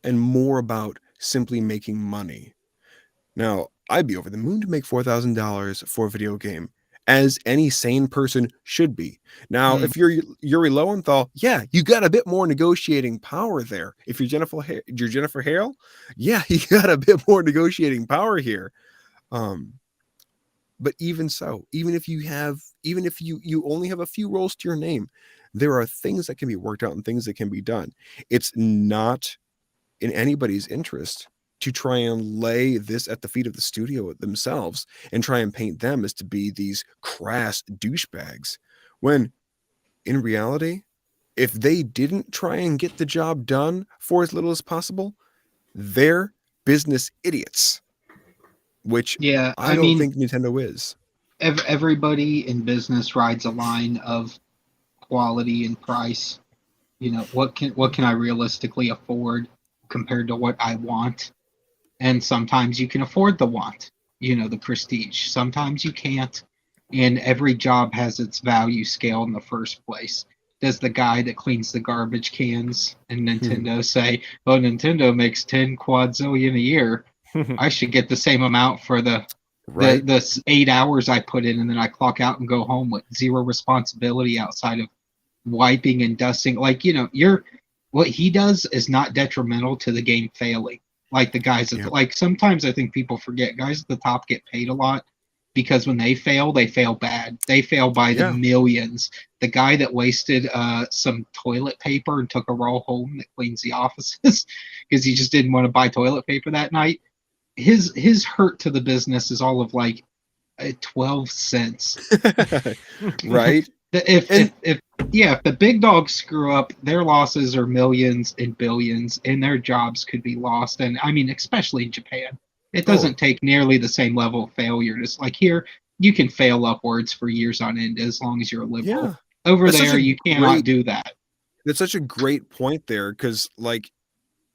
and more about simply making money. Now, I'd be over the moon to make $4,000 for a video game, as any sane person should be. Now, if you're Yuri Lowenthal, yeah, you got a bit more negotiating power there. If you're Jennifer Hale, yeah, you got a bit more negotiating power here. But even so, even if you only have a few roles to your name, there are things that can be worked out and things that can be done. It's not in anybody's interest to try and lay this at the feet of the studio themselves and try and paint them as to be these crass douchebags, when in reality, if they didn't try and get the job done for as little as possible, they're business idiots, which I don't think Nintendo is. Everybody in business rides a line of quality and price. You know, what can I realistically afford compared to what I want? And sometimes you can afford the want, the prestige. Sometimes you can't. And every job has its value scale in the first place. Does the guy that cleans the garbage cans in Nintendo say, oh, Nintendo makes 10 quadzillion a year, I should get the same amount for the 8 hours I put in, and then I clock out and go home with zero responsibility outside of wiping and dusting? Like, what he does is not detrimental to the game failing. Like the guys like, sometimes I think people forget guys at the top get paid a lot because when they fail bad. They fail by the millions. The guy that wasted some toilet paper and took a roll home that cleans the offices because he just didn't want to buy toilet paper that night. His hurt to the business is all of like 12 cents. Right. If the big dogs screw up, their losses are millions and billions, and their jobs could be lost. And I mean, especially in Japan, it doesn't take nearly the same level of failure. Just like here, you can fail upwards for years on end as long as you're a liberal. Yeah. Over there, you cannot do that. That's such a great point there, because like,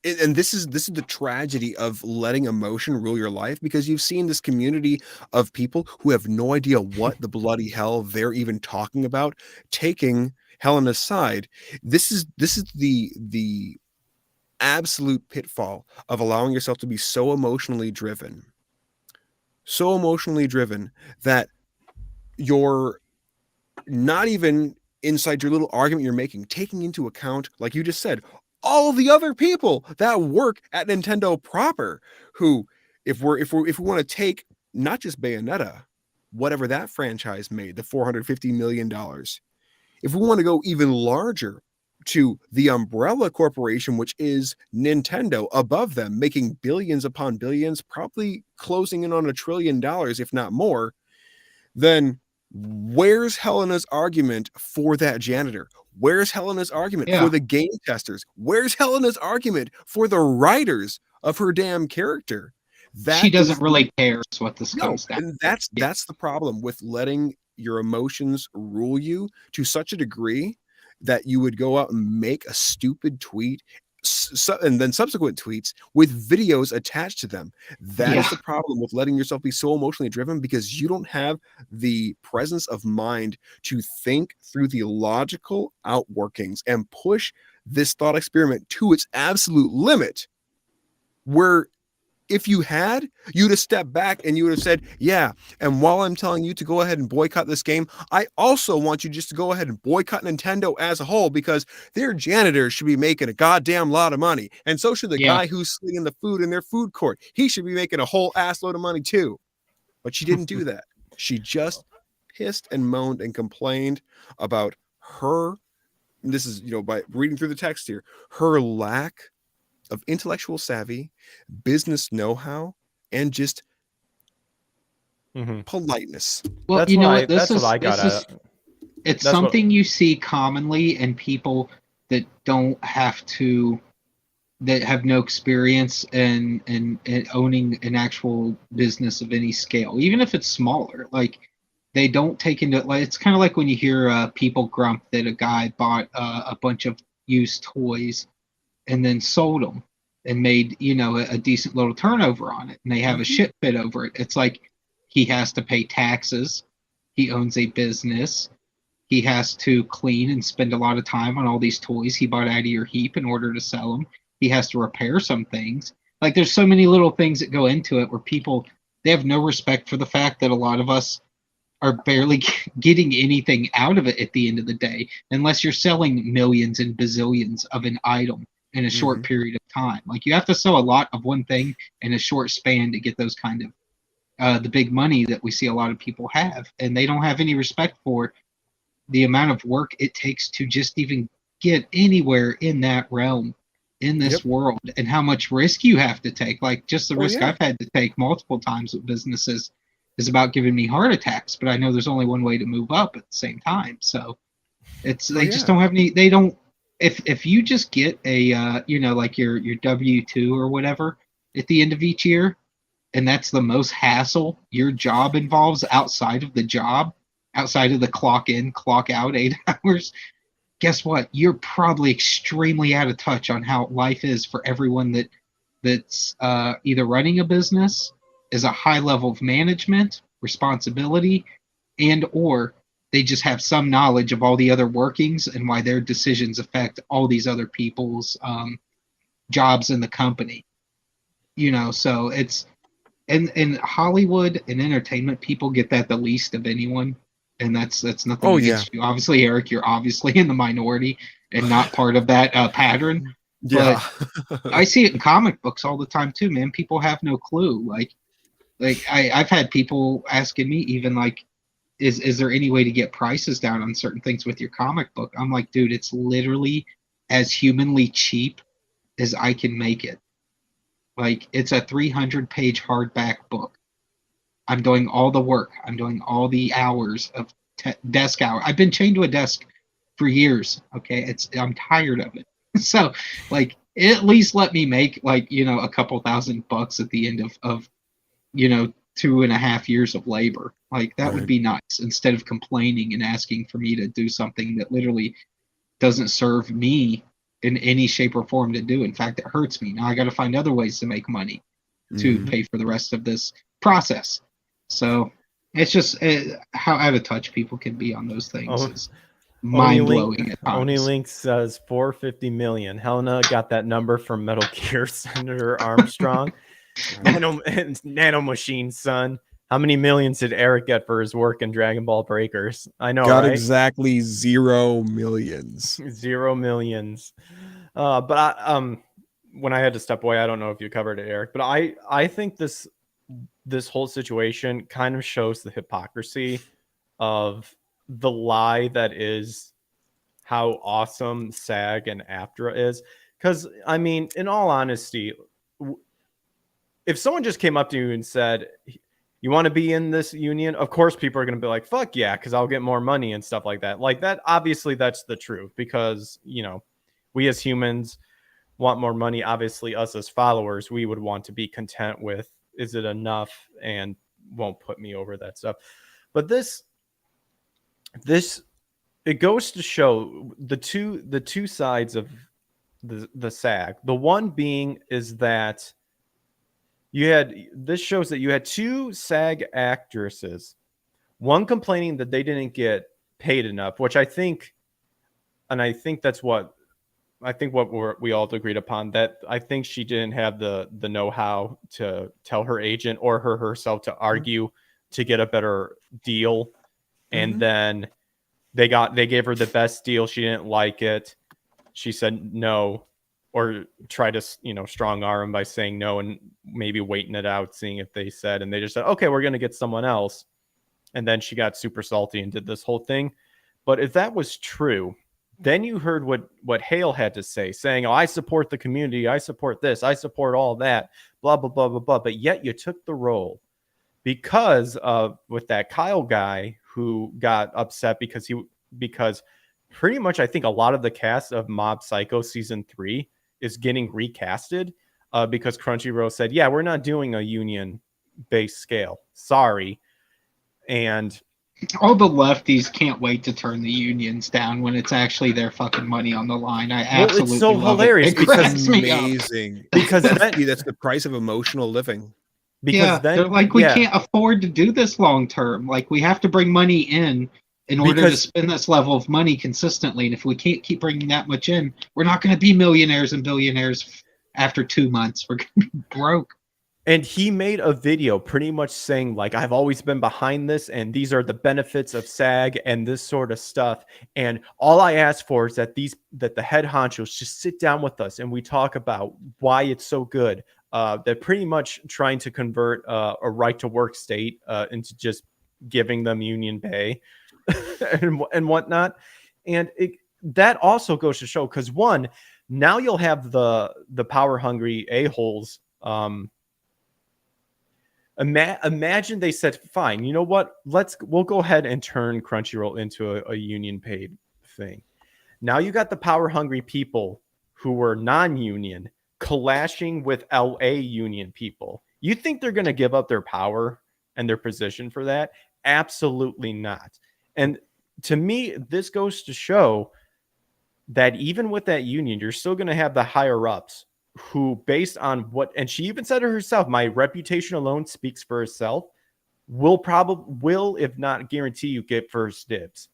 and this is the tragedy of letting emotion rule your life, because you've seen this community of people who have no idea what the bloody hell they're even talking about, taking Helena's side. This is the absolute pitfall of allowing yourself to be so emotionally driven that you're not even inside your little argument you're making, taking into account, like you just said, all the other people that work at Nintendo proper, who, if we want to take not just Bayonetta, whatever that franchise made, the $450 million, if we want to go even larger to the umbrella corporation, which is Nintendo, above them, making billions upon billions, probably closing in on $1 trillion, if not more, then where's Helena's argument for that janitor? Where's Helena's argument for the game testers? Where's Helena's argument for the writers of her damn character? She doesn't really care what this comes down. And that's the problem with letting your emotions rule you to such a degree that you would go out and make a stupid tweet and then subsequent tweets with videos attached to them. That is the problem with letting yourself be so emotionally driven, because you don't have the presence of mind to think through the logical outworkings and push this thought experiment to its absolute limit, where if you had, you'd have stepped back and you would have said, yeah, and while I'm telling you to go ahead and boycott this game, I also want you just to go ahead and boycott Nintendo as a whole, because their janitors should be making a goddamn lot of money. And so should the guy who's slinging the food in their food court. He should be making a whole ass load of money too. But she didn't do that. She just pissed and moaned and complained about her, and this is, by reading through the text here, her lack of intellectual savvy, business know-how, and just politeness. Well, that's what I got at. It's something you see commonly in people that have no experience in owning an actual business of any scale, even if it's smaller. Like, they don't take into, like, it's kind of like when you hear people grump that a guy bought a bunch of used toys and then sold them and made, a decent little turnover on it, and they have a shit fit over it. It's like, he has to pay taxes. He owns a business. He has to clean and spend a lot of time on all these toys he bought out of your heap in order to sell them. He has to repair some things. Like, there's so many little things that go into it where people, they have no respect for the fact that a lot of us are barely getting anything out of it at the end of the day, unless you're selling millions and bazillions of an item in a short period of time. Like, you have to sell a lot of one thing in a short span to get those kind of the big money that we see a lot of people have, and they don't have any respect for the amount of work it takes to just even get anywhere in that realm in this world, and how much risk you have to take. Like, just the risk I've had to take multiple times with businesses is about giving me heart attacks, but I know there's only one way to move up at the same time. So it's, they just don't have any, they don't, if you just get a, like your W-2 or whatever at the end of each year, and that's the most hassle your job involves outside of the job, outside of the clock in, clock out 8 hours, guess what? You're probably extremely out of touch on how life is for everyone that's either running a business, is a high level of management, responsibility, and or they just have some knowledge of all the other workings and why their decisions affect all these other people's jobs in the company. So it's, in Hollywood and entertainment, people get that the least of anyone. And that's nothing against you. Obviously, Eric, you're obviously in the minority and not part of that pattern. Yeah. But I see it in comic books all the time too, man. People have no clue. Like I've had people asking me even like, is there any way to get prices down on certain things with your comic book? I'm like, dude, it's literally as humanly cheap as I can make it. Like, it's a 300-page hardback book. I'm doing all the work. I'm doing all the hours of desk hour. I've been chained to a desk for years. Okay, I'm tired of it. So like, at least let me make like, you know, a couple $1,000 at the end of you know, 2.5 years of labor. Like that would be nice, instead of complaining and asking for me to do something that literally doesn't serve me in any shape or form to do. In fact, it hurts me. Now I got to find other ways to make money to pay for the rest of this process. So it's just how out of touch people can be on those things. Is mind-blowing at times. Only Link says 450 million. Helena got that number from Metal Gear Senator Armstrong. Nano Machine, son. How many millions did Eric get for his work in Dragon Ball Breakers? I know, got right? exactly 0 millions. 0 millions. But when I had to step away, I don't know if you covered it, Eric, but I think this whole situation kind of shows the hypocrisy of the lie that is how awesome SAG and AFTRA is. Because, I mean, in all honesty, if someone just came up to you and said, you want to be in this union? Of course, people are going to be like, fuck yeah, because I'll get more money and stuff like that. Like that, obviously, that's the truth, because, you know, we as humans want more money. Obviously, us as followers, we would want to be content with, is it enough and won't put me over that stuff. But this it goes to show the two sides of the SAG. The one being is that this shows that you had two SAG actresses, one complaining that they didn't get paid enough, which I think that's what we all agreed upon, that I think she didn't have the know-how to tell her agent or herself to argue to get a better deal. And then they gave her the best deal. She didn't like it. She said no, or try to, you know, strong arm by saying no and maybe waiting it out, seeing if they said, and they just said, okay, we're going to get someone else. And then she got super salty and did this whole thing. But if that was true, then you heard what Hale had to say, saying, oh, I support the community. I support this. I support all that, blah, blah, blah, blah, blah. But yet you took the role because with that Kyle guy who got upset because pretty much I think a lot of the cast of Mob Psycho season 3 is getting recasted because Crunchyroll said, yeah, we're not doing a union-based scale. Sorry. And all the lefties can't wait to turn the unions down when it's actually their fucking money on the line. I absolutely it's so love hilarious it. It because amazing. Because that's the price of emotional living. Because they're like, we can't afford to do this long term. Like, we have to bring money in order to spend this level of money consistently. And if we can't keep bringing that much in, we're not going to be millionaires and billionaires after 2 months. We're going to be broke. And he made a video pretty much saying, like, I've always been behind this, and these are the benefits of SAG and this sort of stuff. And all I ask for is that the head honchos just sit down with us and we talk about why it's so good. They're pretty much trying to convert a right to work state into just giving them union pay and whatnot. And that also goes to show, because one, now you'll have the power hungry a-holes. Imagine they said, fine, you know what? We'll go ahead and turn Crunchyroll into a union paid thing. Now you got the power hungry people who were non-union clashing with LA union people. You think they're going to give up their power and their position for that? Absolutely not. And to me, this goes to show that even with that union, you're still going to have the higher ups who, based on what, and she even said it herself, my reputation alone speaks for itself, will, if not guarantee you, get first dibs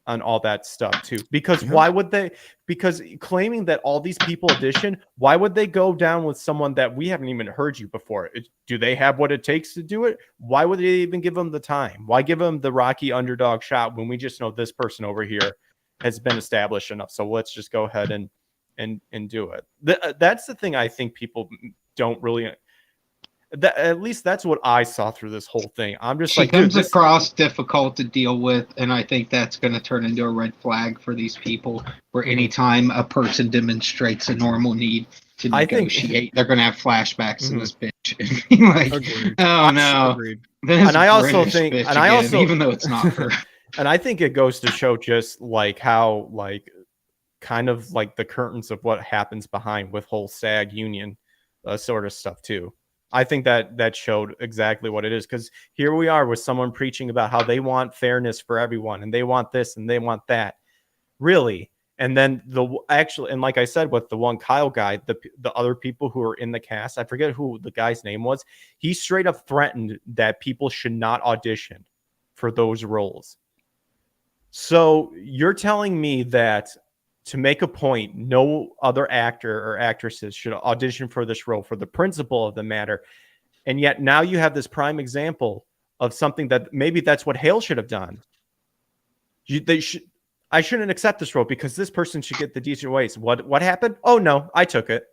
on all that stuff too. Because why would they? Because claiming that all these people audition, why would they go down with someone that we haven't even heard you before? Do they have what it takes to do it? Why would they even give them the time? Why give them the rocky underdog shot when we just know this person over here has been established enough? So let's just go ahead and do it. That's the thing I think people don't really. At least that's what I saw through this whole thing. I'm just she comes across difficult to deal with, and I think that's going to turn into a red flag for these people. Where anytime a person demonstrates a normal need to negotiate, they're going to have flashbacks in this bitch and be like, Agreed. "Oh no!" Agreed. And I also think, even though it's not her. And I think it goes to show just like how like kind of like the curtains of what happens behind with whole SAG union sort of stuff too. I think that showed exactly what it is, because here we are with someone preaching about how they want fairness for everyone and they want this and they want that. Really? And then and like I said, with the one Kyle guy, the other people who are in the cast, I forget who the guy's name was. He straight up threatened that people should not audition for those roles. So you're telling me that to make a point, no other actor or actresses should audition for this role for the principle of the matter. And yet now you have this prime example of something that maybe that's what Hale should have done. I shouldn't accept this role because this person should get the decent ways. What happened? Oh no, I took it.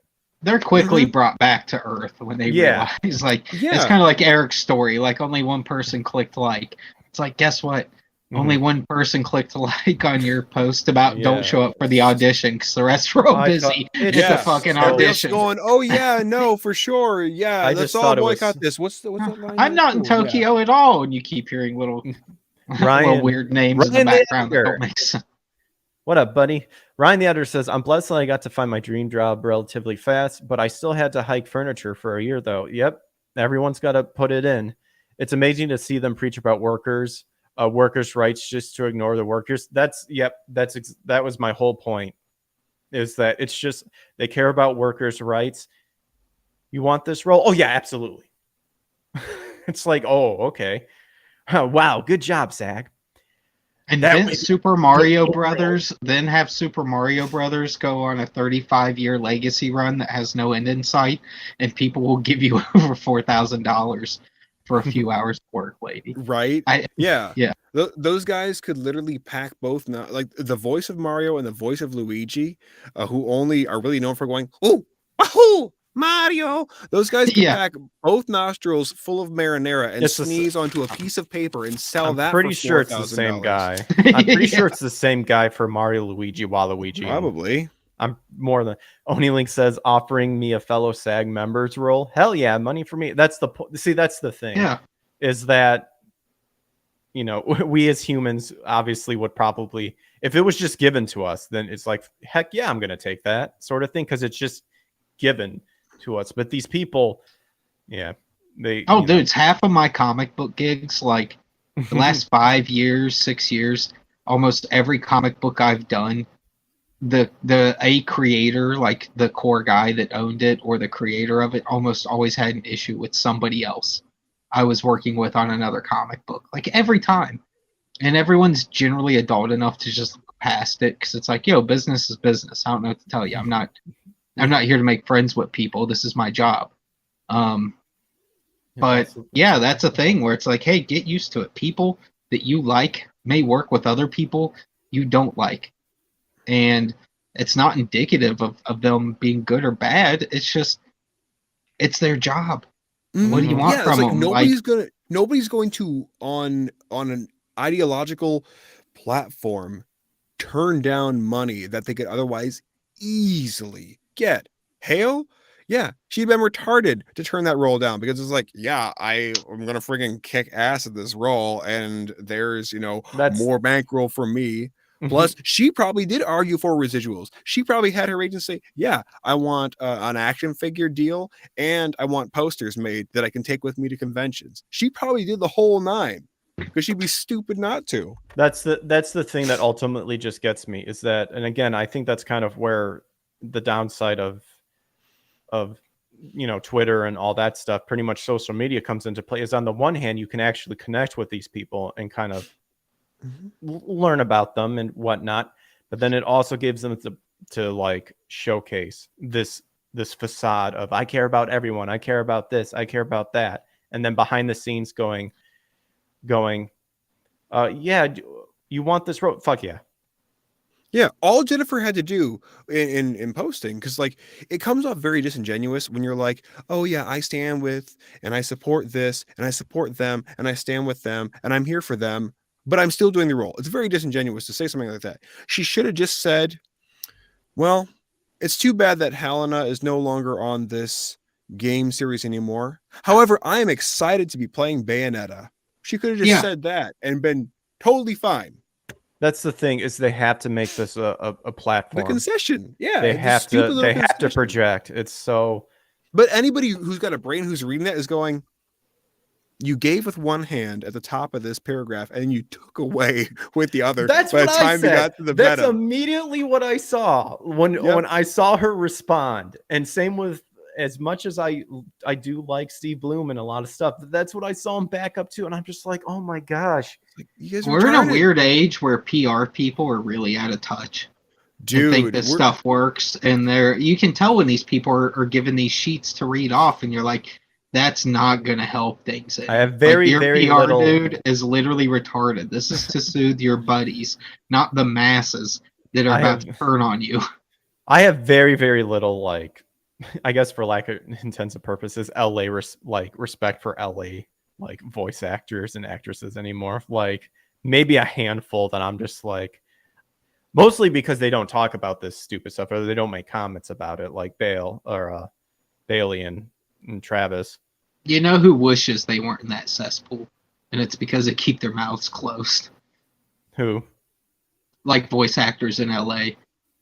They're quickly brought back to Earth when they realize, like, it's kind of like Eric's story. Like, only one person clicked like. It's like, guess what? Only one person clicked like on your post about don't show up for the audition because the rest were all busy. It's a fucking audition. Going, oh yeah, no, for sure, yeah. Let's all boycott this. What's that line? I'm not in Tokyo at all, and you keep hearing little, little weird names in the background that don't make sense. What up, buddy? Ryan the editor says, I'm blessed that I got to find my dream job relatively fast, but I still had to hike furniture for a year though. Yep, everyone's got to put it in. It's amazing to see them preach about workers' rights just to ignore the workers. That was my whole point, is that it's just they care about workers' rights. You want this role? Oh yeah, absolutely. It's like, oh, okay. Wow, good job, SAG. And then Super Mario Brothers, then have Super Mario Brothers go on a 35-year legacy run that has no end in sight, and people will give you over $4,000 for a few hours of work, lady. Right? Yeah. Those guys could literally pack both, like the voice of Mario and the voice of Luigi, who only are really known for going, oh, Mario. Those guys can pack both nostrils full of marinara and sneeze onto a piece of paper and sell that. I'm pretty sure it's the same guy. I'm pretty sure it's the same guy for Mario, Luigi, Waluigi. Probably. I'm more than OnlyLink says, offering me a fellow SAG members role. Hell yeah, money for me. That's the that's the thing. Yeah, is that, you know, we as humans obviously would probably, if it was just given to us, then it's like, heck yeah, I'm gonna take that sort of thing, because it's just given to us. But these people, dude, it's half of my comic book gigs. Like the last 5 years, 6 years, almost every comic book I've done, a creator, like the core guy that owned it or the creator of it, almost always had an issue with somebody else I was working with on another comic book, like every time. And everyone's generally adult enough to just look past it, because it's like, yo, business is business. I don't know what to tell you. I'm not here to make friends with people. This is my job. But yeah, that's a thing where it's like, hey, get used to it. People that you like may work with other people you don't like. And it's not indicative of them being good or bad. It's just, it's their job. What do you want from them? Nobody's going to on an ideological platform turn down money that they could otherwise easily get. Hale, she'd been retarded to turn that role down, because it's like, I'm gonna friggin' kick ass at this role, and there's more bankroll for me. Plus, she probably did argue for residuals. She probably had her agent say, I want an action figure deal, and I want posters made that I can take with me to conventions. She probably did the whole nine, because she'd be stupid not to. That's the thing that ultimately just gets me, is that, and again, I think that's kind of where the downside of Twitter and all that stuff, pretty much social media, comes into play, is on the one hand, you can actually connect with these people and kind of learn about them and whatnot, but then it also gives them to like showcase this facade of, I care about everyone, I care about this, I care about that, and then behind the scenes going you want this road, fuck yeah, all Jennifer had to do in posting, because like it comes off very disingenuous when you're like, oh yeah, I stand with and I support this and I support them and I stand with them and I'm here for them, but I'm still doing the role. It's very disingenuous to say something like that. She should have just said, well, it's too bad that Helena is no longer on this game series anymore. However, I am excited to be playing Bayonetta. She could have just said that and been Totally fine. That's the thing, is they have to make this a platform. The concession. Yeah. They have to project. It's so. But anybody who's got a brain who's reading that is going, you gave with one hand at the top of this paragraph and you took away with the other. That's by what the time I said. You got to the That's meta. immediately what I saw when I saw her respond. And same with, as much as I do like Steve Bloom and a lot of stuff, that's what I saw him back up to. And I'm just like, oh my gosh. You guys We're in a weird age where PR people are really out of touch. Dude, think this stuff works, and you can tell when these people are given these sheets to read off, and you're like, that's not going to help things. I have very your very PR little. Dude is literally retarded. This is to soothe your buddies, not the masses that are about to turn on you. I have very very little, like, I guess for lack of intensive purposes, LA respect for LA like voice actors and actresses anymore. Like maybe a handful that I'm just like. Mostly because they don't talk about this stupid stuff, or they don't make comments about it, like Bale or Bailey and Travis. You know who wishes they weren't in that cesspool, and it's because they keep their mouths closed. Who? Like voice actors in LA.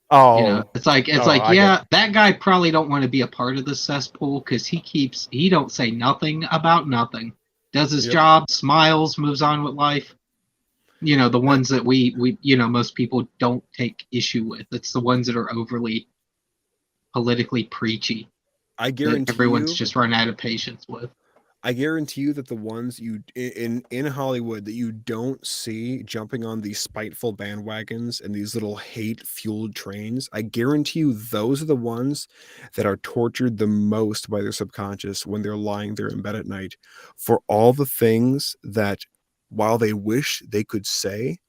Oh, you know, it's like that guy probably don't want to be a part of the cesspool because he don't say nothing about nothing, does his job, smiles, moves on with life. You know, the ones that we most people don't take issue with. It's the ones that are overly politically preachy. I guarantee everyone's just run out of patience with. I guarantee you that the ones you in Hollywood that you don't see jumping on these spiteful bandwagons and these little hate-fueled trains, I guarantee you those are the ones that are tortured the most by their subconscious when they're lying there in bed at night for all the things that, while they wish they could say,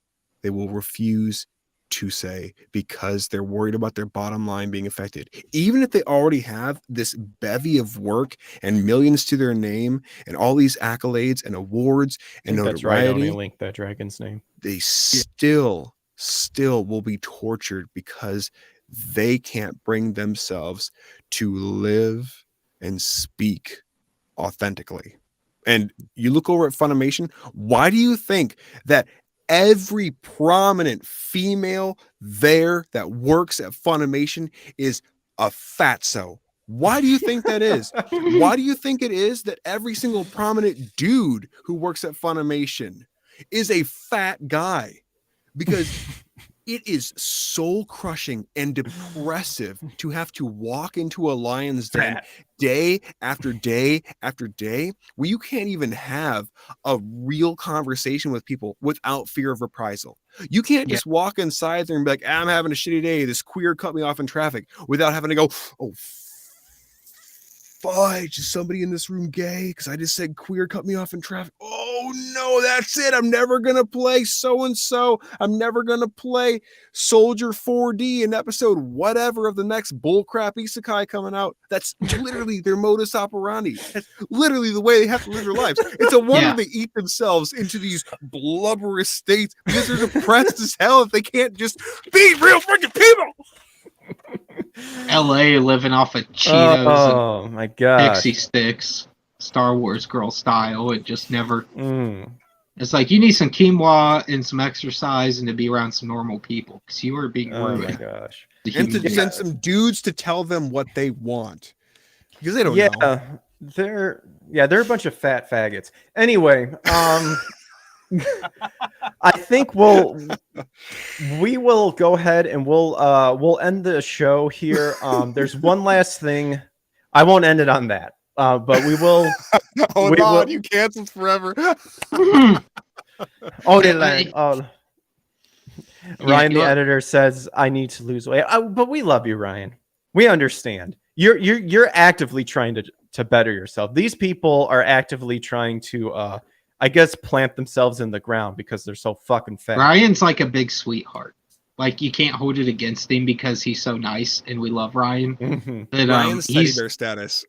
they will refuse to say because they're worried about their bottom line being affected. Even if they already have this bevy of work and millions to their name and all these accolades and awards and notoriety, that's right. I only linked that dragon's name. They still will be tortured because they can't bring themselves to live and speak authentically. And you look over at Funimation, why do you think that every prominent female there that works at Funimation is a fatso? Why do you think that is? Why do you think it is that every single prominent dude who works at Funimation is a fat guy? Because it is soul crushing and depressive to have to walk into a lion's den day after day after day where you can't even have a real conversation with people without fear of reprisal. You can't just walk inside there and be like, I'm having a shitty day. This queer cut me off in traffic without having to go, oh, fudge, is somebody in this room gay? Because I just said queer cut me off in traffic. Oh no, that's it. I'm never gonna play so-and-so. I'm never gonna play Soldier 4D in episode whatever of the next bullcrap isekai coming out. That's literally their modus operandi. That's literally the way they have to live their lives. It's a wonder they eat themselves into these blubberous states because they're depressed as hell if they can't just be real freaking people. LA living off of Cheetos and my God, Pixie Sticks, Star Wars girl style. It just never. It's like you need some quinoa and some exercise and to be around some normal people because you are being ruined. Oh my gosh! And to send some dudes to tell them what they want because they don't know. They're a bunch of fat faggots. Anyway, I think we will go ahead and we'll end the show here. There's one last thing. I won't end it on that. But we will. You canceled forever. Ryan, the editor says I need to lose weight. But we love you, Ryan. We understand. You're actively trying to better yourself. These people are actively trying to I guess plant themselves in the ground because they're so fucking fat. Ryan's like a big sweetheart. Like you can't hold it against him because he's so nice and we love Ryan. That, Ryan's teddy bear status.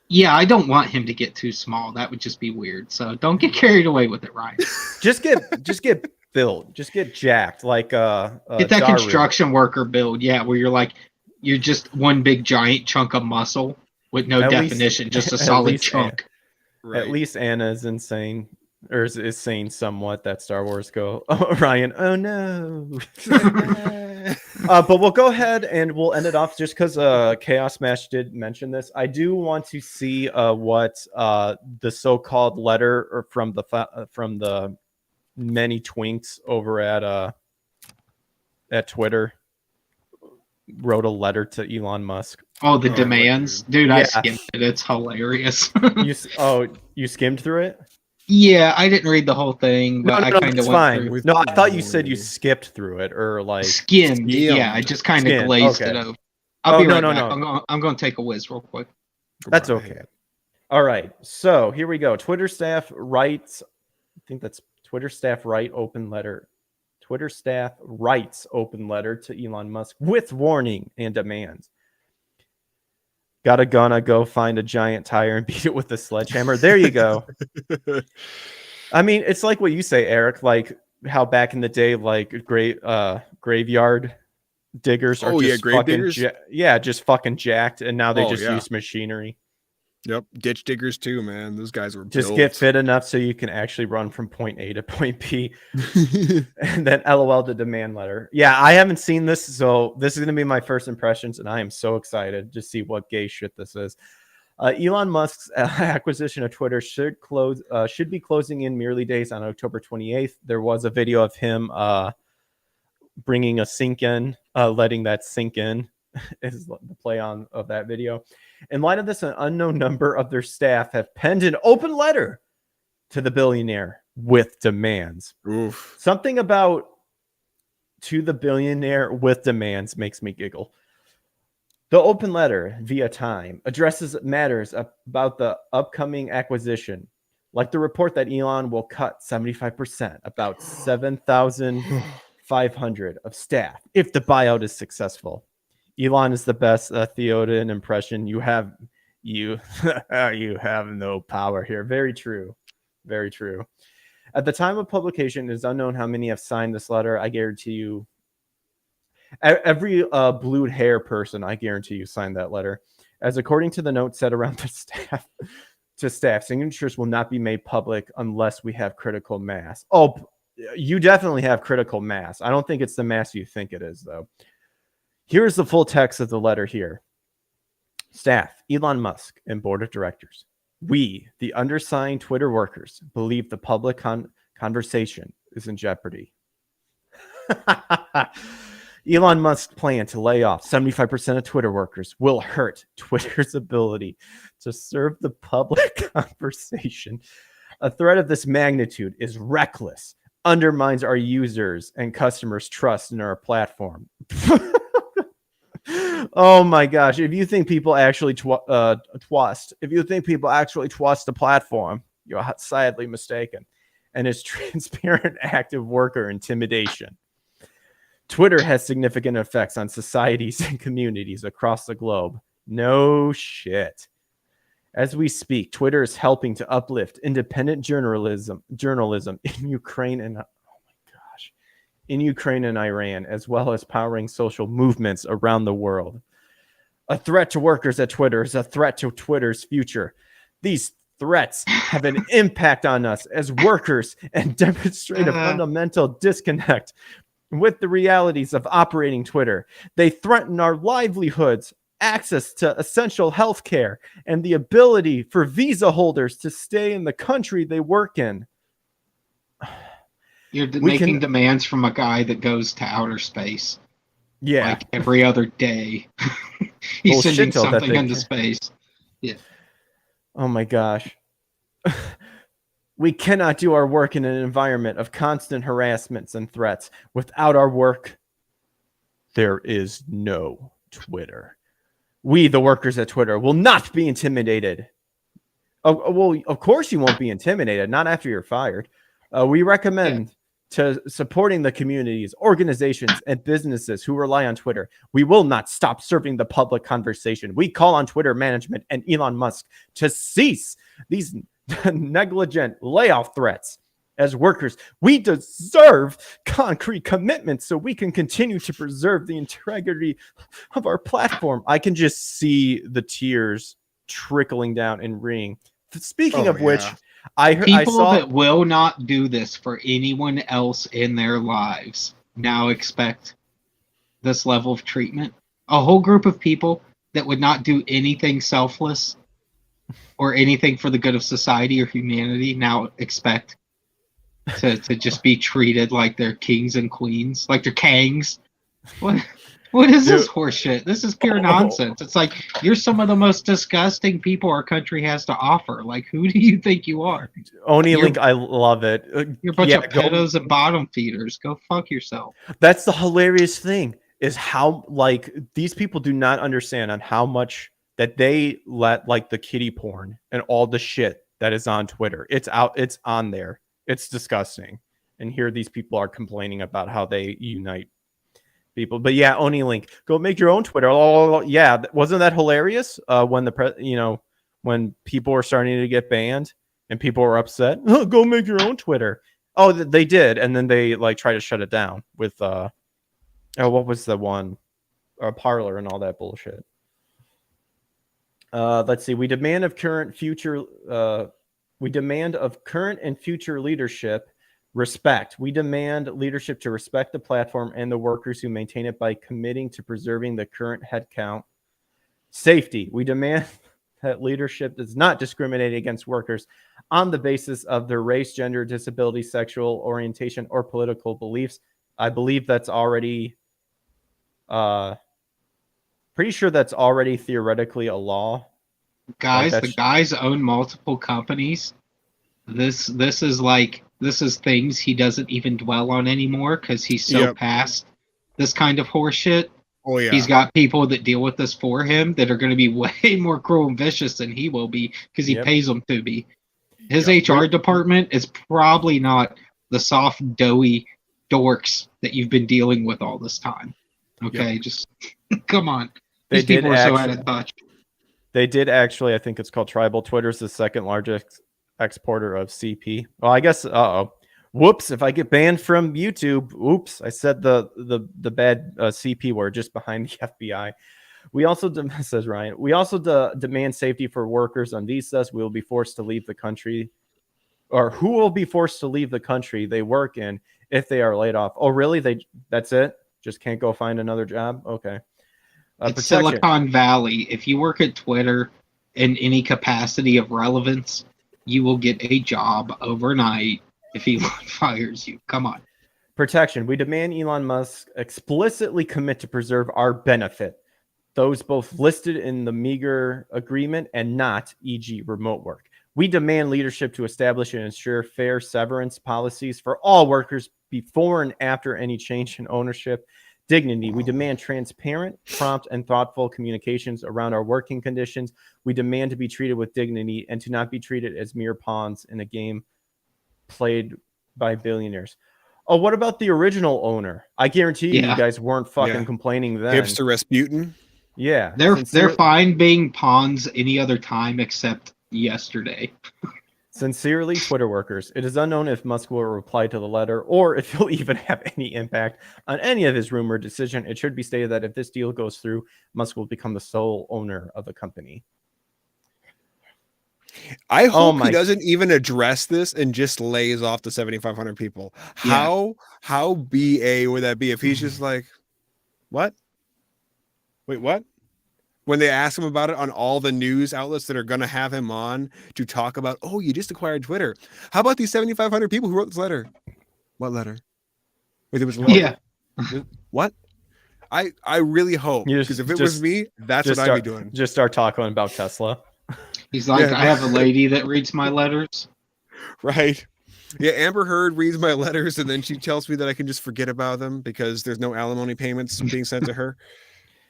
Yeah, I don't want him to get too small. That would just be weird. So don't get carried away with it, Ryan. just get built. Just get jacked. Like get that construction worker build. Yeah, where you're just one big giant chunk of muscle with no definition, just a solid chunk. At least Anna is insane. or is saying somewhat that Star Wars go, oh, Ryan, oh no. But we'll go ahead and we'll end it off just because Chaos Smash did mention this. I do want to see what the so-called letter or from the many twinks over at Twitter wrote a letter to Elon Musk. Oh, the demands, dude! Yeah. I skimmed it. It's hilarious. You skimmed through it? Yeah, I didn't read the whole thing, but I kind of went fine. through. No, I thought you said you skipped through it or like Skimmed. Yeah, I just kind of glazed it over. I'll be right back. I'm going to take a whiz real quick. That's okay. All right. So here we go. Twitter staff writes, I think that's Twitter staff write open letter. Twitter staff writes open letter to Elon Musk with warning and demands. Gonna go find a giant tire and beat it with a sledgehammer. There you go. I mean, it's like what you say, Eric, like how back in the day, like graveyard diggers are just fucking just fucking jacked, and now they use machinery. Yep, ditch diggers too, man. Those guys were just get fit enough so you can actually run from point A to point B. And then LOL the demand letter. Yeah, I haven't seen this, so this is gonna be my first impressions, and I am so excited to see what gay shit this is. Elon Musk's acquisition of Twitter should be closing in merely days on October 28th. There was a video of him bringing a sink in, letting that sink in is the play on of that video. In light of this, an unknown number of their staff have penned an open letter to the billionaire with demands. Oof. Something about to the billionaire with demands makes me giggle. The open letter via Time addresses matters about the upcoming acquisition, like the report that Elon will cut 75%, about 7,500 of staff if the buyout is successful. Elon is the best Theoden impression. You have no power here. Very true. Very true. At the time of publication, it is unknown how many have signed this letter. I guarantee you, every blued hair person, I guarantee you, signed that letter. As according to the note set around the staff, signatures will not be made public unless we have critical mass. Oh, you definitely have critical mass. I don't think it's the mass you think it is, though. Here's the full text of the letter here. Staff, Elon Musk, and board of directors. We, the undersigned Twitter workers, believe the public conversation is in jeopardy. Elon Musk's plan to lay off 75% of Twitter workers will hurt Twitter's ability to serve the public conversation. A threat of this magnitude is reckless, undermines our users' and customers' trust in our platform. Oh my gosh! If you think people actually trust the platform, you're sadly mistaken. And it's transparent, active worker intimidation. Twitter has significant effects on societies and communities across the globe. No shit. As we speak, Twitter is helping to uplift independent journalism in Ukraine and Iran, as well as powering social movements around the world. A threat to workers at Twitter is a threat to Twitter's future. These threats have an impact on us as workers and demonstrate a fundamental disconnect with the realities of operating Twitter. They threaten our livelihoods, access to essential health care, and the ability for visa holders to stay in the country they work in. You're making demands from a guy that goes to outer space. Yeah. Like every other day. He's sending something into space. Yeah. Oh my gosh. We cannot do our work in an environment of constant harassments and threats. Without our work, there is no Twitter. We, the workers at Twitter, will not be intimidated. Well, of course you won't be intimidated, not after you're fired. We recommend to supporting the communities, organizations, and businesses who rely on Twitter. We will not stop serving the public conversation. We call on Twitter management and Elon Musk to cease these negligent layoff threats. As workers, we deserve concrete commitments so we can continue to preserve the integrity of our platform. I can just see the tears trickling down and ringing. Speaking of which, I People saw that will not do this for anyone else in their lives now expect this level of treatment. A whole group of people that would not do anything selfless or anything for the good of society or humanity now expect to just be treated like they're kings and queens, like they're kangs. What is this horseshit? This is pure nonsense. It's like, you're some of the most disgusting people our country has to offer. Like, who do you think you are? Oni Link, I love it. You're a bunch of pedos and bottom feeders. Go fuck yourself. That's the hilarious thing, is how like these people do not understand on how much that they let like the kiddie porn and all the shit that is on Twitter. It's on there. It's disgusting. And here these people are complaining about how they unite people. But yeah, Oni Link, go make your own Twitter. Oh yeah, wasn't that hilarious? When when people were starting to get banned and people were upset. Oh, go make your own Twitter. Oh, they did, and then they like try to shut it down with what was the one? Parlor and all that bullshit. Let's see. We demand of current and future leadership respect. We demand leadership to respect the platform and the workers who maintain it by committing to preserving the current headcount. Safety. We demand that leadership does not discriminate against workers on the basis of their race, gender, disability, sexual orientation, or political beliefs. I believe that's already pretty sure that's already theoretically a law. Guys, the guys own multiple companies. This is things he doesn't even dwell on anymore because he's so past this kind of horseshit. Oh yeah. He's got people that deal with this for him that are going to be way more cruel and vicious than he will be because he pays them to be. His HR department is probably not the soft, doughy dorks that you've been dealing with all this time. Okay, just come on. These people are so out of touch. They did actually, I think it's called Tribal. Twitter's the second largest exporter of CP. Well, I guess, whoops, if I get banned from YouTube, oops, I said the bad CP word just behind the FBI. We also, says Ryan, we also demand safety for workers on visas. We will be forced to leave the country, or who will be forced to leave the country they work in if they are laid off. Oh, really? That's it? Just can't go find another job? Okay. It's Silicon Valley. If you work at Twitter in any capacity of relevance, you will get a job overnight if Elon fires you. Come on. Protection. We demand Elon Musk explicitly commit to preserve our benefit, those both listed in the meager agreement and not, e.g., remote work. We demand leadership to establish and ensure fair severance policies for all workers before and after any change in ownership. Dignity. We demand transparent, prompt, and thoughtful communications around our working conditions. We demand to be treated with dignity and to not be treated as mere pawns in a game played by billionaires. Oh, what about the original owner? I guarantee you guys weren't fucking complaining then. Hipster Rasputin? Yeah. They're fine being pawns any other time except yesterday. Sincerely, Twitter workers. It is unknown if Musk will reply to the letter or if he'll even have any impact on any of his rumored decision. It should be stated that if this deal goes through, Musk will become the sole owner of the company. I hope he doesn't even address this and just lays off the 7,500 people. How BA would that be if he's just like, what? Wait, what? When they ask him about it on all the news outlets that are going to have him on to talk about, oh, you just acquired Twitter. How about these 7,500 people who wrote this letter? What letter? Wait, there was a letter. Yeah. What? I really hope, because if it was me, that's what I'd be doing. Just start talking about Tesla. He's like, I have a lady that reads my letters. Right. Yeah, Amber Heard reads my letters and then she tells me that I can just forget about them because there's no alimony payments being sent to her.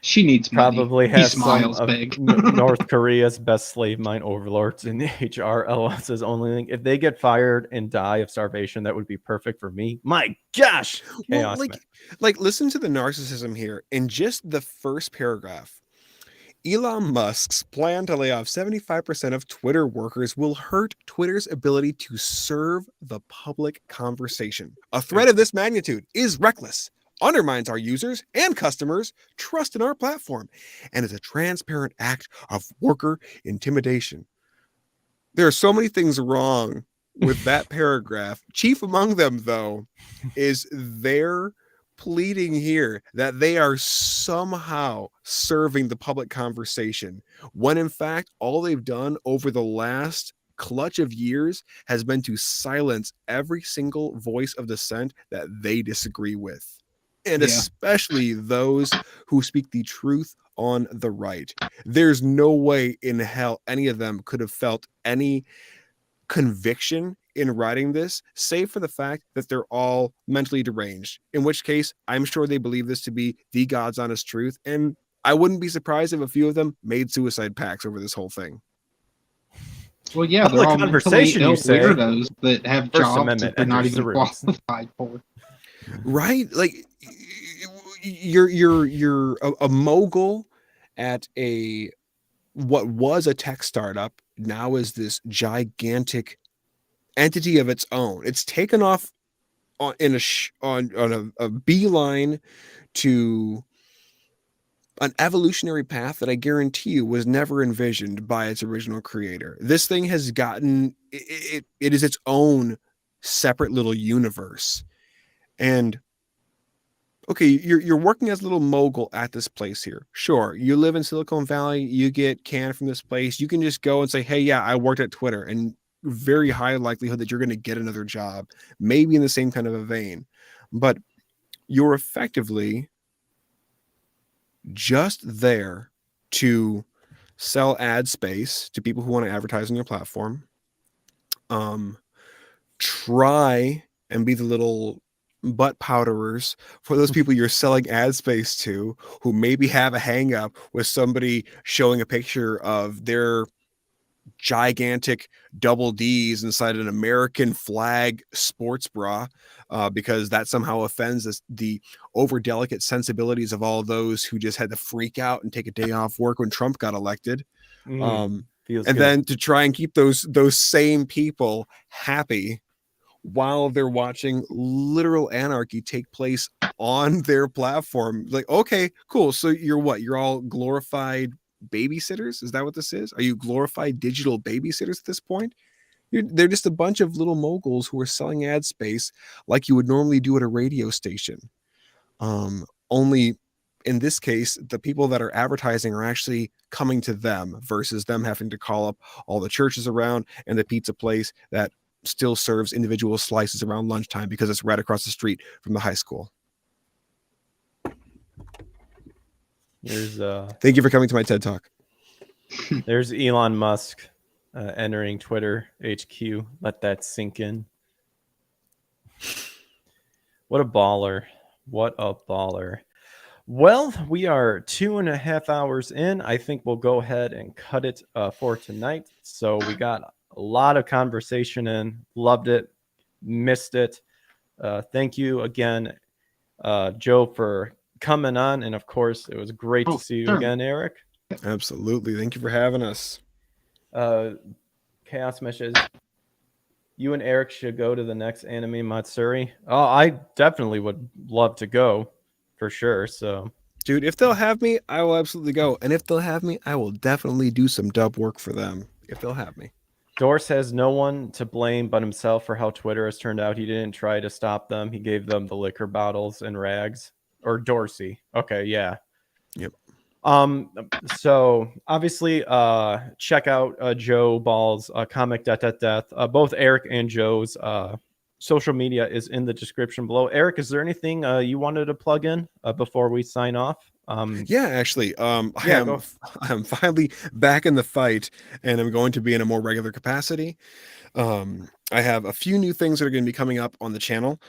She needs money. Probably has smiles some big. of North Korea's best slave mine overlords in the HR. Says only thing. If they get fired and die of starvation, that would be perfect for me. My gosh. Chaos, well, like listen to the narcissism here. In just the first paragraph, Elon Musk's plan to lay off 75% of Twitter workers will hurt Twitter's ability to serve the public conversation. A threat of this magnitude is reckless, undermines our users and customers' trust in our platform, and is a transparent act of worker intimidation. There are so many things wrong with that paragraph. Chief among them, though, is their pleading here that they are somehow serving the public conversation, when in fact all they've done over the last clutch of years has been to silence every single voice of dissent that they disagree with, and especially those who speak the truth on the right. There's no way in hell any of them could have felt any conviction in writing this, save for the fact that they're all mentally deranged, in which case I'm sure they believe this to be the God's honest truth, and I wouldn't be surprised if a few of them made suicide pacts over this whole thing. Well, yeah, they're all mentally ill weirdos that have First jobs Amendment that they're not enters the even rooms. qualified for. Right? Like, you're a mogul at a what was a tech startup, now is this gigantic entity of its own. It's taken off on a beeline to an evolutionary path that I guarantee you was never envisioned by its original creator. This thing has gotten it is its own separate little universe. And okay, you're working as a little mogul at this place here. Sure, you live in Silicon Valley, you get canned from this place. You can just go and say, hey, yeah, I worked at Twitter, and very high likelihood that you're going to get another job, maybe in the same kind of a vein. But you're effectively just there to sell ad space to people who want to advertise on your platform. Try and be the little butt powderers for those people you're selling ad space to, who maybe have a hang up with somebody showing a picture of their gigantic double D's inside an American flag sports bra, because that somehow offends the overdelicate sensibilities of all those who just had to freak out and take a day off work when Trump got elected. And good. Then to try and keep those same people happy while they're watching literal anarchy take place on their platform. Like, okay, cool. So you're all glorified babysitters? Is that what this is? Are you glorified digital babysitters at this point? They're just a bunch of little moguls who are selling ad space like you would normally do at a radio station. Only in this case, the people that are advertising are actually coming to them versus them having to call up all the churches around and the pizza place that still serves individual slices around lunchtime because it's right across the street from the high school. Thank you for coming to my TED Talk. There's Elon Musk entering Twitter HQ. Let that sink in. What a baller. What a baller. Well, we are 2.5 hours in. I think we'll go ahead and cut it for tonight. So we got a lot of conversation in. Loved it. Missed it. Thank you again, Joe, for coming on. And of course, it was great to see you again, Eric. Absolutely. Thank you for having us. Chaos Meshes, you and Eric should go to the next Anime Matsuri. Oh, I definitely would love to go for sure. So, dude, if they'll have me, I will absolutely go. And if they'll have me, I will definitely do some dub work for them if they'll have me. Dorse has no one to blame but himself for how Twitter has turned out. He didn't try to stop them. He gave them the liquor bottles and rags. Or Dorsey. Okay, yeah. Yep. So obviously, check out Joe Ball's comic Death. Both Eric and Joe's social media is in the description below. Eric, is there anything you wanted to plug in before we sign off? Yeah, actually, I'm finally back in the fight, and I'm going to be in a more regular capacity. I have a few new things that are going to be coming up on the channel.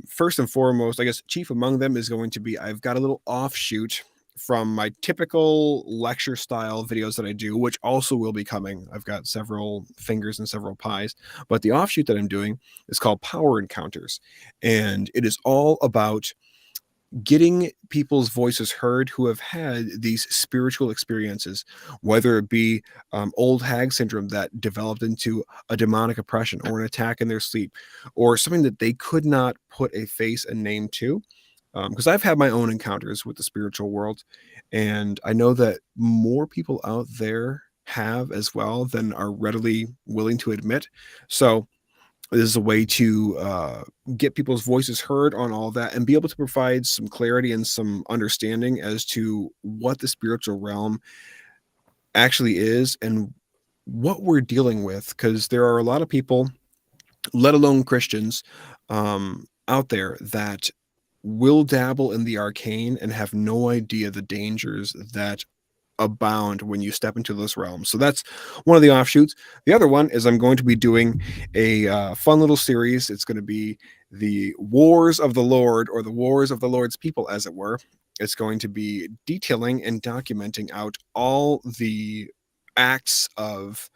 First and foremost, I guess chief among them is going to be, I've got a little offshoot from my typical lecture style videos that I do, which also will be coming. I've got several fingers and several pies, but the offshoot that I'm doing is called Power Encounters. And it is all about getting people's voices heard who have had these spiritual experiences, whether it be old hag syndrome that developed into a demonic oppression or an attack in their sleep, or something that they could not put a face and name to. Because I've had my own encounters with the spiritual world, and I know that more people out there have as well than are readily willing to admit. So this is a way to get people's voices heard on all that and be able to provide some clarity and some understanding as to what the spiritual realm actually is and what we're dealing with. Because there are a lot of people, let alone Christians, out there that will dabble in the arcane and have no idea the dangers that abound when you step into this realm. So that's one of the offshoots. The other one is I'm going to be doing a fun little series. It's going to be the Wars of the Lord, or the Wars of the Lord's People, as it were. It's going to be detailing and documenting out all the acts of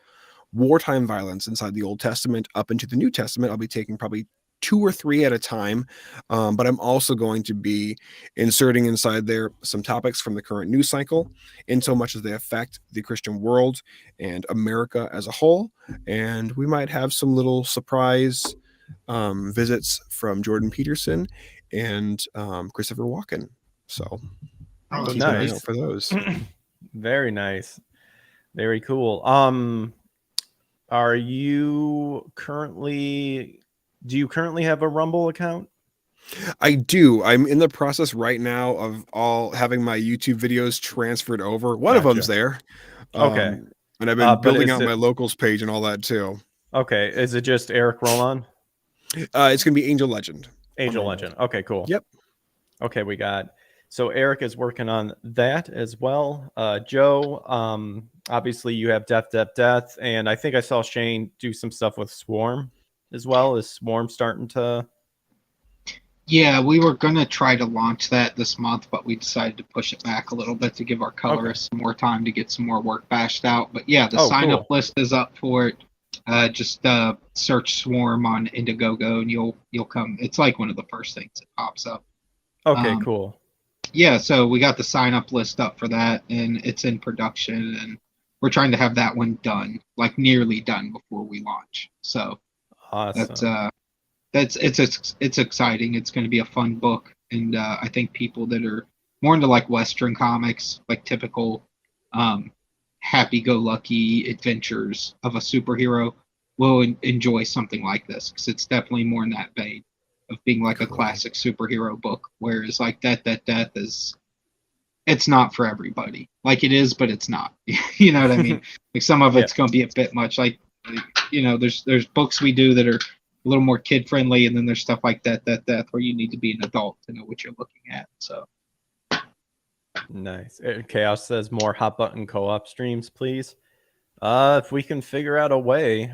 wartime violence inside the Old Testament up into the New Testament. I'll be taking probably 2 or 3 at a time, but I'm also going to be inserting inside there some topics from the current news cycle, in so much as they affect the Christian world and America as a whole. And we might have some little surprise visits from Jordan Peterson and Christopher Walken. So keep an eye out for those. Very nice. Very cool. Do you currently have a Rumble account? I do. I'm in the process right now of having my YouTube videos transferred over. One of them's there. Okay. And I've been building out my locals page and all that too. Okay. Is it just Eric Rollon? It's going to be Angel Legend. Angel Legend. Okay, cool. Yep. Okay, so Eric is working on that as well. Joe, obviously you have Death, and I think I saw Shane do some stuff with Swarm as well. Is Swarm starting to? Yeah, we were going to try to launch that this month, but we decided to push it back a little bit to give our colorists some more time to get some more work bashed out. But yeah, the sign-up list is up for it. Just search Swarm on Indiegogo and you'll come. It's like one of the first things that pops up. Okay, cool. Yeah, so we got the sign-up list up for that, and it's in production, and we're trying to have that one done, like nearly done before we launch. So awesome. It's exciting. It's going to be a fun book, and I think people that are more into like Western comics, like typical happy-go-lucky adventures of a superhero, will enjoy something like this, because it's definitely more in that vein of being like a classic superhero book, whereas like Death is, it's not for everybody. Like it is, but it's not. You know what I mean? Like some of it's going to be a bit much. Like, you know, there's books we do that are a little more kid friendly, and then there's stuff like Death where you need to be an adult to know what you're looking at. So nice. Chaos says more hot button co-op streams, please. If we can figure out a way.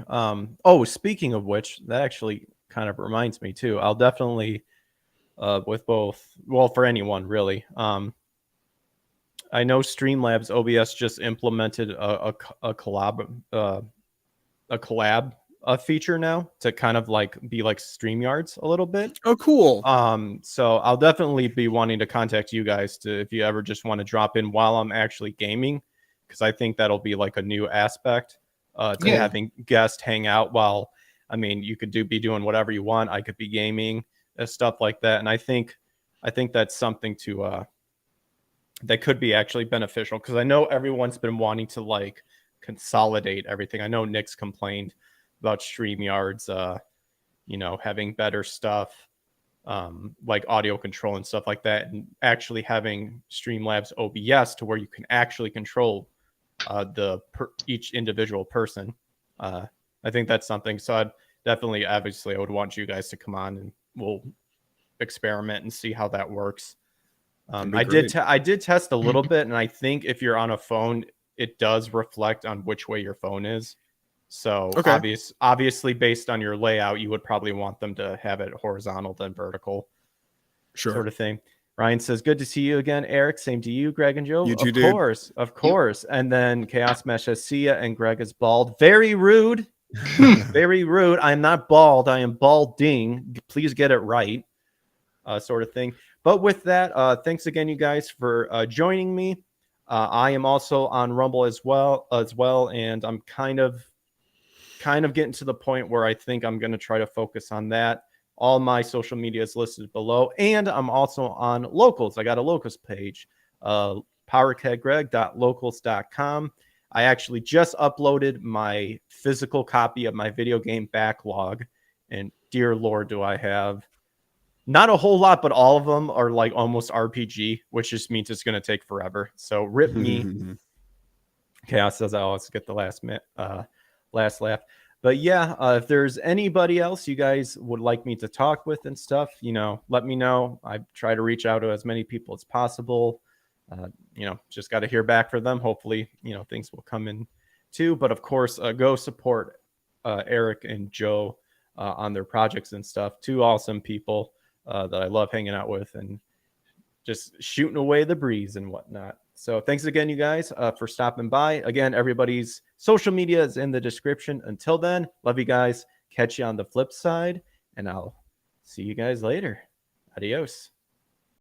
Speaking of which, that actually kind of reminds me too. I'll definitely with both, well, for anyone really. I know Streamlabs OBS just implemented a collab feature now to kind of like be like StreamYards a little bit. Oh, cool. So I'll definitely be wanting to contact you guys if you ever just want to drop in while I'm actually gaming, because I think that'll be like a new aspect to having guests hang out while, I mean, you could be doing whatever you want. I could be gaming, stuff like that. And I think that's something to that could be actually beneficial, because I know everyone's been wanting to like consolidate everything. I know Nick's complained about StreamYards, having better stuff, like audio control and stuff like that, and actually having Streamlabs OBS to where you can actually control each individual person. I think that's something. So I'd definitely, obviously, I would want you guys to come on and we'll experiment and see how that works. I did test a little bit, and I think if you're on a phone, it does reflect on which way your phone is. So obviously, based on your layout, you would probably want them to have it horizontal than vertical, sort of thing. Ryan says, "Good to see you again, Eric. Same to you, Greg and Joe." You too, of course. And then Chaos Mesh says, "See ya," and Greg is bald. Very rude. Very rude. I'm not bald. I am balding. Please get it right, sort of thing. But with that, thanks again, you guys, for joining me. I am also on Rumble as well, and I'm kind of getting to the point where I think I'm going to try to focus on that. All my social media is listed below, and I'm also on Locals. I got a Locals page, powerkeggreg.locals.com. I actually just uploaded my physical copy of my video game backlog, and dear Lord, do I have not a whole lot, but all of them are like almost RPG, which just means it's going to take forever. So rip me. Chaos says I always get the last laugh. But yeah, if there's anybody else you guys would like me to talk with and stuff, let me know. I try to reach out to as many people as possible. Just got to hear back from them. Hopefully, things will come in too. But of course, go support Eric and Joe on their projects and stuff. Two awesome people that I love hanging out with and just shooting away the breeze and whatnot. So thanks again, you guys, for stopping by. Again, everybody's social media is in the description. Until then, love you guys. Catch you on the flip side, and I'll see you guys later. Adios.